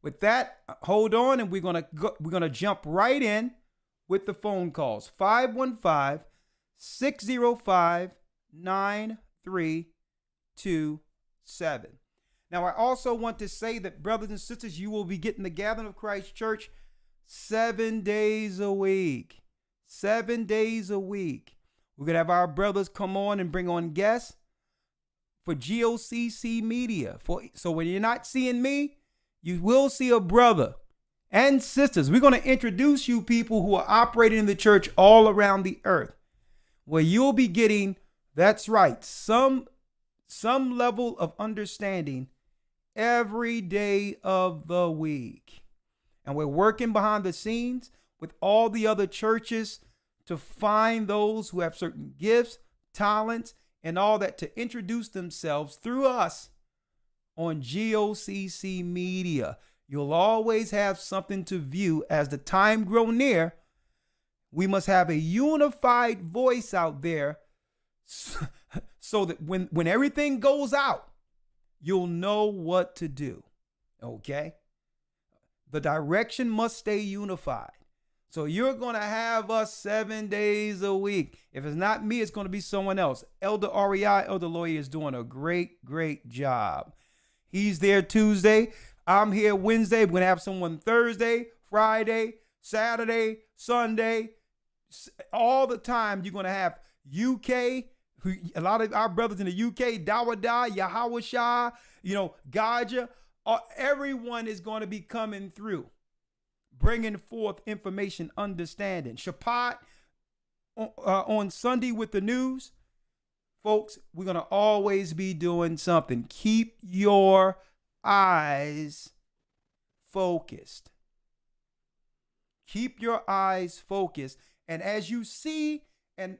With that, hold on, and we're gonna jump right in with the phone calls. 515-605-9327. Now, I also want to say that, brothers and sisters, you will be getting the Gathering of Christ Church 7 days a week. 7 days a week. We're going to have our brothers come on and bring on guests for GOCC Media. So when you're not seeing me, you will see a brother and sisters. We're going to introduce you people who are operating in the church all around the earth, where you'll be getting, that's right, some level of understanding every day of the week. And we're working behind the scenes with all the other churches to find those who have certain gifts, talents, and all that to introduce themselves through us on GOCC Media. You'll always have something to view. As the time grow near, we must have a unified voice out there so that when everything goes out, you'll know what to do. Okay? The direction must stay unified. So you're going to have us 7 days a week. If it's not me, it's going to be someone else. Elder REI, Elder Lawyer, is doing a great, great job. He's there Tuesday. I'm here Wednesday. We're going to have someone Thursday, Friday, Saturday, Sunday. All the time you're going to have UK. A lot of our brothers in the UK, Dawada, Yahawashah, Gaja. Everyone is going to be coming through, bringing forth information, understanding. Shabbat on Sunday with the news. Folks, we're going to always be doing something. Keep your eyes focused. Keep your eyes focused. And as you see and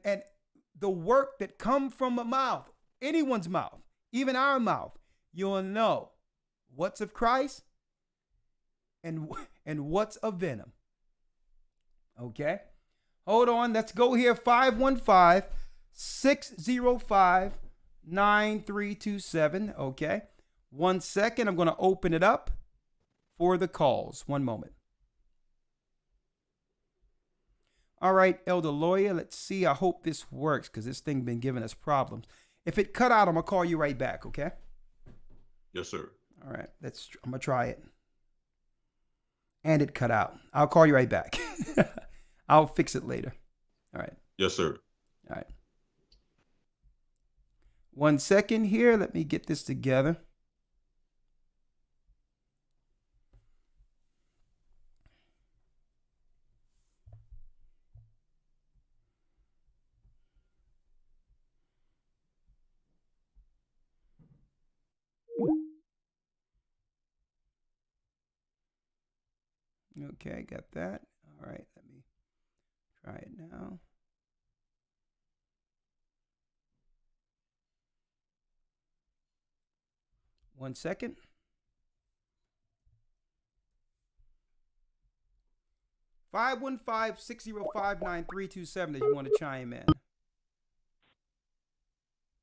the work that come from a mouth, anyone's mouth, even our mouth, you'll know what's of Christ and what's of venom. Okay? Hold on. Let's go here. 515-605-9327. Okay? 1 second. I'm going to open it up for the calls. 1 moment. All right, Elder Lawyer, let's see. I hope this works because this thing been giving us problems. If it cut out, I'm going to call you right back, okay?
Yes, sir.
All right, I'm going to try it. And it cut out. I'll call you right back. I'll fix it later. All right.
Yes, sir.
All right. 1 second here. Let me get this together. Okay, got that. All right, let me try it now. One second. 515-605-9327 if you want to chime in.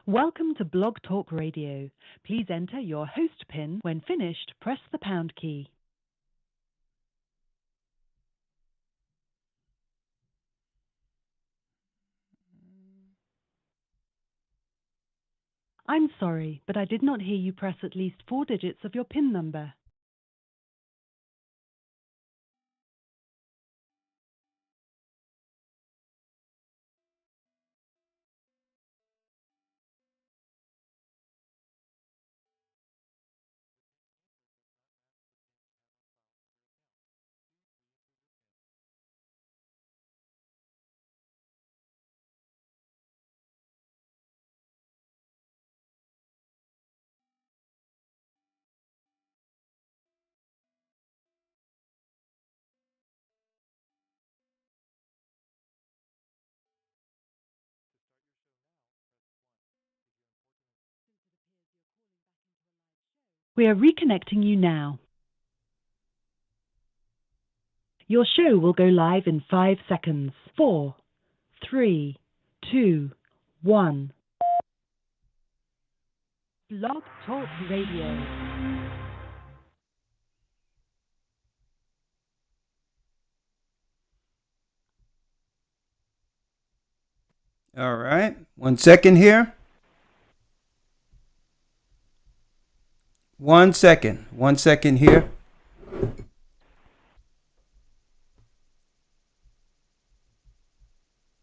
Welcome to Blog Talk Radio. Please enter your host PIN. When finished, press the pound key. I'm sorry, but I did not hear you press at least 4 digits of your PIN number. We are reconnecting you now. Your show will go live in 5 seconds. 4, 3, 2, 1. Blog Talk Radio.
All right. 1 second here. 1 second. 1 second here.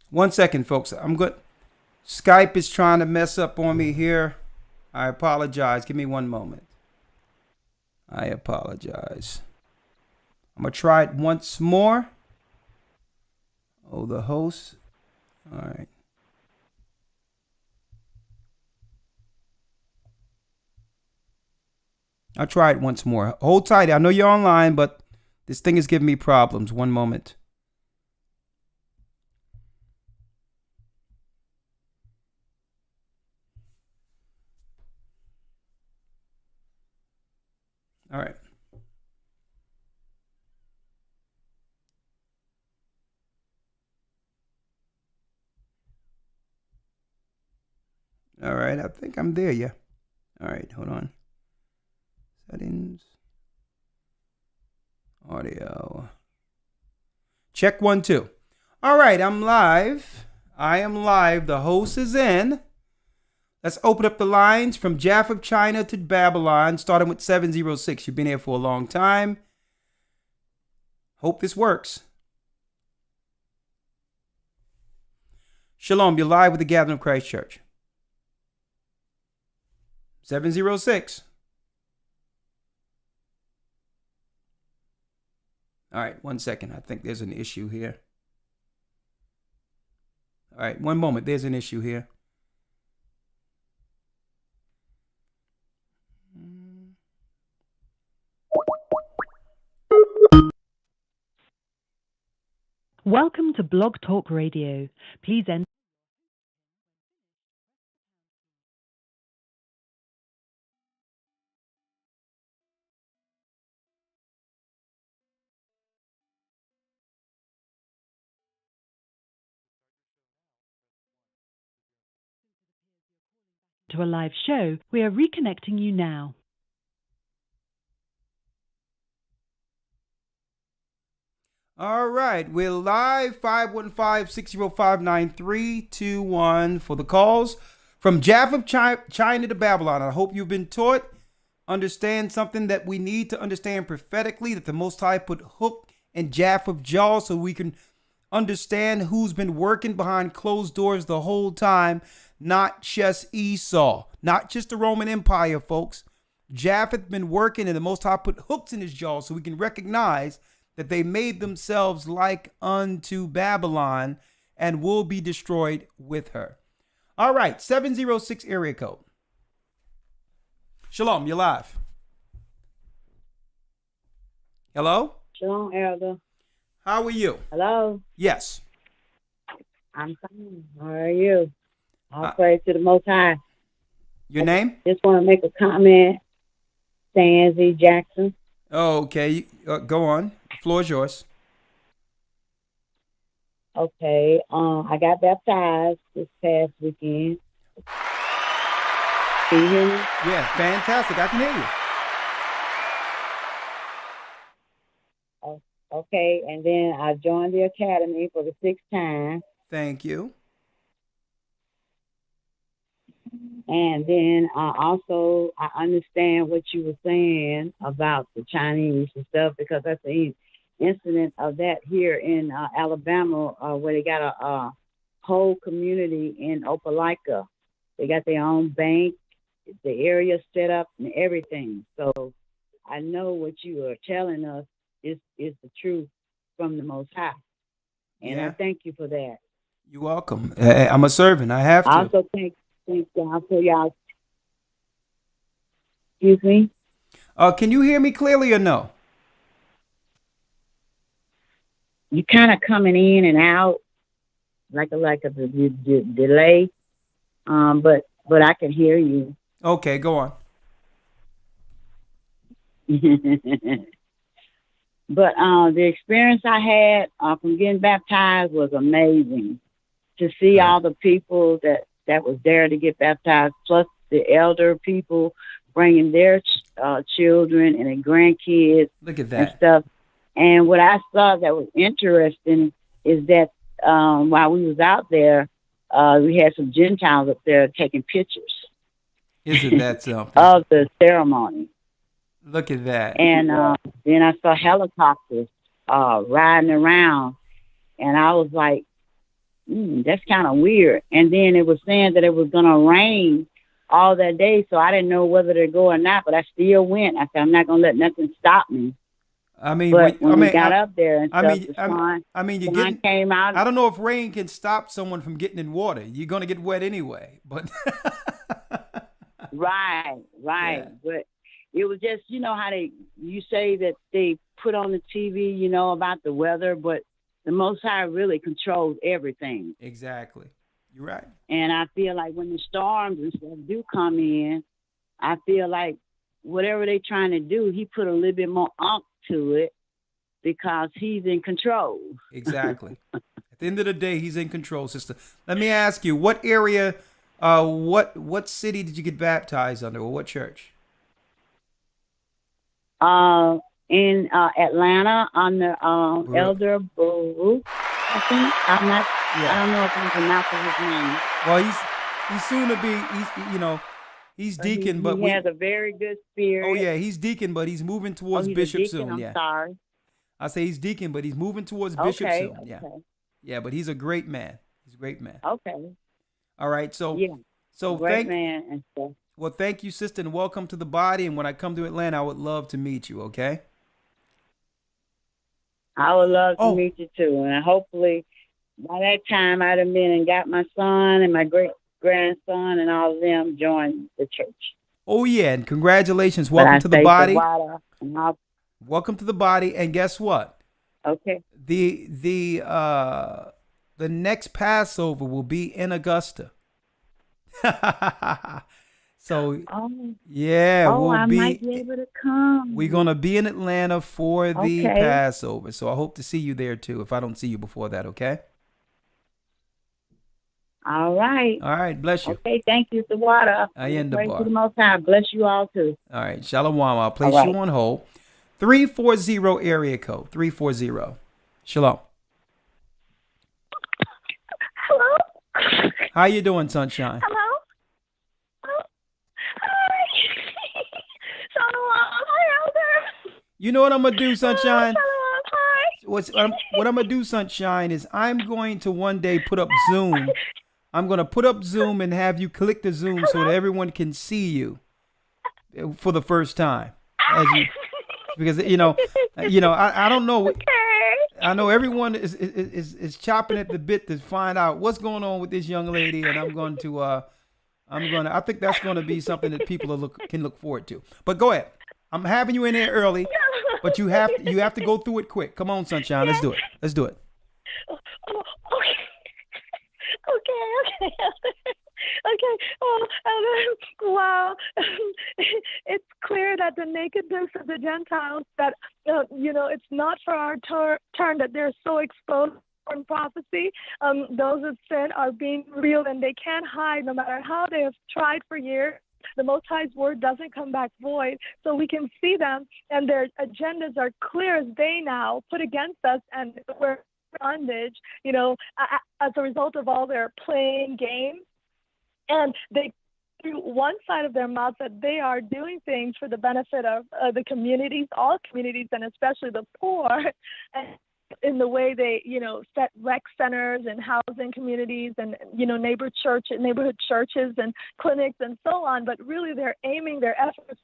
One second, folks. I'm good. Skype is trying to mess up on me here. I apologize. Give me one moment. I apologize. I'm going to try it once more. Oh, the host. All right. I'll try it once more. Hold tight. I know you're online, but this thing is giving me problems. One moment. All right. All right. I think I'm there. Yeah. All right. Hold on. Settings. Audio. Check 1, 2. All right. I'm live. I am live. The host is in. Let's open up the lines from Japheth, China to Babylon, starting with 706. You've been here for a long time. Hope this works. Shalom, you're live with the Gathering of Christ Church. 706. All right, 1 second. I think there's an issue here. All right, one moment. There's an issue here.
Welcome to Blog Talk Radio. Please enter. To a live show, we are reconnecting you now.
All right, we're live. 515-605-9321 for the calls from Japheth, China to Babylon. I hope you've been taught, understand something that we need to understand prophetically, that the Most High put hook in Japheth's jaw so we can understand who's been working behind closed doors the whole time, not just Esau, not just the Roman Empire, folks. Japheth been working and the Most High put hooks in his jaw so we can recognize that they made themselves like unto Babylon and will be destroyed with her. All right, 706 area code. Shalom, you're live. Hello?
Shalom, Elder.
How are you?
Hello.
Yes.
I'm fine. How are you? All
Uh,
praise to the Most High.
Your name?
Just want to make a comment. Stan Z. Jackson.
Oh, okay. Go on. The floor is yours.
Okay. I got baptized this past weekend. Can you hear me?
Yeah, fantastic. I can hear you.
Okay. And then I joined the academy for the 6th time.
Thank you.
And then I understand what you were saying about the Chinese and stuff, because that's the incident of that here in Alabama, where they got a whole community in Opelika. They got their own bank, the area set up and everything. So I know what you are telling us is the truth from the Most High. And I
Yeah.
thank you for that.
You're welcome. I'm a servant. I have
I
to.
also thank God for y'all. Excuse me?
Can you hear me clearly or no?
You kind of coming in and out like a delay, but I can hear you.
Okay, go on.
But the experience I had from getting baptized was amazing. To see all the people that was there to get baptized, plus the elder people bringing their children and their grandkids
Look at
and
that.
stuff. And what I saw that was interesting is that while we was out there, we had some Gentiles up there taking pictures
Isn't that something?
of the ceremony.
Look at that.
And then I saw helicopters riding around, and I was like, that's kind of weird. And then it was saying that it was going to rain all that day, so I didn't know whether to go or not, but I still went. I said, I'm not going to let nothing stop me.
I mean,
But when we got up there and stuff, the
you're
sun
getting.
came out.
I don't know if rain can stop someone from getting in water. You're gonna get wet anyway. But
Right.
Yeah.
But it was just, how you say that they put on the TV, about the weather, but the Most High really controls everything.
Exactly, you're right.
And I feel like when the storms and stuff do come in, I feel like whatever they're trying to do, he put a little bit more oomph to it because he's in control.
Exactly. At the end of the day, he's in control, sister. Let me ask you, what area, what city did you get baptized under, or what church?
In Atlanta, on the Elder Baruch, I think. I don't know if I'm pronouncing his name.
Well, he's soon to be. He's deacon, but
he has a very good spirit.
Oh yeah, he's deacon, but he's moving towards
he's
bishop
a deacon,
soon.
I'm
Yeah,
sorry.
I say he's deacon, but he's moving towards bishop soon. Yeah,
Okay.
yeah, but he's a great man. He's a great man.
Okay.
All right, so
Yeah.
so
Great man and stuff.
Well, thank you, sister, and welcome to the body. And when I come to Atlanta, I would love to meet you. Okay.
I would love to meet you too, and hopefully by that time I'd have been and got my son and my great grandson and all of them join the church.
Oh yeah, and congratulations! Welcome to the body.
Welcome
to the body, and guess what?
Okay.
The next Passover will be in Augusta. So yeah,
I might be able to come.
We're gonna be in Atlanta for the Passover, so I hope to see you there too. If I don't see you before that, okay?
All right.
All right. Bless you.
Okay. Thank you, Sawada. Praise to the Most High. Bless you all too.
All right. Shalom. I'll place you on hold. 340 area code 340. Shalom.
Hello.
How you doing, sunshine?
Hello. Hi. Shalom. Hi, Elder.
You know what I'm gonna do, sunshine?
Shalom. Hi.
What I'm gonna do, sunshine, is I'm going to one day put up Zoom. I'm gonna put up Zoom and have you click the Zoom so that everyone can see you for the first time. Because I don't know.
Okay.
I know everyone is chopping at the bit to find out what's going on with this young lady, and I think that's going to be something that people can look forward to. But go ahead. I'm having you in there early. but you have to go through it quick. Come on, Sunshine. Let's do it. Let's do it.
Oh, okay. Okay. Okay. Oh, wow. It's clear that the nakedness of the Gentiles, that, it's not for our turn that they're so exposed in prophecy. Those of sin are being revealed, and they can't hide no matter how they have tried for years. The Most High's word doesn't come back void. So we can see them, and their agendas are clear as day now, put against us, and we're bondage, as a result of all their playing games. And they, through one side of their mouth, that they are doing things for the benefit of the communities, all communities, and especially the poor, and in the way they, set rec centers and housing communities and, neighborhood churches and clinics and so on. But really, they're aiming their efforts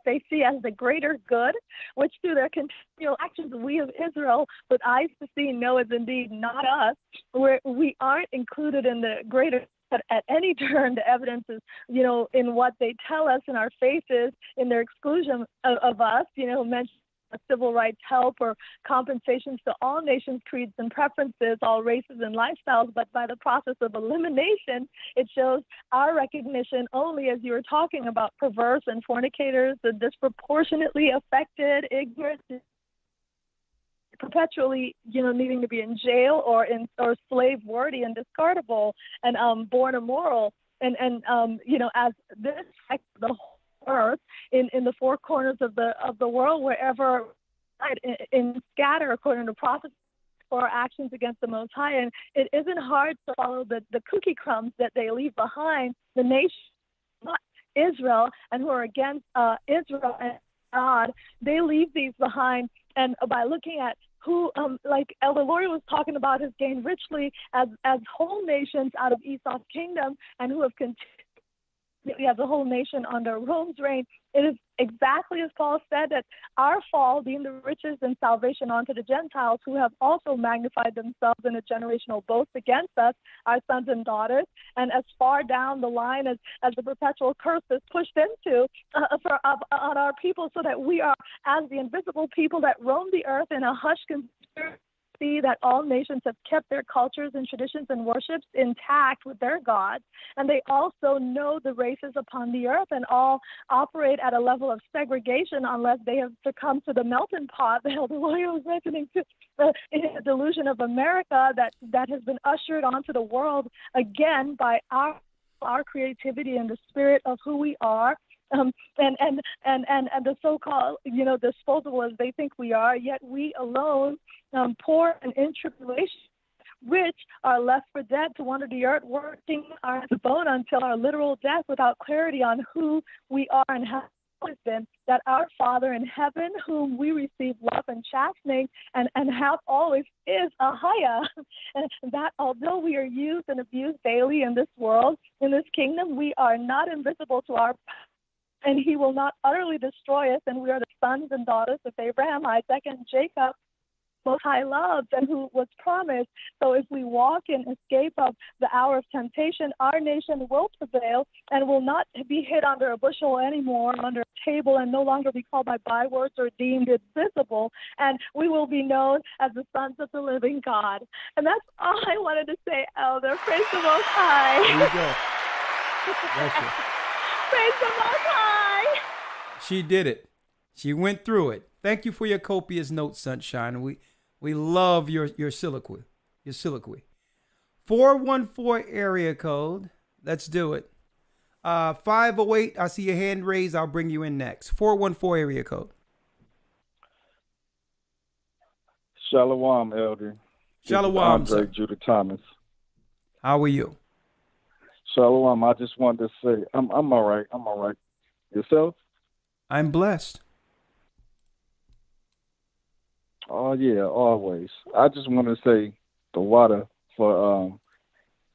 they see as the greater good, which through their continual actions, we of Israel, with eyes to see, know is indeed not us, where we aren't included in the greater. But at any turn, the evidence is, in what they tell us in our faces, in their exclusion of us, mentioned civil rights help or compensations to all nations, creeds, and preferences, all races and lifestyles. But by the process of elimination, it shows our recognition only, as you were talking about, perverse and fornicators, the disproportionately affected, ignorant, perpetually, needing to be in jail or slave worthy and discardable and born immoral. And as this affects the whole earth in the four corners of the world, wherever in scatter according to prophecy for our actions against the Most High. And it isn't hard to follow the cookie crumbs that they leave behind. The nation, not Israel, and who are against Israel and God, they leave these behind. And by looking at who, like Elder Lori was talking about, has gained richly as whole nations out of Esau's kingdom, and who have continued. We have the whole nation under Rome's reign. It is exactly as Paul said, that our fall being the riches and salvation onto the Gentiles, who have also magnified themselves in a generational boast against us, our sons and daughters, and as far down the line as the perpetual curse is pushed into on our people, so that we are as the invisible people that roam the earth in a hushed conspiracy, that all nations have kept their cultures and traditions and worships intact with their gods, and they also know the races upon the earth, and all operate at a level of segregation unless they have succumbed to the melting pot that the lawyer was mentioning, to the delusion of America that has been ushered onto the world again by our creativity and the spirit of who we are. And the so-called, disposable as they think we are, yet we alone, poor and in tribulation, rich, are left for dead to wander the earth, working our bone until our literal death, without clarity on who we are and have always been, that our Father in heaven, whom we receive love and chastening and have always, is Ahaya. And that although we are used and abused daily in this world, in this kingdom, we are not invisible to our, and he will not utterly destroy us, and we are the sons and daughters of Abraham, Isaac, and Jacob, Most High loves, and who was promised. So if we walk in escape of the hour of temptation, our nation will prevail and will not be hid under a bushel anymore, under a table, and no longer be called by bywords or deemed invisible, and we will be known as the sons of the living God. And that's all I wanted to say, Elder. Praise the Most High.
There you go. That's it.
Praise the Most High.
She did it. She went through it. Thank you for your copious notes, Sunshine. We love your soliloquy. Your soliloquy. 414 area code. Let's do it. 508. I see your hand raised. I'll bring you in next. 414 area code.
Shalom, Elder.
Shalom,
Andre
sir.
Judah Thomas.
How are you?
Shalom. I just wanted to say I'm all right. I'm all right. Yourself?
I'm blessed.
Oh yeah, always. I just want to say the water for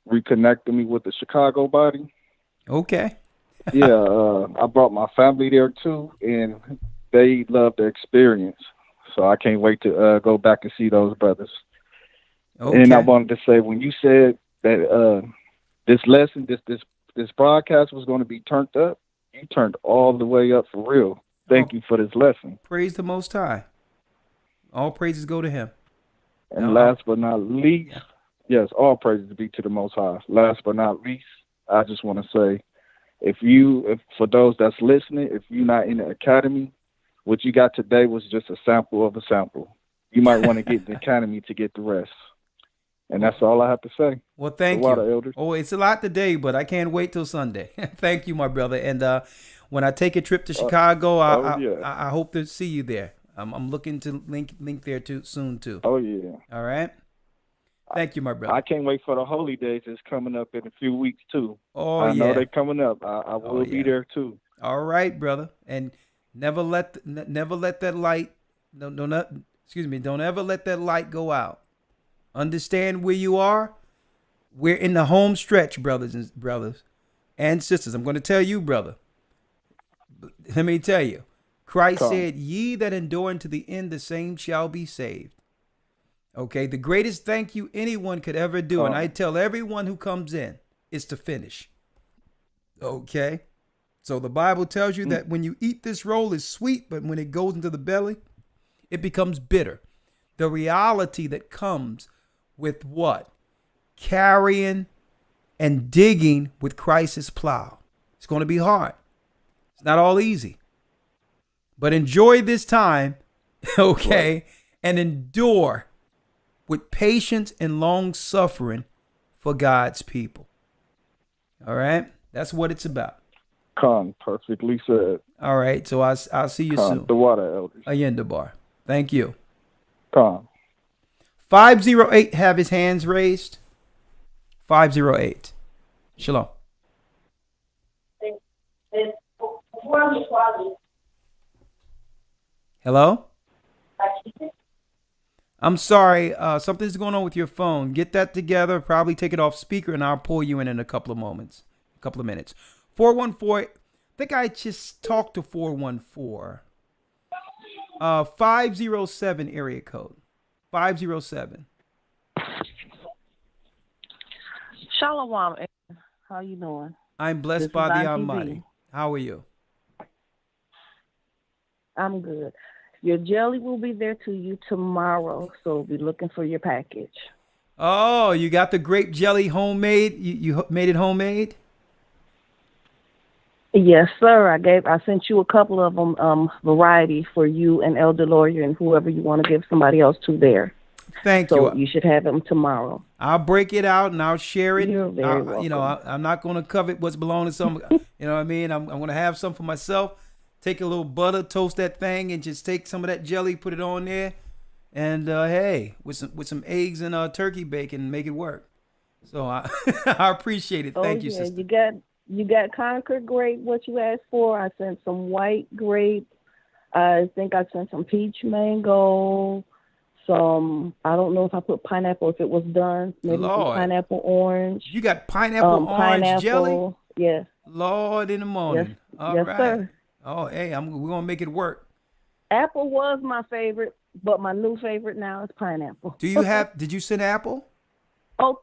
reconnecting me with the Chicago body.
Okay.
Yeah, I brought my family there too, and they love the experience. So I can't wait to go back and see those brothers.
Okay.
And I wanted to say, when you said that this lesson, this broadcast was going to be turned up, you turned all the way up for real. Thank you for this lesson.
Praise the Most High. All praises go to him.
And last but not least, yes, all praises be to the Most High. Last but not least, I just want to say, if for those that's listening, if you're not in the academy, what you got today was just a sample of a sample. You might want to get the academy to get the rest. And that's all I have to say.
Well, thank
you.
Elders. Oh, it's a lot today, but I can't wait till Sunday. Thank you, my brother. And when I take a trip to Chicago, I hope to see you there. I'm looking to link there soon too.
Oh yeah.
All right. Thank you, my brother.
I can't wait for the holy days. It's coming up in a few weeks too.
Oh
I know they're coming up. I will be there too.
All right, brother. And never let that light. Don't ever let that light go out. Understand where you are. We're in the home stretch, brothers and sisters. I'm going to tell you, brother. Let me tell you. Christ said, "Ye that endure unto the end, the same shall be saved." Okay, the greatest thank you anyone could ever do, and I tell everyone who comes in, is to finish. Okay? So the Bible tells you that when you eat this roll, it's sweet, but when it goes into the belly, it becomes bitter. The reality that comes with what? Carrying and digging with Christ's plow. It's going to be hard. It's not all easy. But enjoy this time, okay, and endure with patience and long suffering for God's people. All right? That's what it's about.
Perfectly said.
All right, so I'll see you soon.
The water, elders.
Ayenda Bar. Thank you.
508
have his hands raised. 508. Shalom. Hello? I'm sorry. Something's going on with your phone. Get that together. Probably take it off speaker, and I'll pull you in a couple of minutes. 414. I think I just talked to 414. 507 area code. 507.
Shalom. How you doing?
I'm blessed by the Almighty. How are you?
I'm good. Your jelly will be there to you tomorrow, so be looking for your package.
Oh, you got the grape jelly homemade? You made it homemade?
Yes, sir. I sent you a couple of them, variety for you and Elder Lawyer and whoever you want to give somebody else to there.
Thank you.
So you should have them tomorrow.
I'll break it out and I'll share it.
You're very welcome.
I'm not going to covet what's belonging to some. You know what I mean? I'm going to have some for myself. Take a little butter, toast that thing, and just take some of that jelly, put it on there, and with some eggs and turkey bacon, make it work. So I appreciate it. Thank you, sister.
You got Concord grape, what you asked for. I sent some white grape. I think I sent some peach mango. Some, I don't know if I put pineapple, if it was done. Maybe some pineapple orange.
You got pineapple orange jelly?
Yes.
Lord in the morning.
Yes, yes, sir.
Oh, hey, we're going to make it work.
Apple was my favorite, but my new favorite now is pineapple.
Did you send apple?
Oh,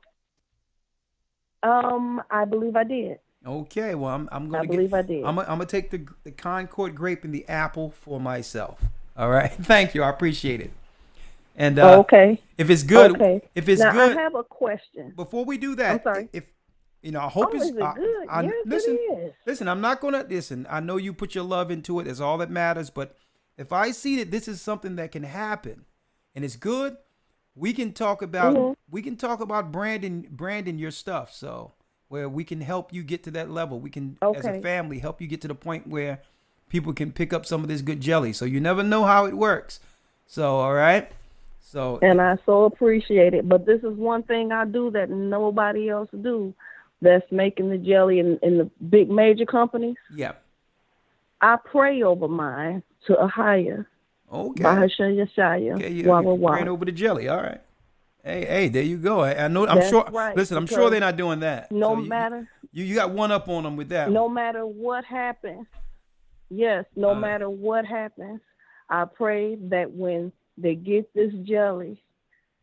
I believe I did.
Okay, well, I'm going to take the Concord grape and the apple for myself. All right. Thank you. I appreciate it. And
okay.
If it's good,
now,
good.
I have a question.
Before we do that,
I'm sorry.
I hope it's
good. Yes,
listen,
it is.
Listen, I'm not gonna listen. I know you put your love into it. That's all that matters. But if I see that this is something that can happen, and it's good, we can talk about branding your stuff. So where we can help you get to that level. We can, as a family, help you get to the point where people can pick up some of this good jelly. So you never know how it works. So all right. So
and I so appreciate it. But this is one thing I do that nobody else do. That's making the jelly in the big major companies.
Yeah.
I pray over mine to a higher.
Okay.
Bahashaya.
Okay, you're praying over the jelly. All right. Hey, there you go. I know. I'm sure.
Right,
listen, I'm sure they're not doing that.
No
so
matter.
You got one up on them with that.
No matter what happens. Yes. No matter what happens, I pray that when they get this jelly,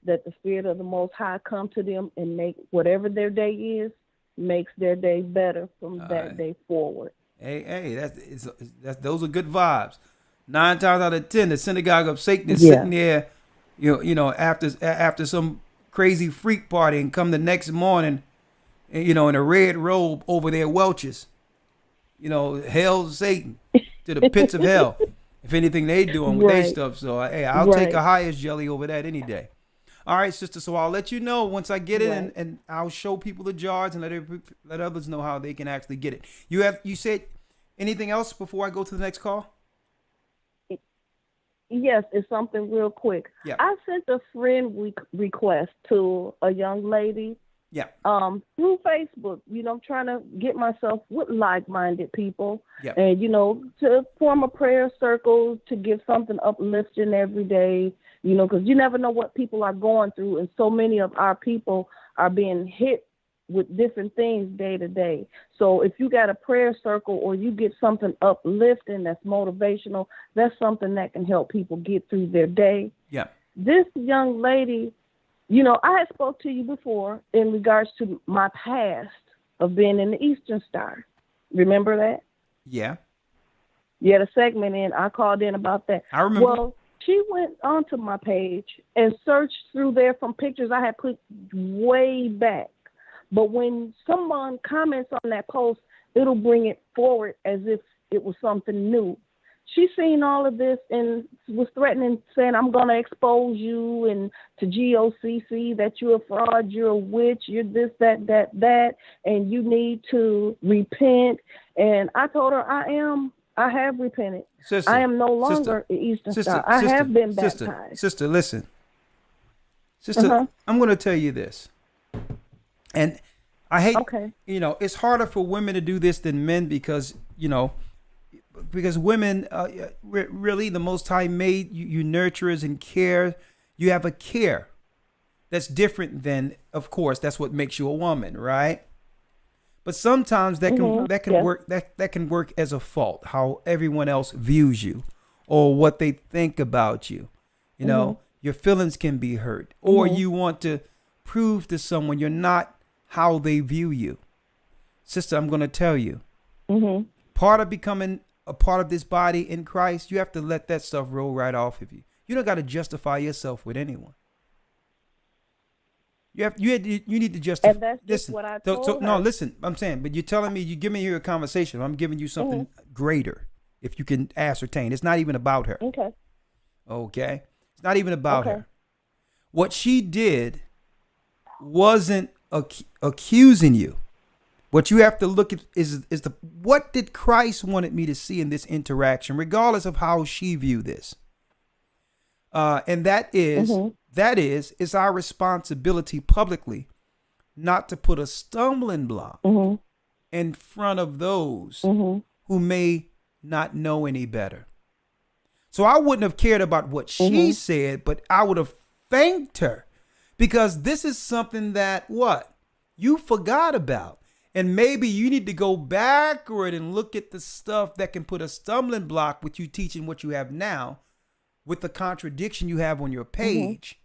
that the Spirit of the Most High come to them and make whatever their day is, makes their day better from that day forward.
Hey, those are good vibes. 9 times out of 10, the synagogue of Satan is sitting there After some crazy freak party and come the next morning, in a red robe over their Welch's. Hell Satan to the pits of hell. If anything they doing with their stuff. So, hey, I'll take a highest jelly over that any day. All right, sister. So I'll let you know once I get it, and I'll show people the jars and let others know how they can actually get it. You said anything else before I go to the next call?
Yes, it's something real quick.
Yeah.
I sent a friend request to a young lady.
Yeah.
Through Facebook, I'm trying to get myself with like-minded people,
yeah.
and to form a prayer circle, to give something uplifting every day, because you never know what people are going through, and so many of our people are being hit with different things day to day. So if you got a prayer circle or you get something uplifting that's motivational, that's something that can help people get through their day.
Yeah.
This young lady, I had spoke to you before in regards to my past of being in the Eastern Star. Remember that?
Yeah.
You had a segment in. I called in about that.
I remember.
Well, she went onto my page and searched through there from pictures I had put way back. But when someone comments on that post, it'll bring it forward as if it was something new. She seen all of this and was threatening, saying, I'm going to expose you and to GOCC that you're a fraud, you're a witch, you're this, that, and you need to repent. And I told her I have repented.
Sister,
I am no longer an Eastern Star. I have been baptized.
Sister, listen. Sister, I'm going to tell you this. And I hate, it's harder for women to do this than men because women, really the Most High made you nurturers and care. You have a care that's different than, of course, that's what makes you a woman, right? But sometimes that can work as a fault, how everyone else views you or what they think about you. Your feelings can be hurt, or you want to prove to someone you're not how they view you. Sister, I'm going to tell you, part of becoming a part of this body in Christ, you have to let that stuff roll right off of you. You don't got to justify yourself with anyone. You need to justify.
And that's just what I told her.
No, listen, I'm saying, but you're telling me, you give me here a conversation. I'm giving you something greater, if you can ascertain. It's not even about her. Okay? It's not even about her. What she did wasn't accusing you. What you have to look at is what did Christ wanted me to see in this interaction, regardless of how she viewed this. And that is it's our responsibility publicly not to put a stumbling block in front of those who may not know any better. So I wouldn't have cared about what she said, but I would have thanked her, because this is something that you forgot about. And maybe you need to go backward and look at the stuff that can put a stumbling block with you teaching what you have now, with the contradiction you have on your page.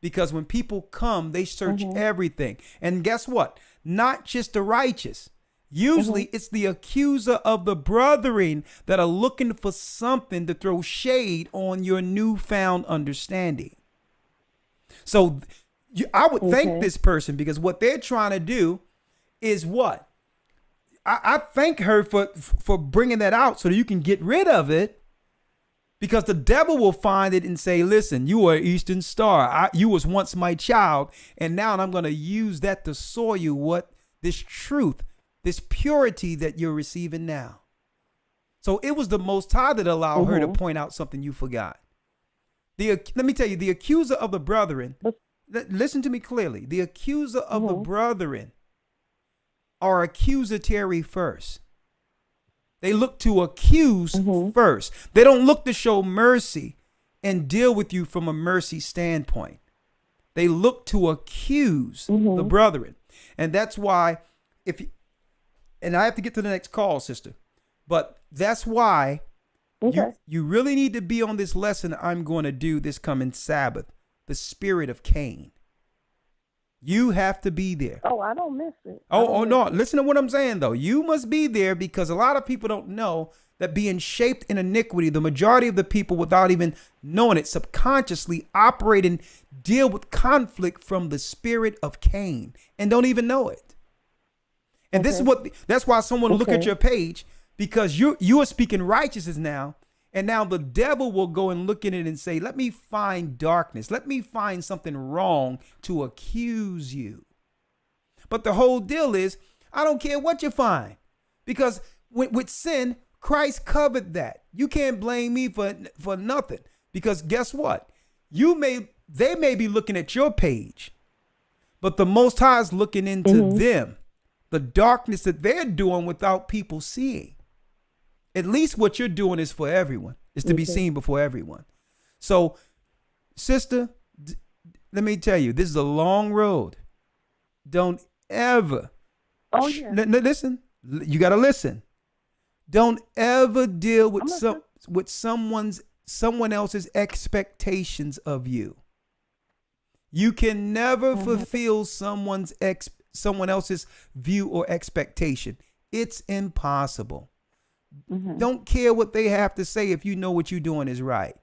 Because when people come, they search everything. And guess what? Not just the righteous. Usually it's the accuser of the brethren that are looking for something to throw shade on your newfound understanding. So I would thank this person, because what they're trying to do is what? I thank her for bringing that out so that you can get rid of it, because the devil will find it and say, listen, you are an Eastern Star. You was once my child, and now I'm going to use that to soil you what this truth, this purity that you're receiving now. So it was the Most High that allowed her to point out something you forgot. Let me tell you, the accuser of the brethren, listen to me clearly. The accuser of the brethren are accusatory first. They look to accuse first. They don't look to show mercy and deal with you from a mercy standpoint. They look to accuse the brethren. And that's why, and I have to get to the next call, sister, but that's why you really need to be on this lesson I'm going to do this coming Sabbath, the spirit of Cain. You have to be there.
Oh, I don't miss it.
Oh, no. Listen to what I'm saying, though. You must be there because a lot of people don't know that being shaped in iniquity, the majority of the people, without even knowing it, subconsciously operate and deal with conflict from the spirit of Cain and don't even know it. And this is that's why someone will look at your page, because you are speaking righteousness now. And now the devil will go and look at it and say, let me find darkness. Let me find something wrong to accuse you. But the whole deal is, I don't care what you find, because with sin, Christ covered that. You can't blame me for nothing, because guess what? They may be looking at your page, but the Most High is looking into them, the darkness that they're doing without people seeing. At least what you're doing is for everyone. It's to be seen before everyone. So, sister, let me tell you, this is a long road. Don't ever.
Oh, yeah.
Listen. You got to listen. Don't ever deal with someone else's expectations of you. You can never fulfill someone else's view or expectation. It's impossible. Don't care what they have to say if you know what you're doing is right.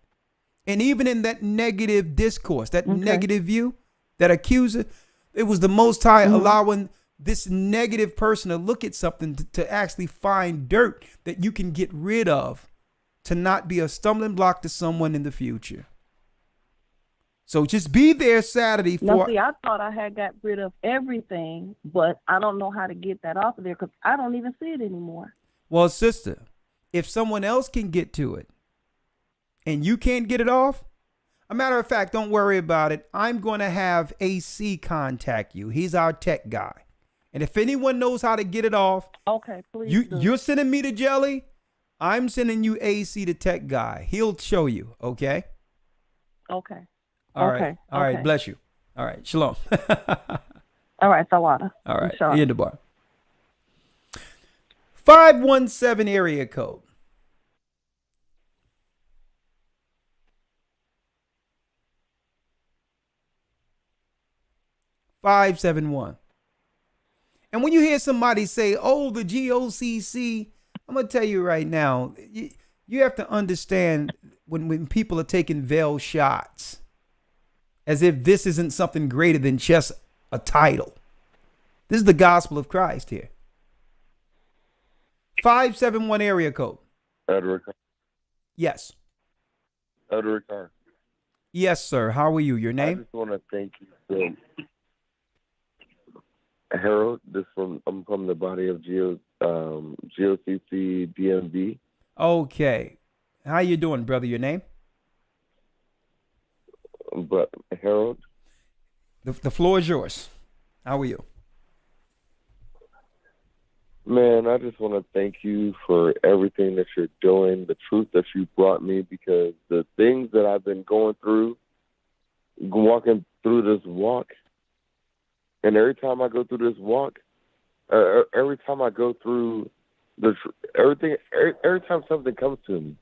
And even in that negative discourse, that negative view, that accuser, it was the Most High allowing this negative person to look at something to actually find dirt that you can get rid of, to not be a stumbling block to someone in the future. So just be there Saturday for.
Now, see, I thought I had got rid of everything, but I don't know how to get that off of there because I don't even see it anymore.
Well, sister, if someone else can get to it and you can't get it off, a matter of fact, don't worry about it. I'm going to have AC contact you. He's our tech guy. And if anyone knows how to get it off,
okay, please.
You're sending me the jelly. I'm sending you AC, the tech guy. He'll show you. Okay.
Okay.
All right. All right. Bless you. All right. Shalom.
All right. Sawada.
All right.
Sure.
In the bar. 517 area code. (571). And when you hear somebody say, oh, the GOCC, I'm going to tell you right now, you have to understand when people are taking veiled shots, as if this isn't something greater than just a title. This is the gospel of Christ here. 571 area code.
Edward.
Yes.
Edward Carr.
Yes, sir. How are you? Your name?
I just want to thank you. Harold, I'm from the body of GOCC DMV.
Okay. How you doing, brother? Your name?
But Harold.
The floor is yours. How are you?
Man, I just want to thank you for everything that you're doing, the truth that you brought me, because the things that I've been going through, walking through this walk, and every time I go through this walk, every time I go through every time something comes to me,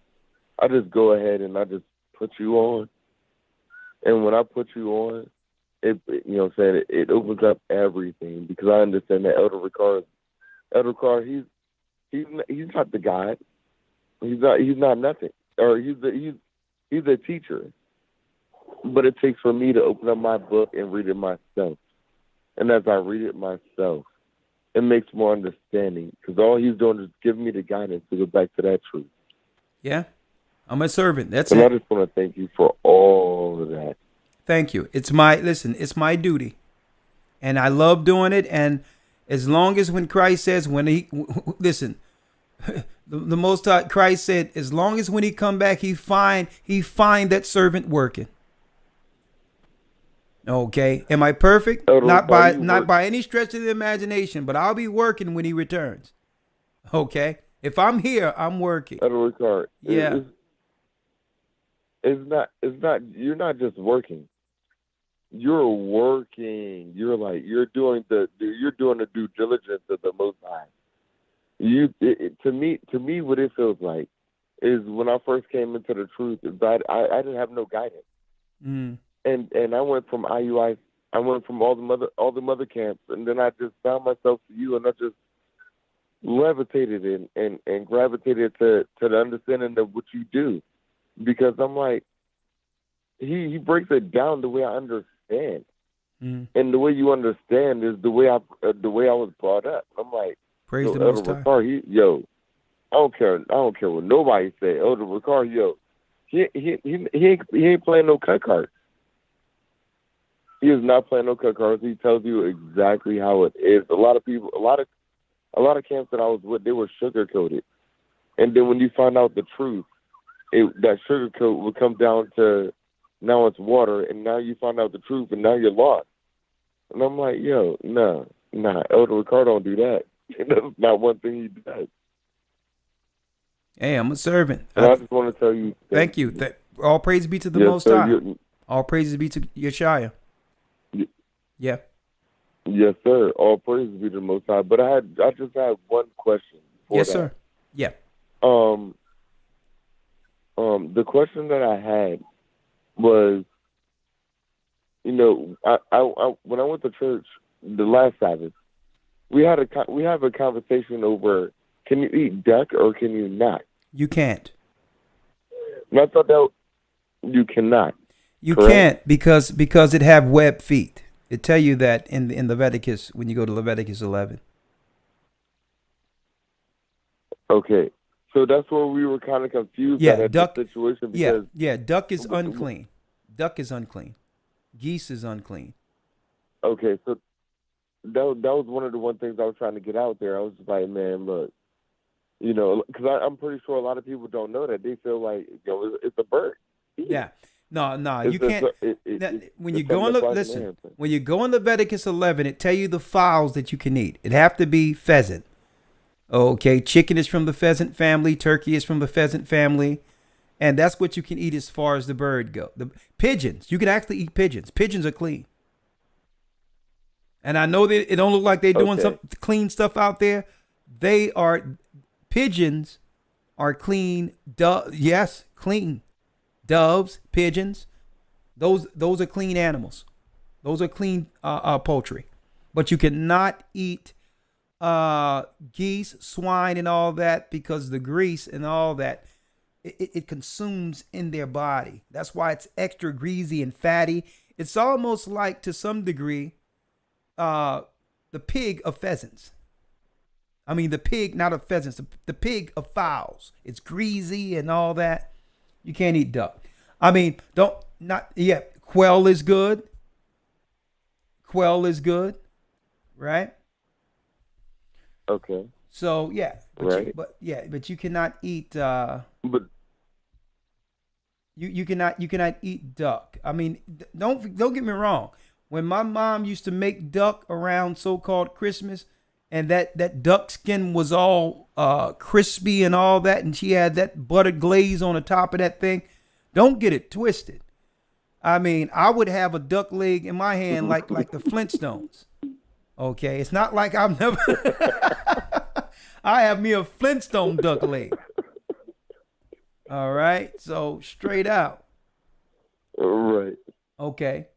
I just go ahead and I just put you on. And when I put you on, it opens up everything, because I understand that Elder Carr, he's not the God. He's not nothing. Or he's a teacher. But it takes for me to open up my book and read it myself. And as I read it myself, it makes more understanding, because all he's doing is giving me the guidance to go back to that truth.
Yeah, I'm a servant. That's
and
it.
I just want to thank you for all of that.
Thank you. It's my duty, and I love doing it. And as long as when Christ says, the Most High, Christ said, as long as when he come back, he find that servant working. Okay. Am I perfect? Not by any stretch of the imagination, but I'll be working when he returns. Okay. If I'm here, I'm working.
Edward Carr.
Yeah.
It's not, you're not just working. You're working. You're doing the due diligence of the Most High. To me, what it feels like is when I first came into the truth, I didn't have no guidance.
Mm.
And I went from IUIC I went from all the mother camps, and then I just found myself to you, and I just levitated and gravitated to the understanding of what you do, because I'm like, he breaks it down the way I understand, and the way you understand is the way I was brought up. I'm like,
Praise the
Elder
Most High.
Ricard, I don't care what nobody say. Elder Ricard, he ain't playing no cut cards. He is not playing no cut cards. He tells you exactly how it is. A lot of camps that I was with, they were sugar coated, and then when you find out the truth, that sugar coat would come down to now it's water, and now you find out the truth, and now you're lost. And I'm like, nah, Elder Ricard don't do that. That's not one thing he does.
Hey, I'm a servant.
And I just want to tell you.
Thank you. All praise be to the Most High. All praises be to Yeshua. Yeah.
Yes, sir. All praises be to the Most High. But I just had one question.
Yes, sir. Yeah.
The question that I had was, when I went to church the last Sabbath, we have a conversation over, can you eat duck or can you not?
You can't.
And I thought that you cannot.
You
correct?
Can't because it have webbed feet. It tell you that in Leviticus, when you go to Leviticus 11.
Okay, so that's where we were kind of confused at
duck,
the situation. Because
duck is unclean. Duck is unclean. Geese is unclean.
Okay, so that was one of the things I was trying to get out there. I was just like, man, look, because I'm pretty sure a lot of people don't know that. They feel like, it's a bird.
Yeah. No, you can't. When you go in Leviticus 11, it tell you the fowls that you can eat. It have to be pheasant. Okay, chicken is from the pheasant family. Turkey is from the pheasant family, and that's what you can eat as far as the bird go. The pigeons, you can actually eat pigeons. Pigeons are clean. And I know that it don't look like they're doing some clean stuff out there. Pigeons are clean. Yes, clean. Doves, pigeons, those are clean animals. Those are clean poultry. But you cannot eat geese, swine, and all that, because the grease and all that, it consumes in their body. That's why it's extra greasy and fatty. It's almost like, to some degree, the pig of pheasants. I mean, the pig, not of pheasants, the pig of fowls. It's greasy and all that. You can't eat duck. I mean, quail is good. Quail is good, right?
Okay.
So but you cannot eat. But you cannot eat duck. I mean, don't get me wrong. When my mom used to make duck around so-called Christmas, and that duck skin was all crispy and all that, and she had that buttered glaze on the top of that thing, don't get it twisted. I mean, I would have a duck leg in my hand like the Flintstones. Okay, it's not like I've never. I have me a Flintstone duck leg. All right, so straight out.
Right.
Okay,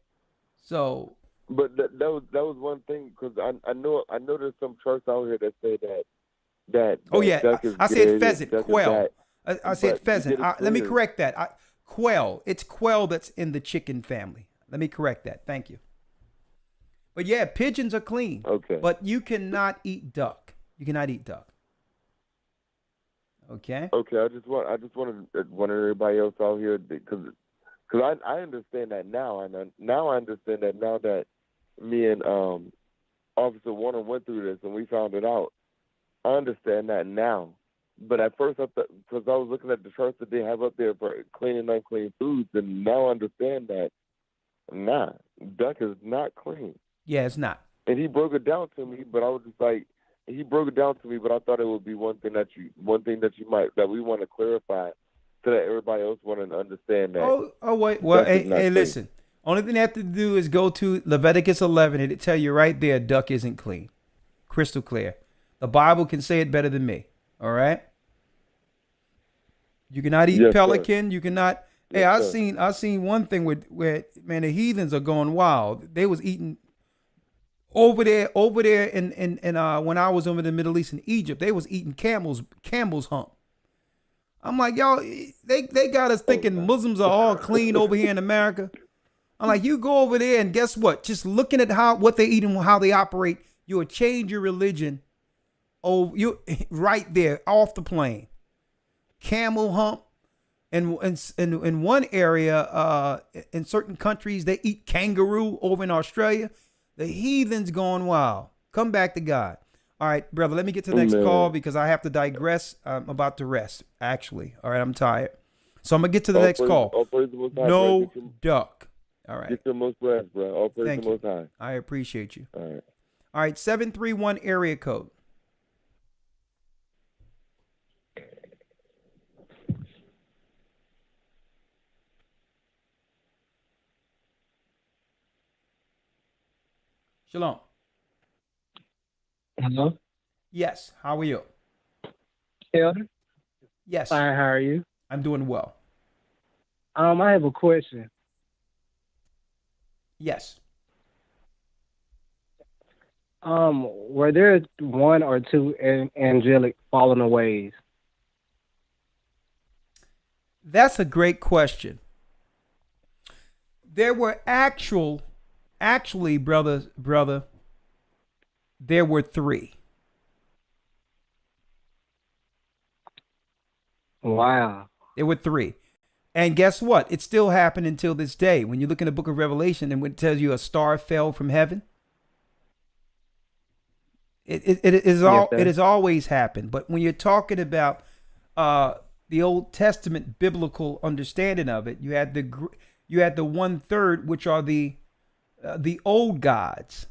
so.
But that was one thing, because I know there's some church out here that say that. Oh yeah, duck is
I said pheasant, quail. I said pheasant. Let me correct that. Quail. It's quail that's in the chicken family. Let me correct that. Thank you. But yeah, pigeons are clean. Okay. But you cannot eat duck. You cannot eat duck. Okay.
Okay. I just wanted everybody else out here, because I understand that now, and now I understand that now that me and Officer Warner went through this and we found it out. I understand that now. But at first, because I was looking at the charts that they have up there for clean and unclean foods, and now I understand that, duck is not clean.
Yeah, it's not.
And he broke it down to me, but I was just like, but I thought it would be one thing that we want to clarify, so that everybody else want to understand that.
Oh wait. Well, hey, listen. Only thing they have to do is go to Leviticus 11, and it tell you right there, duck isn't clean. Crystal clear. The Bible can say it better than me. All right. You cannot eat pelican. Sir. You cannot. Hey, I seen one thing where man, the heathens are going wild. They was eating over there in when I was over in the Middle East in Egypt, they was eating camel's hump. I'm like, y'all, they got us thinking Muslims are all clean over here in America. I'm like, you go over there and guess what? Just looking at what they eat and how they operate, you'll change your religion. Oh, you right there off the plane. Camel hump. And in one area, in certain countries, they eat kangaroo. Over in Australia, the heathens going wild. Come back to God. All right, brother, let me get to the next call because I have to digress. I'm about to rest, actually. All right, I'm tired. So I'm going to get to the next call. No duck. All right.
Get the most breath, bro. All praise the Most High.
I appreciate you.
All
right, 731 area code. Shalom.
Hello?
Yes. How are you?
Elder?
Yes.
Hi, how are you?
I'm doing well.
I have a question.
Yes.
Were there one or two angelic fallen aways?
That's a great question. There were actually, brother, there were three.
Wow.
There were three. And guess what? It still happened until this day. When you look in the book of Revelation and it tells you a star fell from heaven, it has always happened. But when you're talking about the Old Testament biblical understanding of it, you had the 1/3, which are the old gods.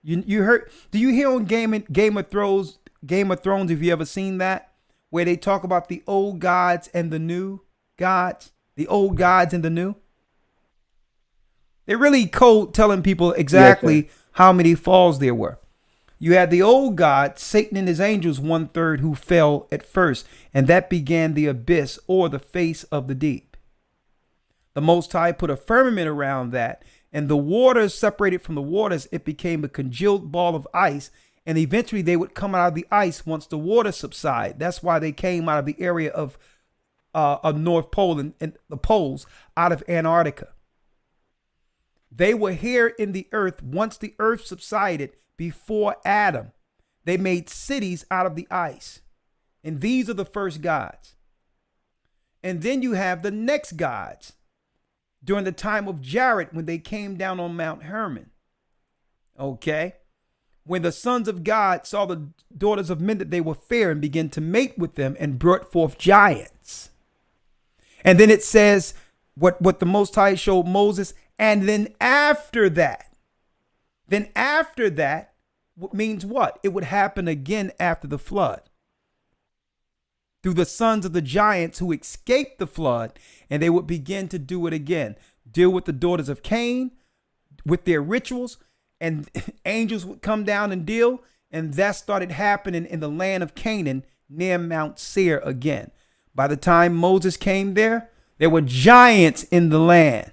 You heard? Do you hear on Game of Thrones? Have you ever seen that, where they talk about the old gods and the new gods? The old gods and the new. They're really cold telling people exactly how many falls there were. You had the old God, Satan and his angels, 1/3, who fell at first, and that began the abyss or the face of the deep. The Most High put a firmament around that, and the waters separated from the waters. It became a congealed ball of ice, and eventually they would come out of the ice once the water subside. That's why they came out of the area of North Pole and the poles out of Antarctica. They were here in the earth once the earth subsided. Before Adam, they made cities out of the ice, and these are the first gods. And then you have the next gods during the time of Jared, when they came down on Mount Hermon. Okay, when the sons of God saw the daughters of men that they were fair and began to mate with them and brought forth giants. And then it says what the Most High showed Moses. And then after that means what? It would happen again after the flood. Through the sons of the giants who escaped the flood, and they would begin to do it again. Deal with the daughters of Cain with their rituals, and angels would come down and deal. And that started happening in the land of Canaan near Mount Seir again. By the time Moses came there were giants in the land.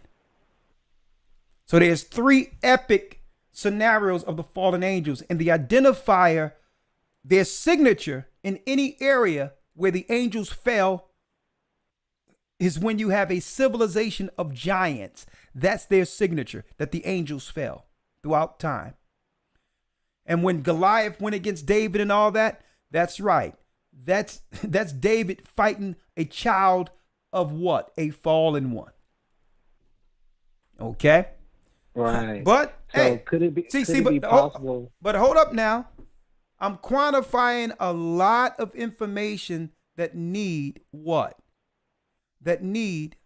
So there's three epic scenarios of the fallen angels, and the identifier, their signature in any area where the angels fell, is when you have a civilization of giants. That's their signature, that the angels fell throughout time. And when Goliath went against David and all that, that's right. That's David fighting a child of what? A fallen one. Okay?
Right.
But
so
hey,
could it be
possible? But hold up now. I'm quantifying a lot of information that need what? That need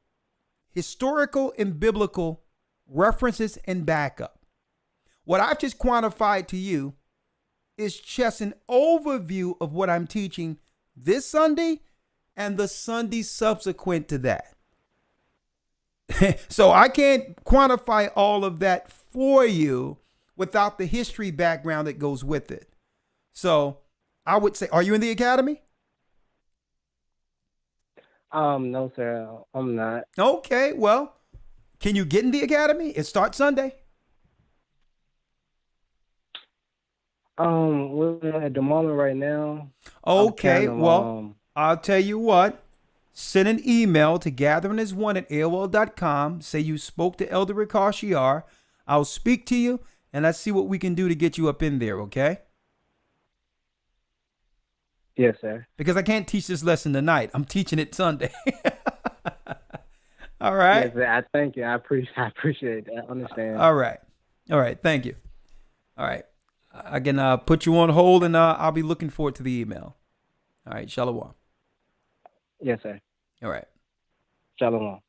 historical and biblical references and backup. What I've just quantified to you is just an overview of what I'm teaching this Sunday and the Sunday subsequent to that. So I can't quantify all of that for you without the history background that goes with it. So I would say, are you in the academy?
No, sir, I'm not.
Okay, well, can you get in the academy? It starts Sunday.
Well, at the moment right now, I'm
Okay,
kind of
well, I'll tell you what. Send an email to gatheringas1@aol.com. Say you spoke to Elder Ricashiar. I'll speak to you, and let's see what we can do to get you up in there, okay?
yes, sir.
Because I can't teach this lesson tonight. I'm teaching it Sunday. All right?
Yes, sir. I thank you. I appreciate that. I understand.
All right. All right. Thank you. All right. I can put you on hold, and I'll be looking forward to the email. All right. Shalom.
Yes, sir.
All right.
Shalom.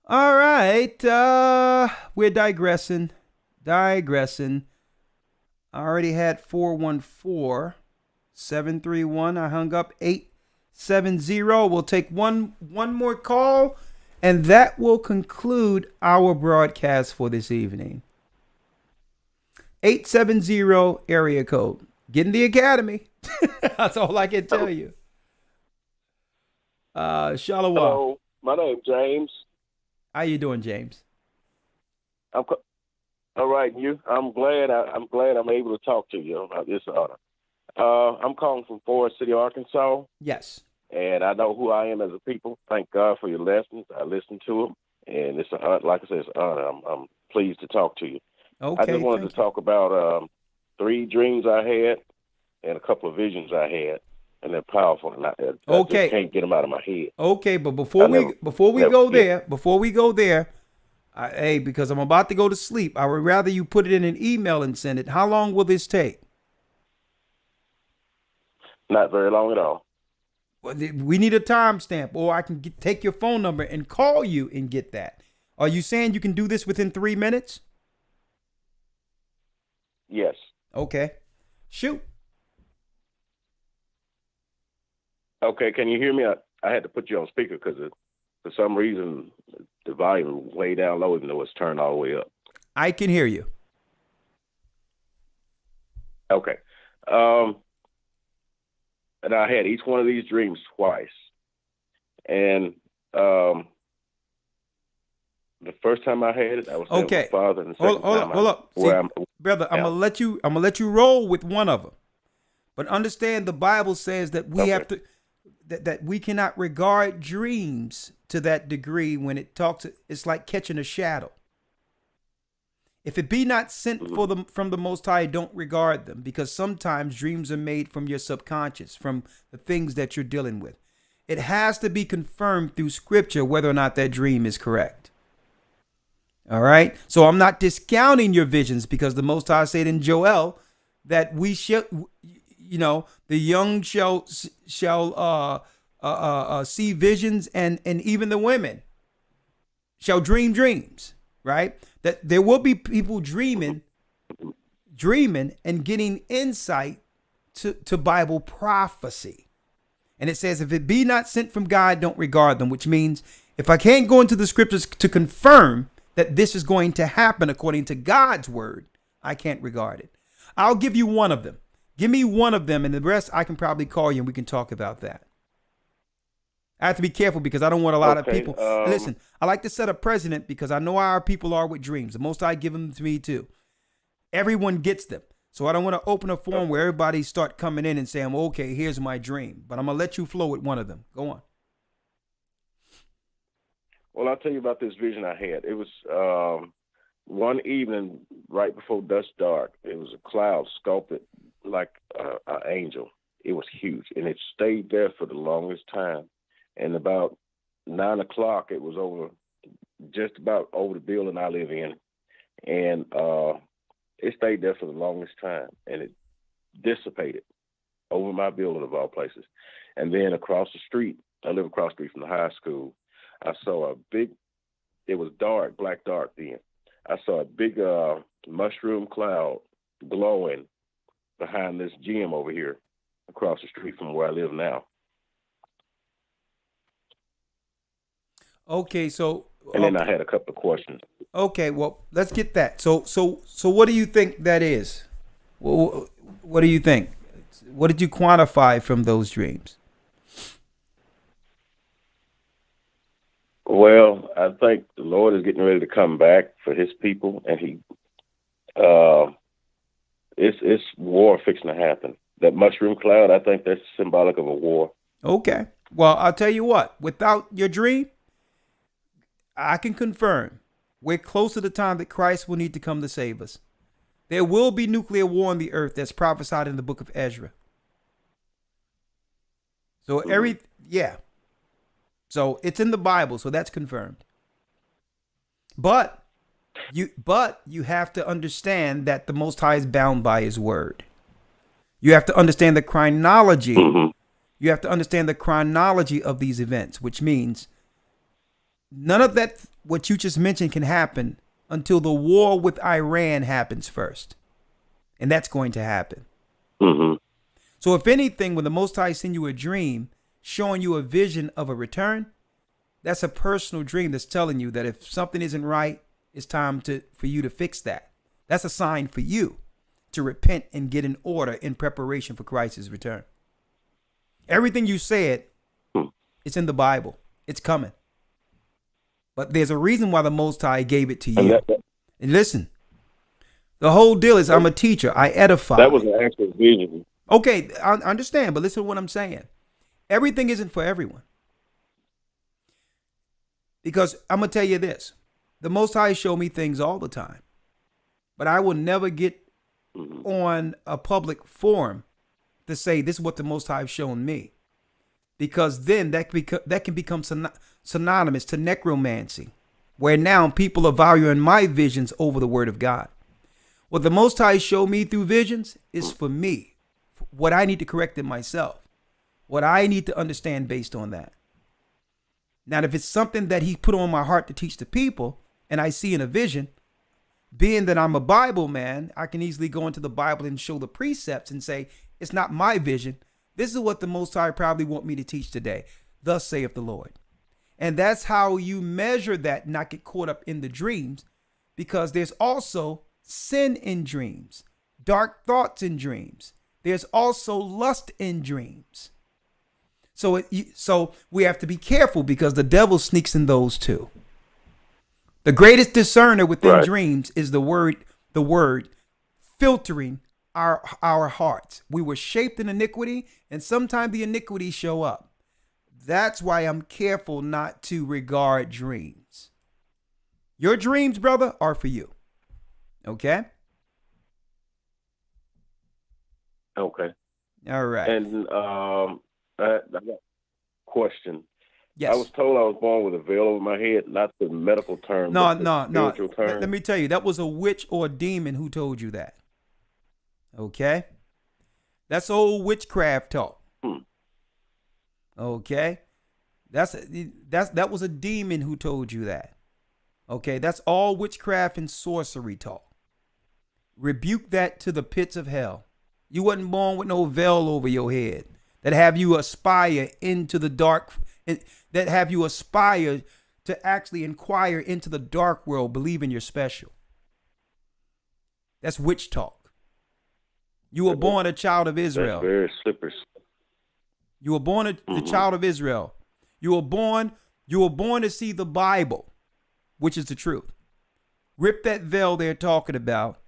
All right. We're digressing. I already had 414-731. I hung up 870. We'll take one more call, and that will conclude our broadcast for this evening. 870 area code. Get in the academy. That's all I can tell you. Shalom.
Hello, my name's James.
How you doing, James?
All right, you. I'm glad I'm able to talk to you about this honor. I'm calling from Forest City, Arkansas,
Yes.
and I know who I am as a people. Thank God for your lessons. I listen to them, and it's like I said, it's an honor. I'm pleased to talk to you.
Okay.
I just wanted to talk about 3 dreams I had and a couple of visions I had, and they're powerful. And I just can't get them out of my head.
Okay, but before we go there, because I'm about to go to sleep, I would rather you put it in an email and send it. How long will this take?
Not very long at all.
Well, we need a timestamp, or I can take your phone number and call you and get that. Are you saying you can do this within 3 minutes?
Yes.
Okay. Shoot.
Okay, can you hear me? I had to put you on speaker because for some reason the volume was way down low, even though it's turned all the way up.
I can hear you.
Okay. And I had each one of these dreams twice. And the first time I had it, I was with my father, and the second time
hold up. Brother, I'm gonna let you roll with one of them. But understand, the Bible says that we have to that we cannot regard dreams to that degree. When it talks, it's like catching a shadow. If it be not sent from the Most High, don't regard them, because sometimes dreams are made from your subconscious, from the things that you're dealing with. It has to be confirmed through Scripture whether or not that dream is correct. All right. So I'm not discounting your visions, because the Most High said in Joel that we shall, the young shall see visions, and even the women shall dream dreams, right? That there will be people dreaming and getting insight to Bible prophecy. And it says, if it be not sent from God, don't regard them, which means if I can't go into the scriptures to confirm that this is going to happen according to God's word, I can't regard it. I'll give you one of them. Give me one of them, and the rest I can probably call you and we can talk about that. I have to be careful because I don't want a lot of people. Listen, I like to set a precedent because I know how our people are with dreams. The Most I give them to me too. Everyone gets them. So I don't want to open a forum where everybody start coming in and saying, well, okay, here's my dream. But I'm going to let you flow with one of them. Go on.
Well, I'll tell you about this vision I had. It was one evening right before dusk dark. It was a cloud sculpted like an angel. It was huge, and it stayed there for the longest time. And about 9 o'clock, it was just about over the building I live in. And it stayed there for the longest time, and it dissipated over my building of all places. And then across the street, I live across the street from the high school, I saw it was dark, black dark then. I saw a big mushroom cloud glowing behind this gym over here across the street from where I live now.
Okay, so
and then I had a couple of questions.
Okay, well, let's get that. So what do you think that is? What do you think? what did you quantify from those dreams?
Well, I think the Lord is getting ready to come back for His people, and it's war fixing to happen. That mushroom cloud, I think that's symbolic of a war.
Okay. Well, I'll tell you what. Without your dream, I can confirm we're close to the time that Christ will need to come to save us. There will be nuclear war on the earth that's prophesied in the book of Ezra. So So it's in the Bible, so that's confirmed. But you have to understand that the Most High is bound by His word. You have to understand the chronology.
Mm-hmm.
You have to understand the chronology of these events, which means none of that what you just mentioned can happen until the war with Iran happens first. And that's going to happen.
Mm-hmm.
So if anything, when the Most High send you a dream showing you a vision of a return, that's a personal dream that's telling you that if something isn't right, it's time for you to fix that. That's a sign for you to repent and get in order in preparation for Christ's return. Everything you said, it's in the Bible. It's coming. But there's a reason why the Most High gave it to you. And listen, the whole deal is I'm a teacher. I edify.
That was an actual vision.
Okay, I understand, but listen to what I'm saying. Everything isn't for everyone. Because I'm going to tell you this. The Most High show me things all the time. But I will never get on a public forum to say this is what the Most High have shown me. Because then that can become synonymous to necromancy, where now people are valuing my visions over the word of God. What the Most High showed me through visions is for me, what I need to correct in myself, what I need to understand based on that. Now, if it's something that He put on my heart to teach the people, and I see in a vision, being that I'm a Bible man, I can easily go into the Bible and show the precepts and say, it's not my vision. This is what the Most High probably want me to teach today. Thus saith the Lord. And that's how you measure that, not get caught up in the dreams, because there's also sin in dreams, dark thoughts in dreams. There's also lust in dreams. So we have to be careful because the devil sneaks in those too. The greatest discerner within dreams is the word filtering our hearts. We were shaped in iniquity, and sometimes the iniquity show up. That's why I'm careful not to regard dreams. Your dreams, brother, are for you. Okay?
Okay.
All right.
And I got a question.
Yes.
I was told I was born with a veil over my head, not the medical term.
No.
Spiritual term.
Let me tell you, that was a witch or a demon who told you that. Okay? That's old witchcraft talk. Okay? That was a demon who told you that. Okay? That's all witchcraft and sorcery talk. Rebuke that to the pits of hell. You wasn't born with no veil over your head that have you aspire into the dark, that have you aspire to actually inquire into the dark world, believing you're special. That's witch talk. You were born a child of Israel.
That's very slippery.
You were born the child of Israel. You were born to see the Bible, which is the truth. Rip that veil they're talking about,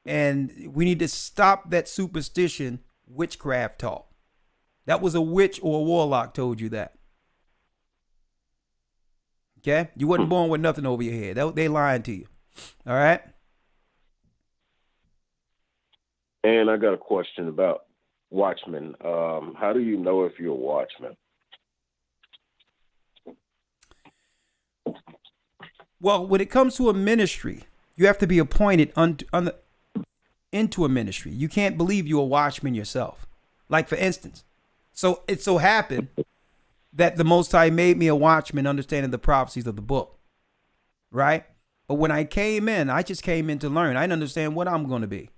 and we need to stop that superstition witchcraft talk. That was a witch or a warlock told you that. Okay? You wasn't born with nothing over your head. They lying to you. All right?
And I got a question about watchmen. How do you know if you're a watchman?
Well, when it comes to a ministry, you have to be appointed into a ministry. You can't believe you're a watchman yourself. Like, for instance, so it so happened that the Most High made me a watchman understanding the prophecies of the book, right? But when I came in, I just came in to learn. I didn't understand what I'm going to be.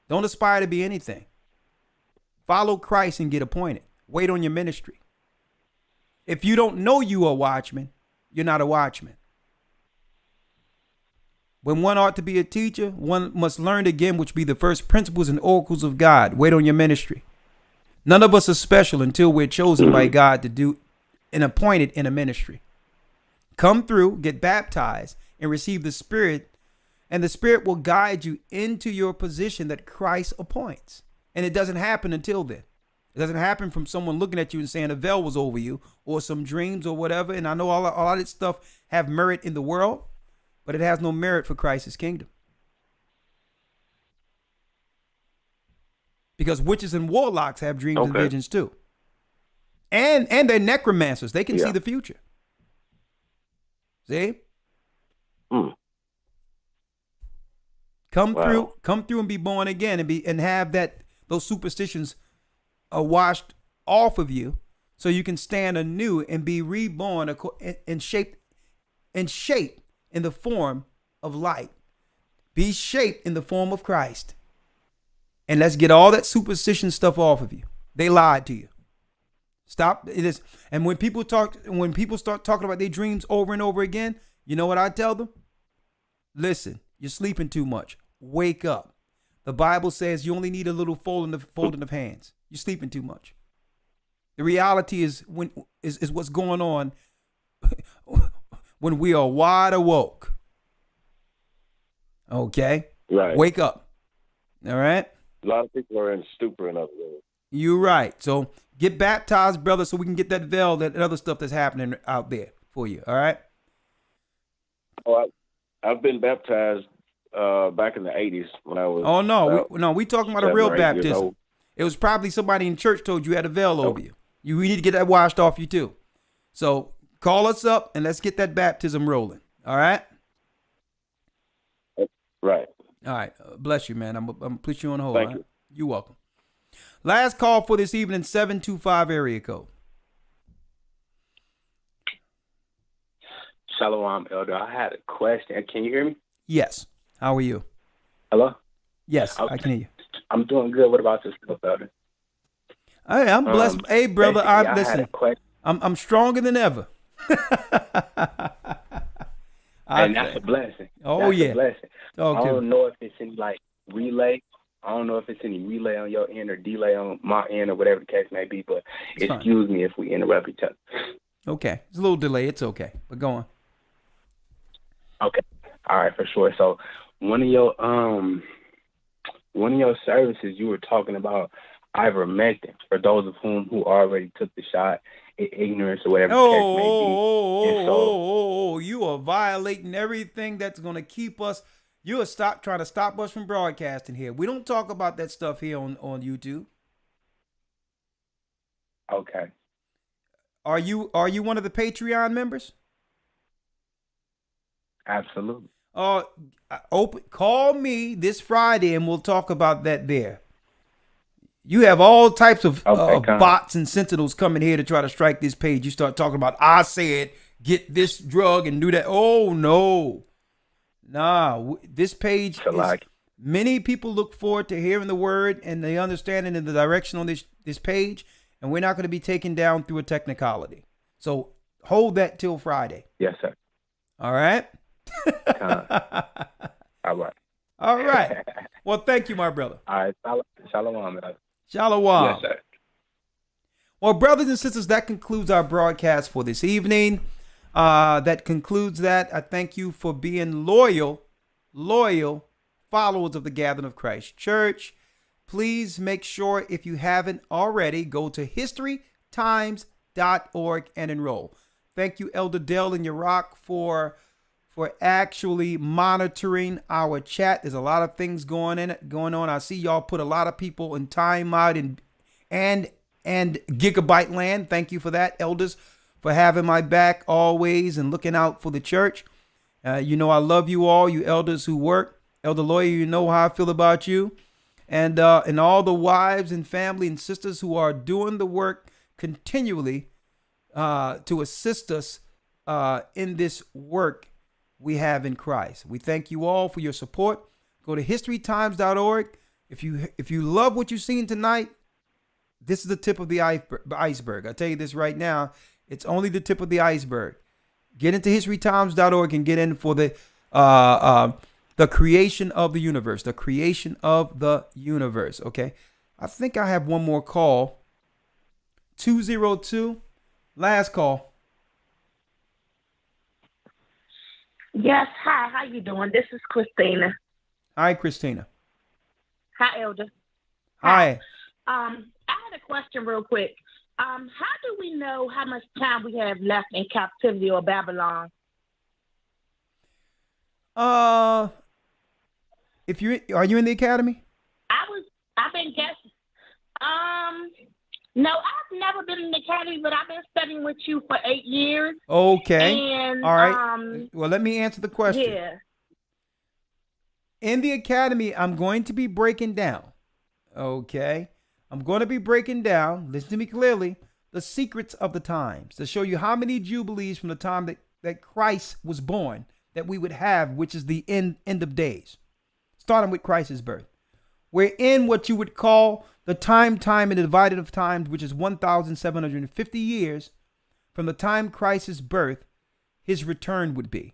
Don't aspire to be anything. Follow Christ and get appointed. Wait on your ministry. If you don't know you are a watchman, you're not a watchman. When one ought to be a teacher, one must learn again, which be the first principles and oracles of God. Wait on your ministry. None of us are special until we're chosen by God to do and appointed in a ministry. Come through, get baptized, and receive the Spirit, and the Spirit will guide you into your position that Christ appoints. And it doesn't happen until then. It doesn't happen from someone looking at you and saying a veil was over you or some dreams or whatever. And I know all of this stuff have merit in the world, but it has no merit for Christ's kingdom. Because witches and warlocks have dreams and visions too. And they're necromancers. They can see the future. See? Come through and be born again and have those superstitions washed off of you so you can stand anew and be reborn and shaped in the form of light. Be shaped in the form of Christ. And let's get all that superstition stuff off of you. They lied to you. Stop it is. And when people start talking about their dreams over and over again, you know what I tell them? Listen, you're sleeping too much. Wake up. The Bible says you only need a little folding of hands. You're sleeping too much. The reality is what's going on when we are wide awoke. Okay?
Right.
Wake up. All right?
A lot of people are in stupor, in other words.
You're right. So get baptized, brother, so we can get that veil, that other stuff that's happening out there for you. All right?
Oh, I've been baptized back in the 80s when I was.
Oh, no. We talking about a real baptism. It was probably somebody in church told you had a veil over you. We need to get that washed off you too. So call us up and let's get that baptism rolling. All right?
Right.
All right. Bless you, man. I'm going to put you on hold.
Thank you.
You're welcome. Last call for this evening, 725 area code.
Shalom, Elder. I had a question. Can you hear me?
Yes. How are you?
Hello?
Yes, I can hear you.
I'm doing good. What about yourself, Elder?
Hey, I'm blessed. Hey, brother, listen. I'm stronger than ever.
And that's a blessing.
Oh,
that's a blessing.
I
don't know if it's any relay. I don't know if it's any relay on your end or delay on my end or whatever the case may be, but excuse me if we interrupt each other.
Okay. It's a little delay. It's okay. But go on.
Okay. All right, for sure. So one of your services, you were talking about ivermectin for those of whom who already took the shot in ignorance or whatever the case may be.
You are violating everything that's going to keep us. You are trying to stop us from broadcasting here. We don't talk about that stuff here on YouTube.
Okay.
Are you one of the Patreon members?
Absolutely.
Call me this Friday and we'll talk about that there. You have all types of bots and sentinels coming here to try to strike this page. You start talking about, I said, get this drug and do that. Oh, no. Nah, this page, many people look forward to hearing the word and the understanding and the direction on this page, and we're not going to be taken down through a technicality. So hold that till Friday.
Yes, sir.
All right?
All right.
All right. Well, thank you, my brother.
All right. Shalom, man.
Shalom.
Yes, sir.
Well, brothers and sisters, that concludes our broadcast for this evening. That concludes that. I thank you for being loyal followers of the Gathering of Christ Church. Please make sure, if you haven't already, go to historytimes.org and enroll. Thank you, Elder Dell in Iraq, for actually monitoring our chat. There's a lot of things going on. I see y'all put a lot of people in timeout and gigabyte land. Thank you for that, elders, for having my back always and looking out for the church. You know I love you all, you elders who work. Elder Lawyer, you know how I feel about you. And all the wives and family and sisters who are doing the work continually to assist us in this work we have in Christ. We thank you all for your support. Go to historytimes.org. If you love what you've seen tonight, this is the tip of the iceberg. I tell you this right now, it's only the tip of the iceberg. Get into historytimes.org and get in for the creation of the universe. The creation of the universe. Okay. I think I have one more call. 202. Last call.
Yes, hi. How you doing? This is Christina.
Hi, Christina.
Hi, Elder.
Hi.
I had a question real quick. How do we know how much time we have left in captivity or Babylon?
If are you in the academy?
I've been guessing. No, I've never been in the academy, but I've been studying with you for 8 years.
Okay.
And,
all right. Well, let me answer the question.
Yeah.
In the academy, I'm going to be breaking down. Okay. I'm going to be breaking down, listen to me clearly, the secrets of the times to show you how many jubilees from the time that Christ was born that we would have, which is the end of days, starting with Christ's birth. We're in what you would call the time and the divided of times, which is 1,750 years from the time Christ's birth, his return would be.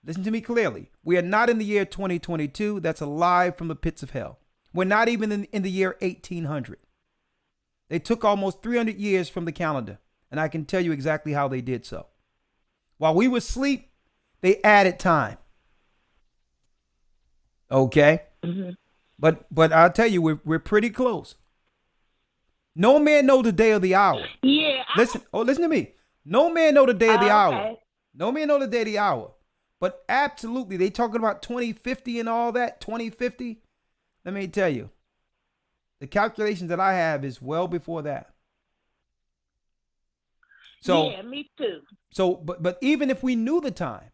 Listen to me clearly. We are not in the year 2022. That's alive from the pits of hell. We're not even in the year 1800. They took almost 300 years from the calendar, and I can tell you exactly how they did so. While we were asleep, they added time. Okay?
Mm-hmm.
But I'll tell you, we're pretty close. No man know the day or the hour.
Yeah.
Listen to me. No man know the day of the hour.
Okay.
No man know the day of the hour. But absolutely, they talking about 2050 and all that, 2050. Let me tell you, the calculations that I have is well before that. So,
yeah, me too.
So, but even if we knew the time,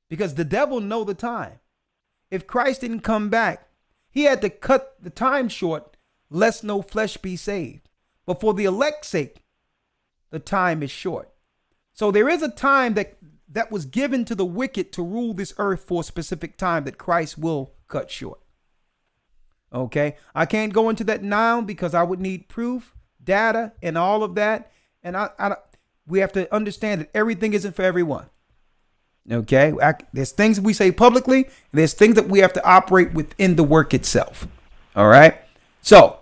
because the devil know the time, if Christ didn't come back, he had to cut the time short, lest no flesh be saved. But for the elect's sake, the time is short. So there is a time that was given to the wicked to rule this earth for a specific time that Christ will cut short. Okay, I can't go into that now because I would need proof, data, and all of that. And we have to understand that everything isn't for everyone. Okay, there's things we say publicly, and there's things that we have to operate within the work itself. All right, so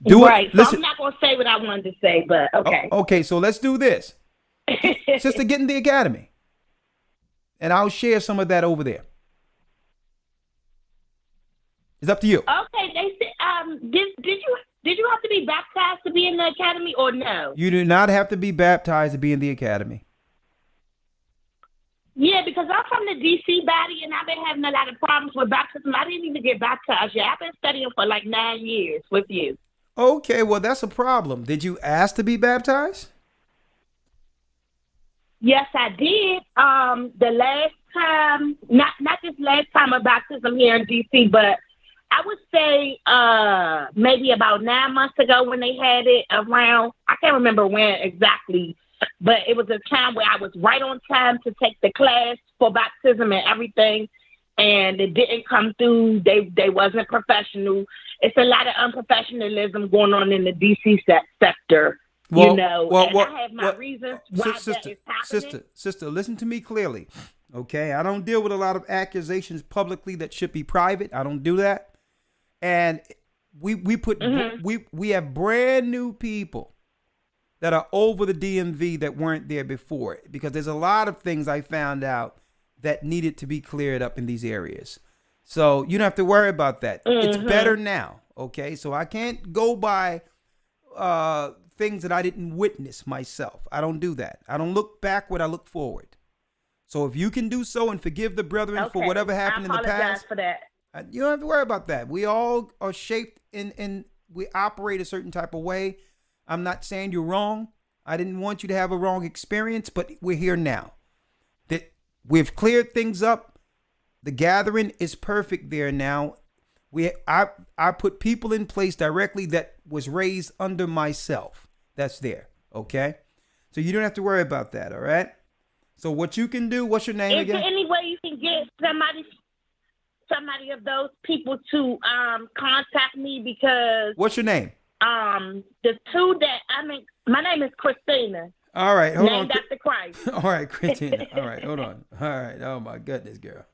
right. So I'm not gonna say what I wanted to say, but okay.
Okay, so let's do this. Sister, get in the academy, and I'll share some of that over there. It's up to you.
Okay, they said, did you have to be baptized to be in the academy or no?
You do not have to be baptized to be in the academy.
Yeah, because I'm from the DC body and I've been having a lot of problems with baptism. I didn't even get baptized yet. I've been studying for like 9 years with you.
Okay, well that's a problem. Did you ask to be baptized?
Yes, I did. The last time, not this last time of baptism here in DC, but I would say maybe about 9 months ago when they had it around. I can't remember when exactly, but it was a time where I was right on time to take the class for baptism and everything, and it didn't come through. They wasn't professional. It's a lot of unprofessionalism going on in the DC sector.
Well,
I have my reasons why that is happening.
Sister, listen to me clearly. Okay, I don't deal with a lot of accusations publicly that should be private. I don't do that. And we have brand new people that are over the DMV that weren't there before, because there's a lot of things I found out that needed to be cleared up in these areas. So you don't have to worry about that. It's better now. Okay, so I can't go by things that I didn't witness myself. I don't do that. I don't look backward. I look forward. So if you can do so and forgive the brethren for whatever happened in the past.
I apologize for that.
You don't have to worry about that. We all are shaped and we operate a certain type of way. I'm not saying you're wrong. I didn't want you to have a wrong experience, but we're here now. That we've cleared things up. The gathering is perfect there now. I put people in place directly that was raised under myself. That's there. Okay? So you don't have to worry about that, all right? So what you can do, what's your name again?
Is there any way you can get somebody of those people to contact me? Because
what's your name?
The two that my name is Christina.
All right, hold on.
Named after Christ.
All right, Christina. All right, hold on. All right. Oh my goodness, girl.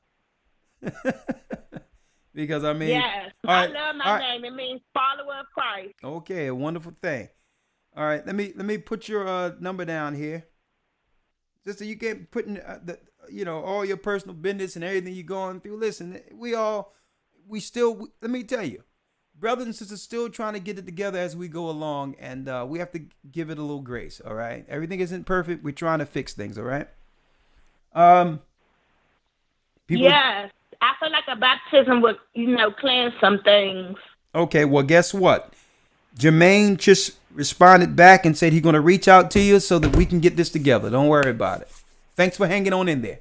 Because
yes, I love my name. It means follower of Christ.
Okay, a wonderful thing. All right, let me put your number down here. Just so you get putting all your personal business and everything you're going through. Listen, let me tell you, brothers and sisters still trying to get it together as we go along, and we have to give it a little grace. All right, everything isn't perfect. We're trying to fix things. All right.
Yes, I feel like a baptism would, cleanse some things.
Okay, well, guess what? Jermaine just responded back and said he's going to reach out to you so that we can get this together. Don't worry about it. Thanks for hanging on in there.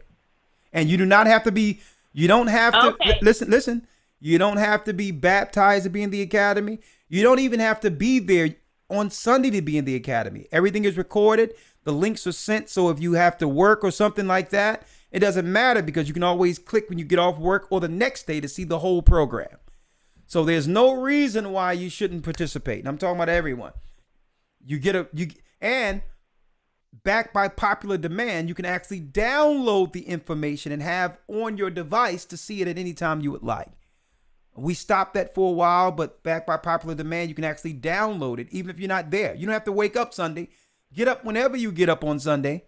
And you do not have to be, you don't have to,
Okay.
listen, you don't have to be baptized to be in the academy. You don't even have to be there on Sunday to be in the academy. Everything is recorded. The links are sent. So if you have to work or something like that, it doesn't matter because you can always click when you get off work or the next day to see the whole program. So there's no reason why you shouldn't participate. And I'm talking about everyone. And backed by popular demand, you can actually download the information and have on your device to see it at any time you would like. We stopped that for a while, but backed by popular demand, you can actually download it even if you're not there. You don't have to wake up Sunday. Get up whenever you get up on Sunday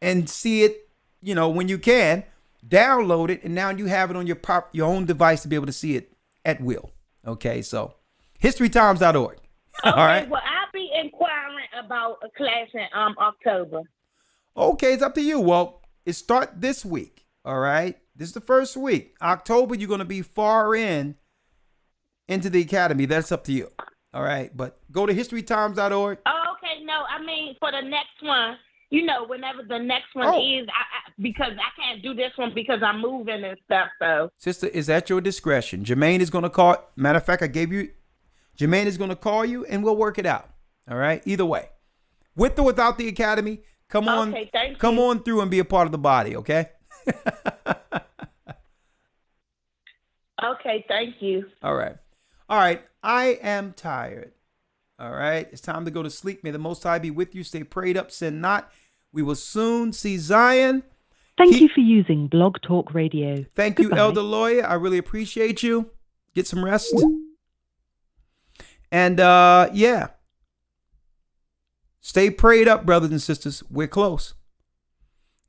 and see it, when you can. Download it, and now you have it on your own device to be able to see it at will. Okay, so historytimes.org.
Okay,
All right.
Well, I'll be inquiring about a class in October.
Okay, it's up to you. Well, it start this week. All right. This is the first week. October, you're going to be far into the academy. That's up to you. All right. But go to historytimes.org.
Oh, okay. No, I mean, for the next one, whenever the next one is, because I can't do this one because I'm moving and stuff. So,
sister, is at your discretion. Jermaine is going to call. Matter of fact, Jermaine is going to call you and we'll work it out. All right. Either way, with or without the academy, come on through and be a part of the body. Okay.
Okay. Thank you.
All right. I am tired. All right. It's time to go to sleep. May the Most High be with you. Stay prayed up. Sin not. We will soon see Zion.
Thank you for using Blog Talk Radio.
Thank you, Elder Lawyer. I really appreciate you. Get some rest. And stay prayed up, brothers and sisters. We're close.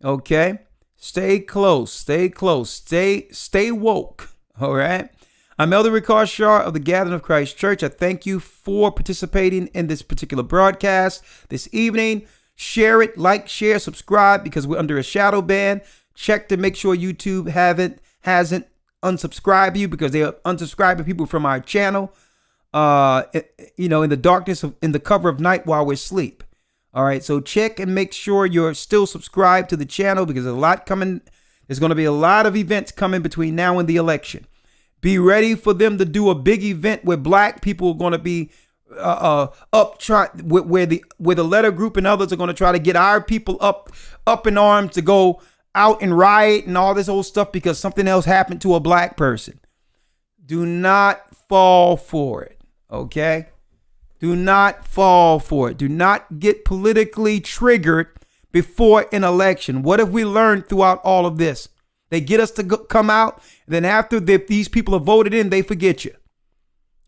Okay. Stay close. Stay close. Stay woke. All right. I'm Elder Ricard Shaw of the Gathering of Christ Church. I thank you for participating in this particular broadcast this evening. Share it, like, share, subscribe, because we're under a shadow ban. Check to make sure YouTube hasn't unsubscribed you, because they are unsubscribing people from our channel. In the darkness in the cover of night while we're asleep. All right, so check and make sure you're still subscribed to the channel, because there's a lot coming. There's going to be a lot of events coming between now and the election. Be ready for them to do a big event where black people are going to be where the letter group and others are going to try to get our people up in arms to go out and riot and all this old stuff because something else happened to a black person. Do not fall for it. Okay? Do not fall for it. Do not get politically triggered before an election. What have we learned throughout all of this? They get us to come out, and then after these people are voted in, they forget you.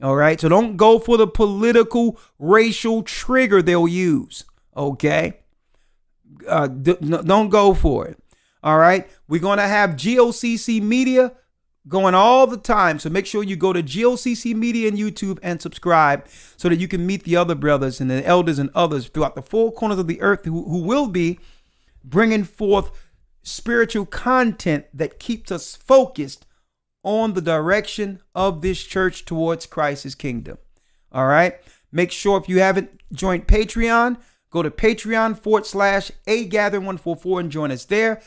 All right? So don't go for the political, racial trigger they'll use. Okay? Don't go for it. All right? We're going to have GOCC Media going all the time. So make sure you go to GOCC Media and YouTube and subscribe so that you can meet the other brothers and the elders and others throughout the four corners of the earth who will be bringing forth spiritual content that keeps us focused on the direction of this church towards Christ's kingdom. All right. Make sure if you haven't joined Patreon, go to Patreon.com/AGathering144 and join us there.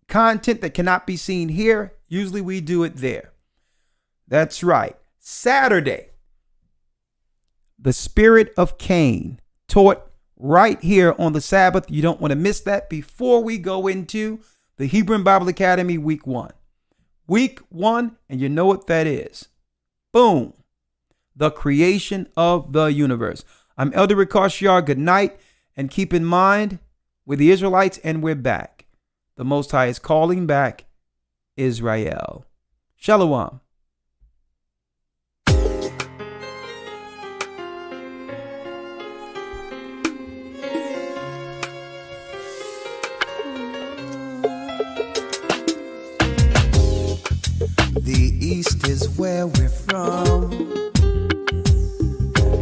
Content that cannot be seen here. Usually we do it there. That's right. Saturday, the spirit of Cain taught right here on the Sabbath. You don't want to miss that before we go into the Hebrew Bible Academy week 1. Week 1, and you know what that is. Boom. The creation of the universe. I'm Elder Ricard. Good night. And keep in mind, we're the Israelites and we're back. The Most High is calling back Israel. Shalom.
East is where we're from.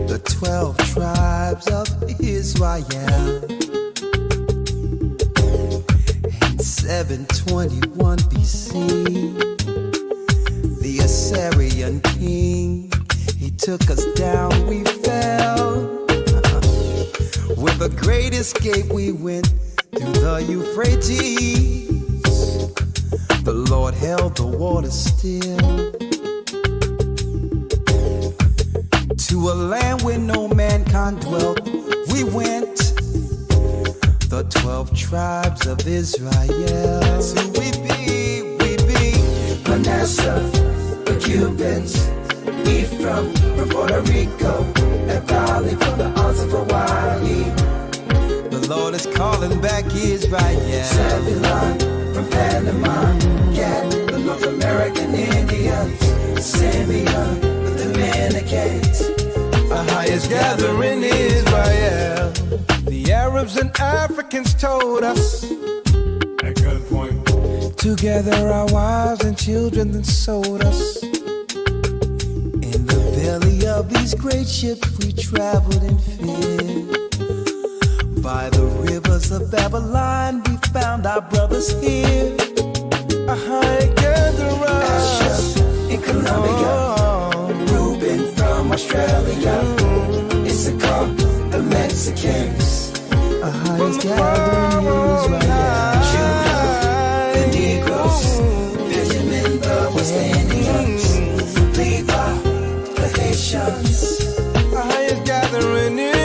The 12 tribes of Israel. In 721 BC, the Assyrian king, he took us down, we fell. With a great escape we went through the Euphrates. The Lord held the water still. To a land where no mankind dwelt, we went. The 12 tribes of Israel. So we be Manasseh, the Cubans, Ephraim from Puerto Rico, Naphtali from the Isles of Hawaii. The Lord is calling back Israel. Zebulun from Panama, Gad, the North American Indians, Simeon, the Dominicans. Our highest gathering Israel. The Arabs and Africans told us at gunpoint. Together our wives and children then sold us. In the belly of these great ships we traveled in fear. By the rivers of Babylon we found our brothers here. A high gatherer in Colombia, Reuben from Australia, Issachar, the Mexicans. A highest gathering Israel. Judah, the Negroes, Benjamin, the West Indians, Levi, the Haitians. A highest gathering Israel.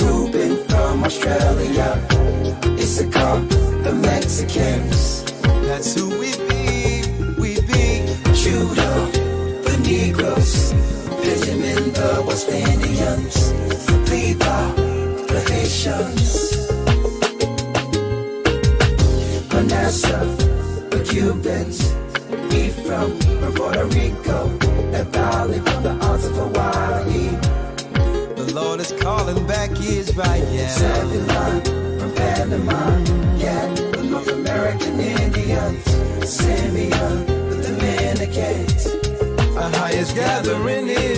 Reuben from Australia, Issachar, the Mexicans. That's who we be. Judah, the Negroes, Benjamin, the West Indians, Levi, the Haitians, Manasseh, the Cubans, Ephraim from Puerto Rico, Naphtali from the Isles of Hawaii. The Lord is calling back Israel. Zebulun from Panama, Gad, the North American Indians, Simeon, the Dominicans. Our highest gathering is